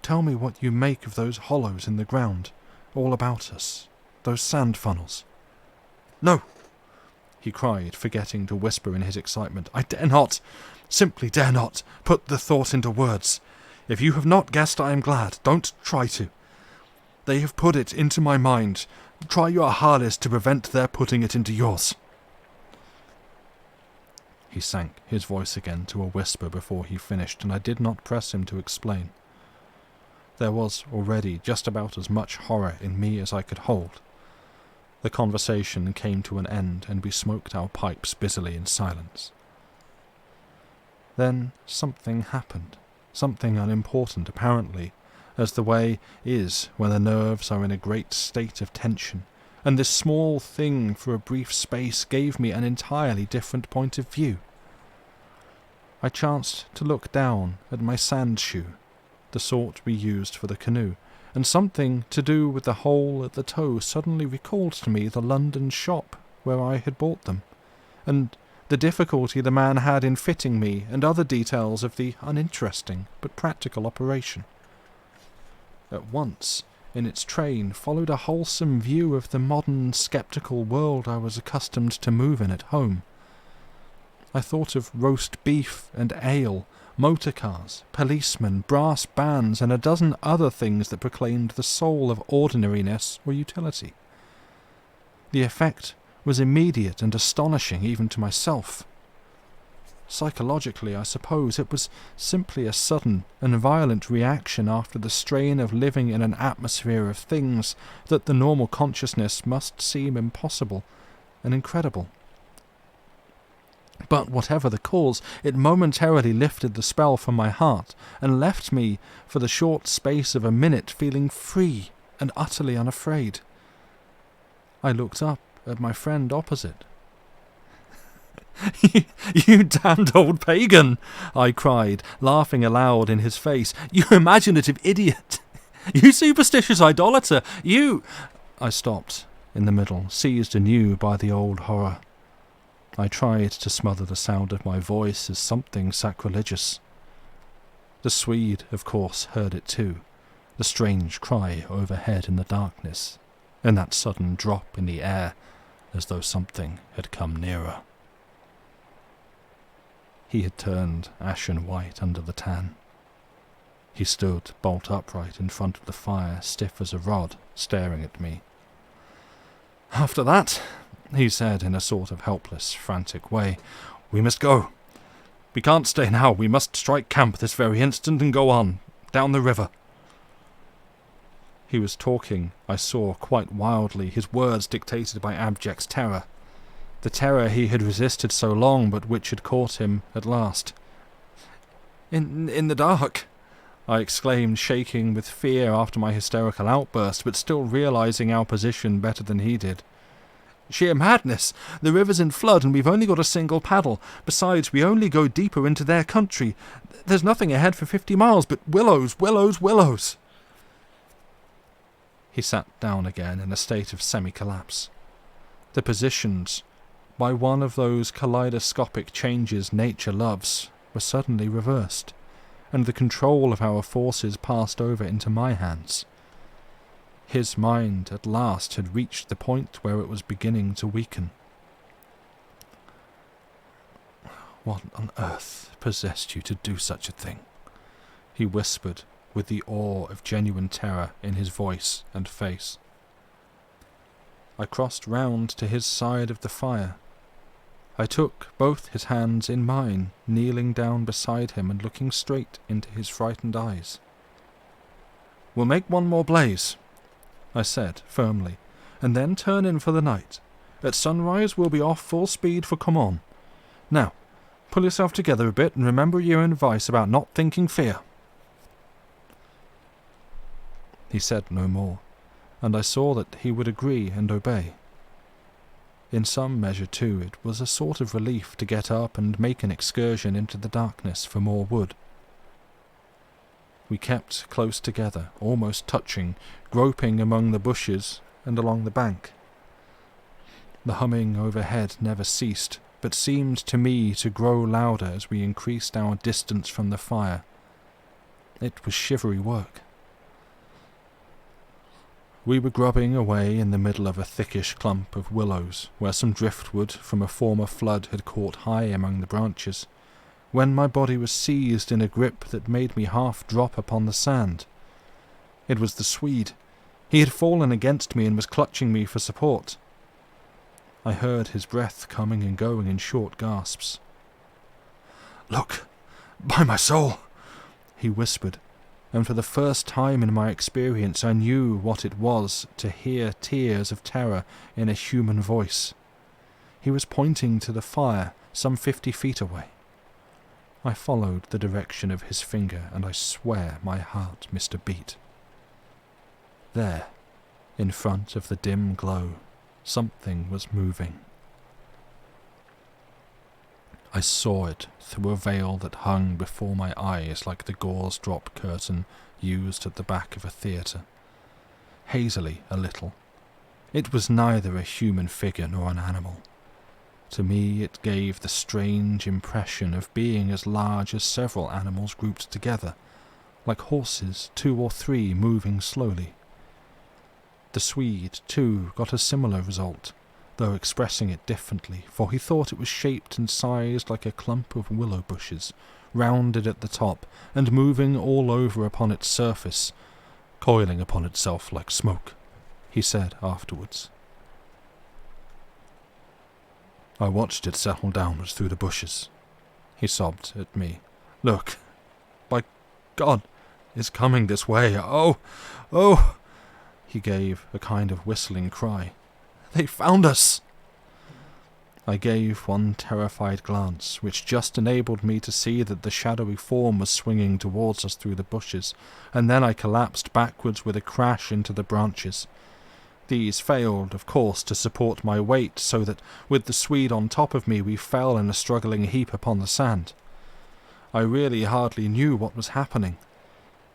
Tell me what you make of those hollows in the ground, all about us, those sand funnels." "No!" he cried, forgetting to whisper in his excitement. "I dare not, simply dare not, put the thought into words. If you have not guessed, I am glad. Don't try to. They have put it into my mind. Try your hardest to prevent their putting it into yours." He sank his voice again to a whisper before he finished, and I did not press him to explain. There was already just about as much horror in me as I could hold. The conversation came to an end, and we smoked our pipes busily in silence. Then something happened, something unimportant apparently, as the way is when the nerves are in a great state of tension, and this small thing for a brief space gave me an entirely different point of view. I chanced to look down at my sand shoe, the sort we used for the canoe, and something to do with the hole at the toe suddenly recalled to me the London shop where I had bought them, and the difficulty the man had in fitting me, and other details of the uninteresting but practical operation. At once, in its train, followed a wholesome view of the modern, sceptical world I was accustomed to move in at home. I thought of roast beef and ale, motor cars, policemen, brass bands, and a dozen other things that proclaimed the soul of ordinariness or utility. The effect was immediate and astonishing even to myself. Psychologically, I suppose, it was simply a sudden and violent reaction after the strain of living in an atmosphere of things that the normal consciousness must seem impossible and incredible. But whatever the cause, it momentarily lifted the spell from my heart and left me for the short space of a minute feeling free and utterly unafraid. I looked up at my friend opposite. You damned old pagan!" I cried, laughing aloud in his face. "You imaginative idiot! You superstitious idolater! You—" I stopped in the middle, seized anew by the old horror. I tried to smother the sound of my voice as something sacrilegious. The Swede, of course, heard it too, the strange cry overhead in the darkness, and that sudden drop in the air as though something had come nearer. He had turned ashen white under the tan. He stood bolt upright in front of the fire, stiff as a rod, staring at me. "After that," he said in a sort of helpless, frantic way, "we must go. We can't stay now. We must strike camp this very instant and go on, down the river." He was talking, I saw, quite wildly, his words dictated by abject terror. The terror he had resisted so long, but which had caught him at last. In the dark," I exclaimed, shaking with fear after my hysterical outburst, but still realizing our position better than he did. "Sheer madness! The river's in flood and we've only got a single paddle. Besides, we only go deeper into their country. There's nothing ahead for 50 miles but willows, willows, willows." He sat down again in a state of semi-collapse. The positions, by one of those kaleidoscopic changes nature loves, were suddenly reversed, and the control of our forces passed over into my hands. His mind at last had reached the point where it was beginning to weaken. "What on earth possessed you to do such a thing?" he whispered, with the awe of genuine terror in his voice and face. I crossed round to his side of the fire. I took both his hands in mine, kneeling down beside him and looking straight into his frightened eyes. "We'll make one more blaze," I said firmly, "and then turn in for the night. At sunrise we'll be off full speed for Come. Now, pull yourself together a bit and remember your own advice about not thinking fear." He said no more, and I saw that he would agree and obey. In some measure, too, it was a sort of relief to get up and make an excursion into the darkness for more wood. We kept close together, almost touching, groping among the bushes and along the bank. The humming overhead never ceased, but seemed to me to grow louder as we increased our distance from the fire. It was shivery work. We were grubbing away in the middle of a thickish clump of willows, where some driftwood from a former flood had caught high among the branches, when my body was seized in a grip that made me half drop upon the sand. It was the Swede. He had fallen against me and was clutching me for support. I heard his breath coming and going in short gasps. "Look, by my soul," he whispered, and for the first time in my experience I knew what it was to hear tears of terror in a human voice. He was pointing to the fire some 50 feet away. I followed the direction of his finger, and I swear my heart missed a beat. There, in front of the dim glow, something was moving. I saw it through a veil that hung before my eyes like the gauze drop curtain used at the back of a theatre. Hazily a little. It was neither a human figure nor an animal. To me it gave the strange impression of being as large as several animals grouped together, like horses, 2 or 3 moving slowly. The Swede, too, got a similar result, though expressing it differently, for he thought it was shaped and sized like a clump of willow bushes, rounded at the top, and moving all over upon its surface, coiling upon itself like smoke, he said afterwards. I watched it settle downwards through the bushes. He sobbed at me. "Look, by God, it's coming this way. Oh, oh!" He gave a kind of whistling cry. "They found us!" I gave one terrified glance, which just enabled me to see that the shadowy form was swinging towards us through the bushes, and then I collapsed backwards with a crash into the branches. These failed, of course, to support my weight, so that, with the Swede on top of me, we fell in a struggling heap upon the sand. I really hardly knew what was happening.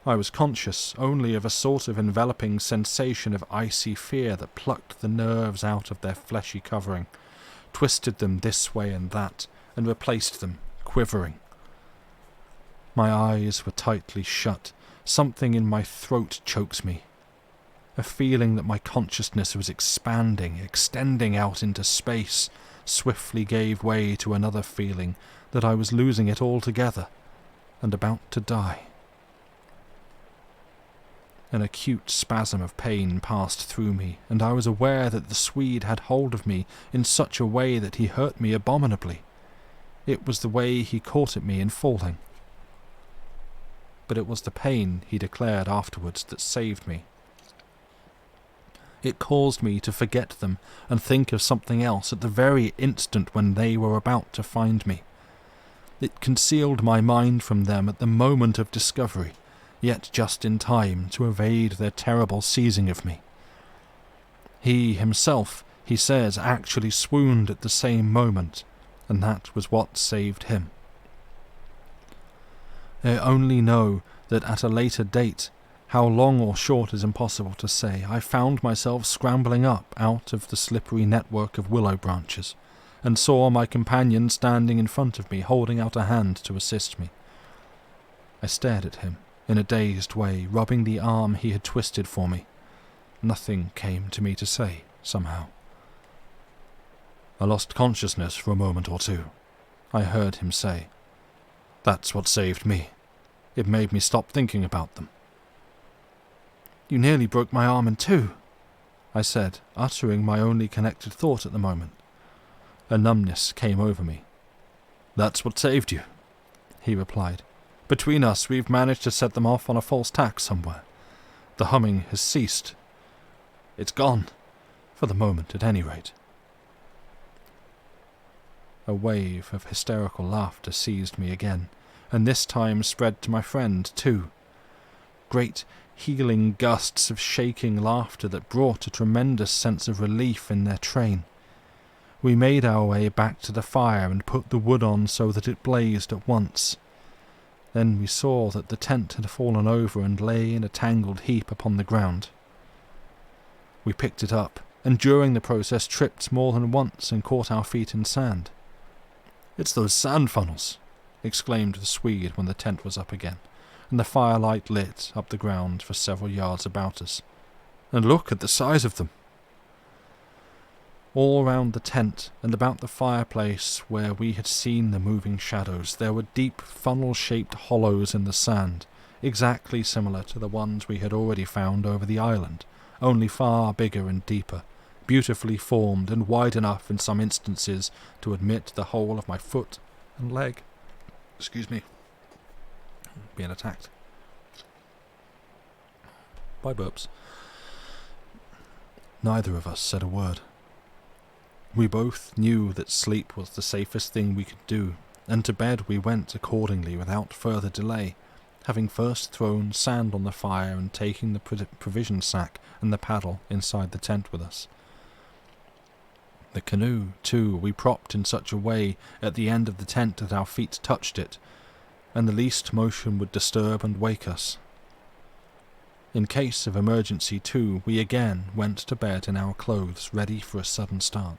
I was conscious only of a sort of enveloping sensation of icy fear that plucked the nerves out of their fleshy covering, twisted them this way and that, and replaced them, quivering. My eyes were tightly shut. Something in my throat choked me. A feeling that my consciousness was expanding, extending out into space, swiftly gave way to another feeling that I was losing it altogether, and about to die. An acute spasm of pain passed through me, and I was aware that the Swede had hold of me in such a way that he hurt me abominably. It was the way he caught at me in falling. But it was the pain, he declared afterwards, that saved me. It caused me to forget them and think of something else at the very instant when they were about to find me. It concealed my mind from them at the moment of discovery, yet just in time to evade their terrible seizing of me. He himself, he says, actually swooned at the same moment, and that was what saved him. I only know that at a later date, how long or short is impossible to say, I found myself scrambling up out of the slippery network of willow branches, and saw my companion standing in front of me, holding out a hand to assist me. I stared at him in a dazed way, rubbing the arm he had twisted for me. Nothing came to me to say, somehow. "I lost consciousness for a moment or 2, I heard him say. "That's what saved me. It made me stop thinking about them." "You nearly broke my arm in 2, I said, uttering my only connected thought at the moment. A numbness came over me. "That's what saved you," he replied. "Between us, we've managed to set them off on a false tack somewhere. The humming has ceased. It's gone, for the moment at any rate." A wave of hysterical laughter seized me again, and this time spread to my friend too. Great healing gusts of shaking laughter that brought a tremendous sense of relief in their train. We made our way back to the fire and put the wood on so that it blazed at once. Then we saw that the tent had fallen over and lay in a tangled heap upon the ground. We picked it up, and during the process tripped more than once and caught our feet in sand. "It's those sand funnels," exclaimed the Swede when the tent was up again, and the firelight lit up the ground for several yards about us. "And look at the size of them." All round the tent and about the fireplace where we had seen the moving shadows there were deep funnel-shaped hollows in the sand, exactly similar to the ones we had already found over the island, only far bigger and deeper, beautifully formed and wide enough in some instances to admit the whole of my foot and leg. Excuse me. Being attacked by burps. Neither of us said a word. We both knew that sleep was the safest thing we could do, and to bed we went accordingly without further delay, having first thrown sand on the fire and taking the provision sack and the paddle inside the tent with us. The canoe, too, we propped in such a way at the end of the tent that our feet touched it, and the least motion would disturb and wake us. In case of emergency, too, we again went to bed in our clothes, ready for a sudden start.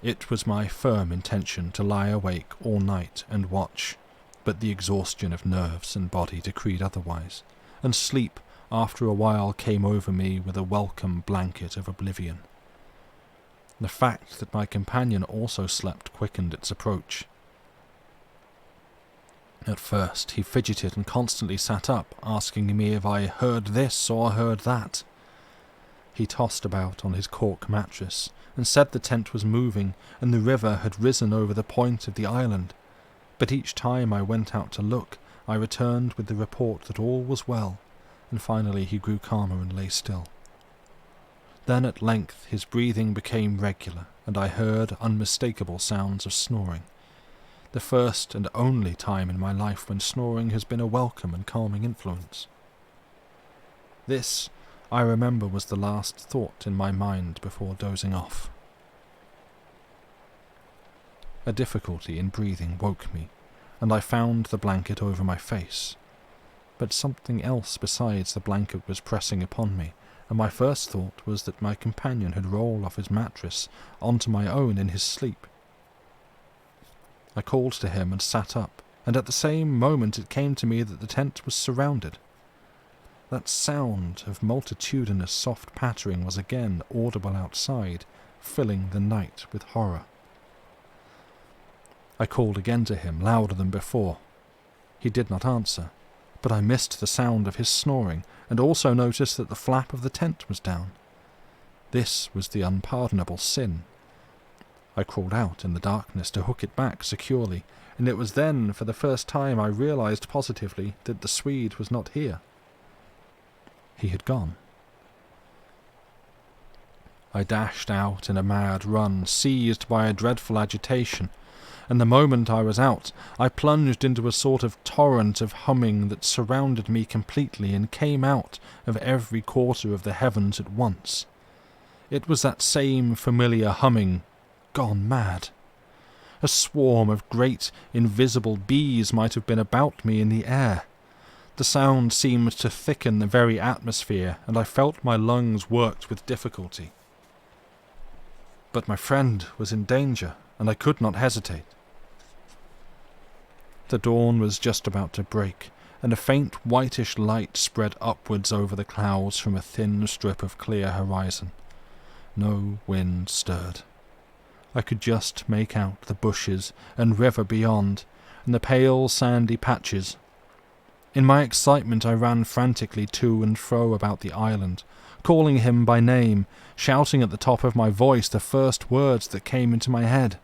It was my firm intention to lie awake all night and watch, but the exhaustion of nerves and body decreed otherwise, and sleep after a while came over me with a welcome blanket of oblivion. The fact that my companion also slept quickened its approach. At first he fidgeted and constantly sat up, asking me if I heard this or heard that. He tossed about on his cork mattress, and said the tent was moving, and the river had risen over the point of the island, but each time I went out to look, I returned with the report that all was well, and finally he grew calmer and lay still. Then at length his breathing became regular, and I heard unmistakable sounds of snoring, the first and only time in my life when snoring has been a welcome and calming influence. This, I remember, was the last thought in my mind before dozing off. A difficulty in breathing woke me, and I found the blanket over my face. But something else besides the blanket was pressing upon me, and my first thought was that my companion had rolled off his mattress onto my own in his sleep. I called to him and sat up, and at the same moment it came to me that the tent was surrounded. That sound of multitudinous soft pattering was again audible outside, filling the night with horror. I called again to him, louder than before. He did not answer, but I missed the sound of his snoring, and also noticed that the flap of the tent was down. This was the unpardonable sin. I crawled out in the darkness to hook it back securely, and it was then for the first time I realized positively that the Swede was not here. He had gone. I dashed out in a mad run, seized by a dreadful agitation, and the moment I was out, I plunged into a sort of torrent of humming that surrounded me completely and came out of every quarter of the heavens at once. It was that same familiar humming, gone mad. A swarm of great, invisible bees might have been about me in the air. The sound seemed to thicken the very atmosphere, and I felt my lungs worked with difficulty. But my friend was in danger, and I could not hesitate. The dawn was just about to break, and a faint whitish light spread upwards over the clouds from a thin strip of clear horizon. No wind stirred. I could just make out the bushes and river beyond, and the pale sandy patches. In my excitement I ran frantically to and fro about the island, calling him by name, shouting at the top of my voice the first words that came into my head.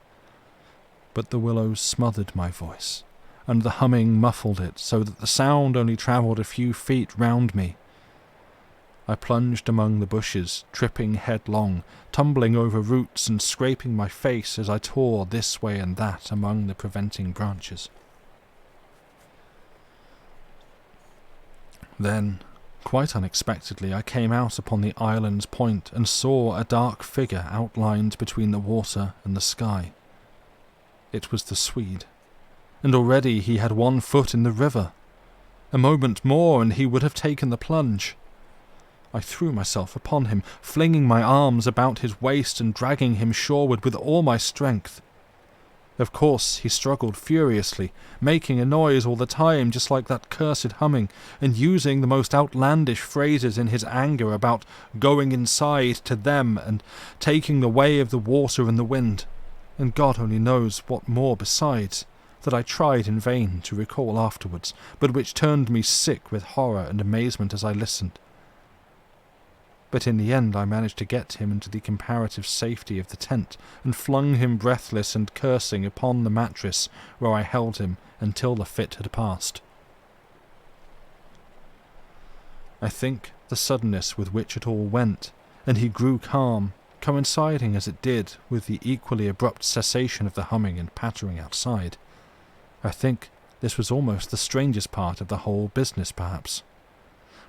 But the willows smothered my voice, and the humming muffled it so that the sound only travelled a few feet round me. I plunged among the bushes, tripping headlong, tumbling over roots and scraping my face as I tore this way and that among the preventing branches. Then, quite unexpectedly, I came out upon the island's point and saw a dark figure outlined between the water and the sky. It was the Swede, and already he had 1 foot in the river. A moment more and he would have taken the plunge. I threw myself upon him, flinging my arms about his waist and dragging him shoreward with all my strength. Of course, he struggled furiously, making a noise all the time, just like that cursed humming, and using the most outlandish phrases in his anger about going inside to them and taking the way of the water and the wind, and God only knows what more besides, that I tried in vain to recall afterwards, but which turned me sick with horror and amazement as I listened. But in the end I managed to get him into the comparative safety of the tent, and flung him breathless and cursing upon the mattress, where I held him until the fit had passed. I think the suddenness with which it all went, and he grew calm, coinciding as it did with the equally abrupt cessation of the humming and pattering outside, I think this was almost the strangest part of the whole business, perhaps.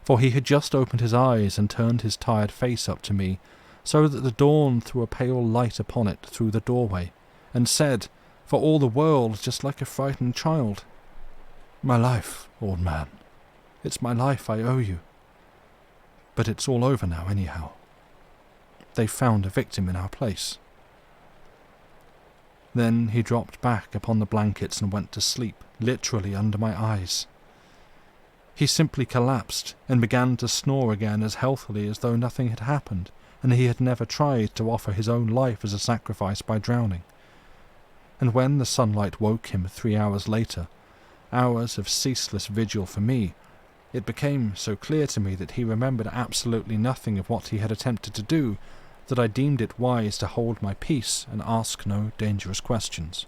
For he had just opened his eyes and turned his tired face up to me, so that the dawn threw a pale light upon it through the doorway, and said, for all the world just like a frightened child, "My life, old man. It's my life I owe you. But it's all over now anyhow. They've found a victim in our place." Then he dropped back upon the blankets and went to sleep, literally under my eyes. He simply collapsed and began to snore again as healthily as though nothing had happened, and he had never tried to offer his own life as a sacrifice by drowning. And when the sunlight woke him 3 hours later, hours of ceaseless vigil for me, it became so clear to me that he remembered absolutely nothing of what he had attempted to do, that I deemed it wise to hold my peace and ask no dangerous questions.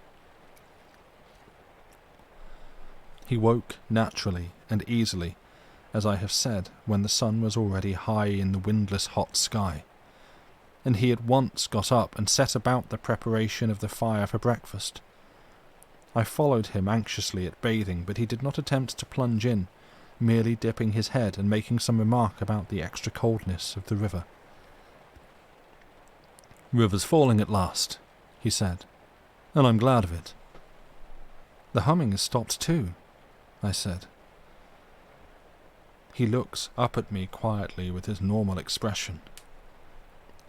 He woke naturally and easily, as I have said, when the sun was already high in the windless hot sky, and he at once got up and set about the preparation of the fire for breakfast. I followed him anxiously at bathing, but he did not attempt to plunge in, merely dipping his head and making some remark about the extra coldness of the river. "River's falling at last," he said, "and I'm glad of it." "The humming has stopped too," I said. He looks up at me quietly with his normal expression.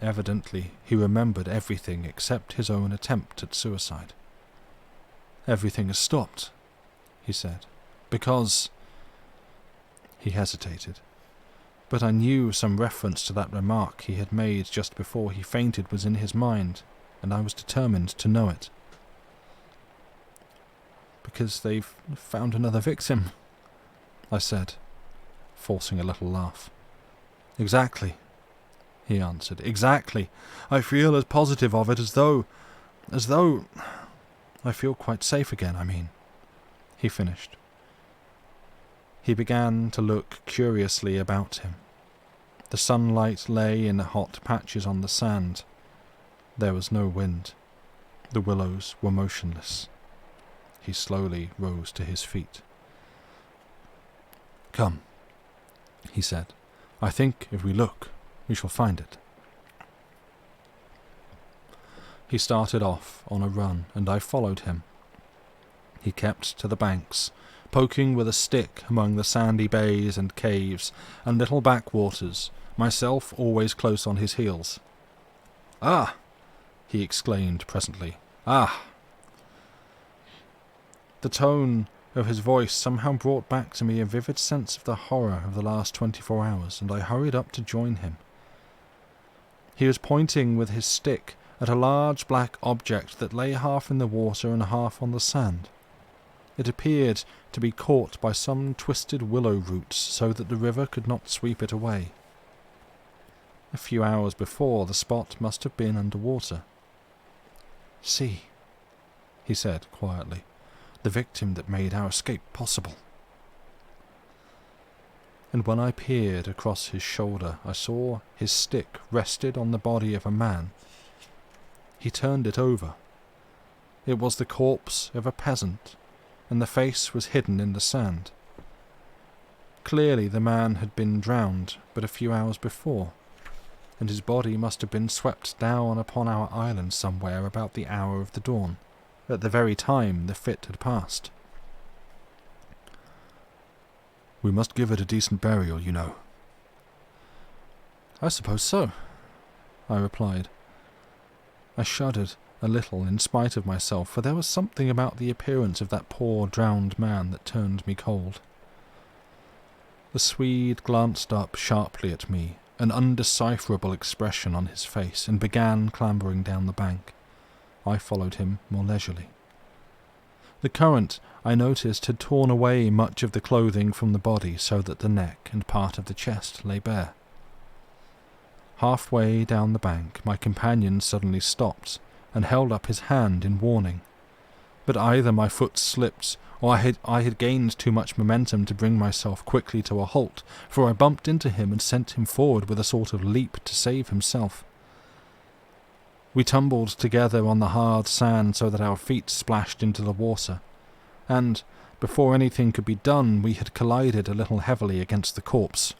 Evidently he remembered everything except his own attempt at suicide. "Everything has stopped," he said, "because—" He hesitated, but I knew some reference to that remark he had made just before he fainted was in his mind, and I was determined to know it. "Because they've found another victim," I said, forcing a little laugh. "Exactly," he answered, "exactly. I feel as positive of it as though... I feel quite safe again, I mean," he finished. He began to look curiously about him. The sunlight lay in hot patches on the sand. There was no wind. The willows were motionless. He slowly rose to his feet. "Come," he said. "I think if we look, we shall find it." He started off on a run, and I followed him. He kept to the banks, poking with a stick among the sandy bays and caves and little backwaters, myself always close on his heels. "Ah!" he exclaimed presently. "Ah!" The tone of his voice somehow brought back to me a vivid sense of the horror of the last 24 hours, and I hurried up to join him. He was pointing with his stick at a large black object that lay half in the water and half on the sand. It appeared to be caught by some twisted willow roots so that the river could not sweep it away. A few hours before, the spot must have been under water. "See," he said quietly, "the victim that made our escape possible." And when I peered across his shoulder, I saw his stick rested on the body of a man. He turned it over. It was the corpse of a peasant, and the face was hidden in the sand. Clearly the man had been drowned but a few hours before, and his body must have been swept down upon our island somewhere about the hour of the dawn, at the very time the fit had passed. "We must give it a decent burial, you know." "I suppose so," I replied. I shuddered a little in spite of myself, for there was something about the appearance of that poor drowned man that turned me cold. The Swede glanced up sharply at me, an undecipherable expression on his face, and began clambering down the bank. I followed him more leisurely. The current, I noticed, had torn away much of the clothing from the body so that the neck and part of the chest lay bare. Halfway down the bank, my companion suddenly stopped and held up his hand in warning. But either my foot slipped or I had gained too much momentum to bring myself quickly to a halt, for I bumped into him and sent him forward with a sort of leap to save himself. We tumbled together on the hard sand so that our feet splashed into the water, and, before anything could be done, we had collided a little heavily against the corpse.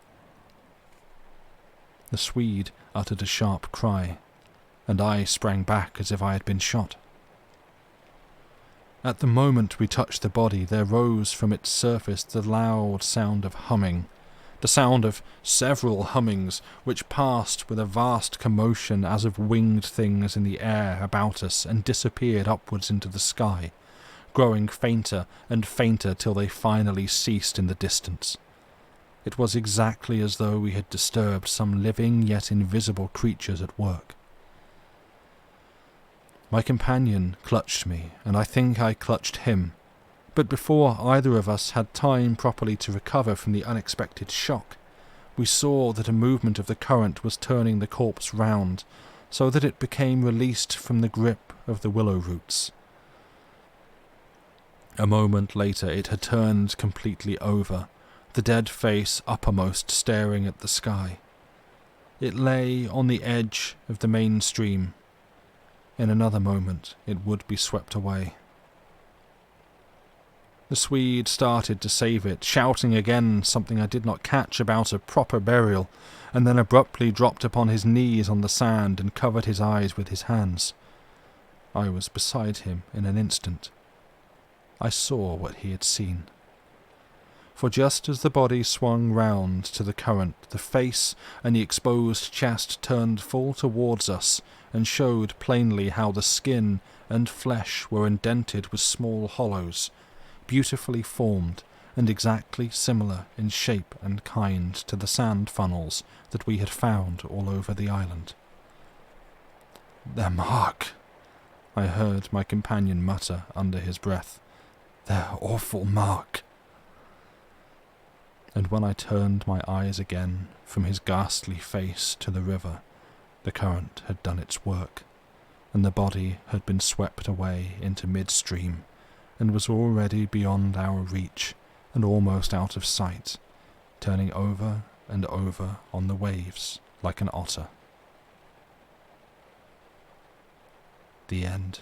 The Swede uttered a sharp cry, and I sprang back as if I had been shot. At the moment we touched the body, there rose from its surface the loud sound of humming, the sound of several hummings, which passed with a vast commotion as of winged things in the air about us and disappeared upwards into the sky, growing fainter and fainter till they finally ceased in the distance. It was exactly as though we had disturbed some living yet invisible creatures at work. My companion clutched me, and I think I clutched him, but before either of us had time properly to recover from the unexpected shock, we saw that a movement of the current was turning the corpse round, so that it became released from the grip of the willow roots. A moment later it had turned completely over, the dead face uppermost staring at the sky. It lay on the edge of the main stream. In another moment it would be swept away. The Swede started to save it, shouting again something I did not catch about a proper burial, and then abruptly dropped upon his knees on the sand and covered his eyes with his hands. I was beside him in an instant. I saw what he had seen. For just as the body swung round to the current, the face and the exposed chest turned full towards us and showed plainly how the skin and flesh were indented with small hollows, beautifully formed and exactly similar in shape and kind to the sand funnels that we had found all over the island. "Their mark," I heard my companion mutter under his breath. "Their awful mark." And when I turned my eyes again from his ghastly face to the river, the current had done its work, and the body had been swept away into midstream, and was already beyond our reach and almost out of sight, turning over and over on the waves like an otter. The end.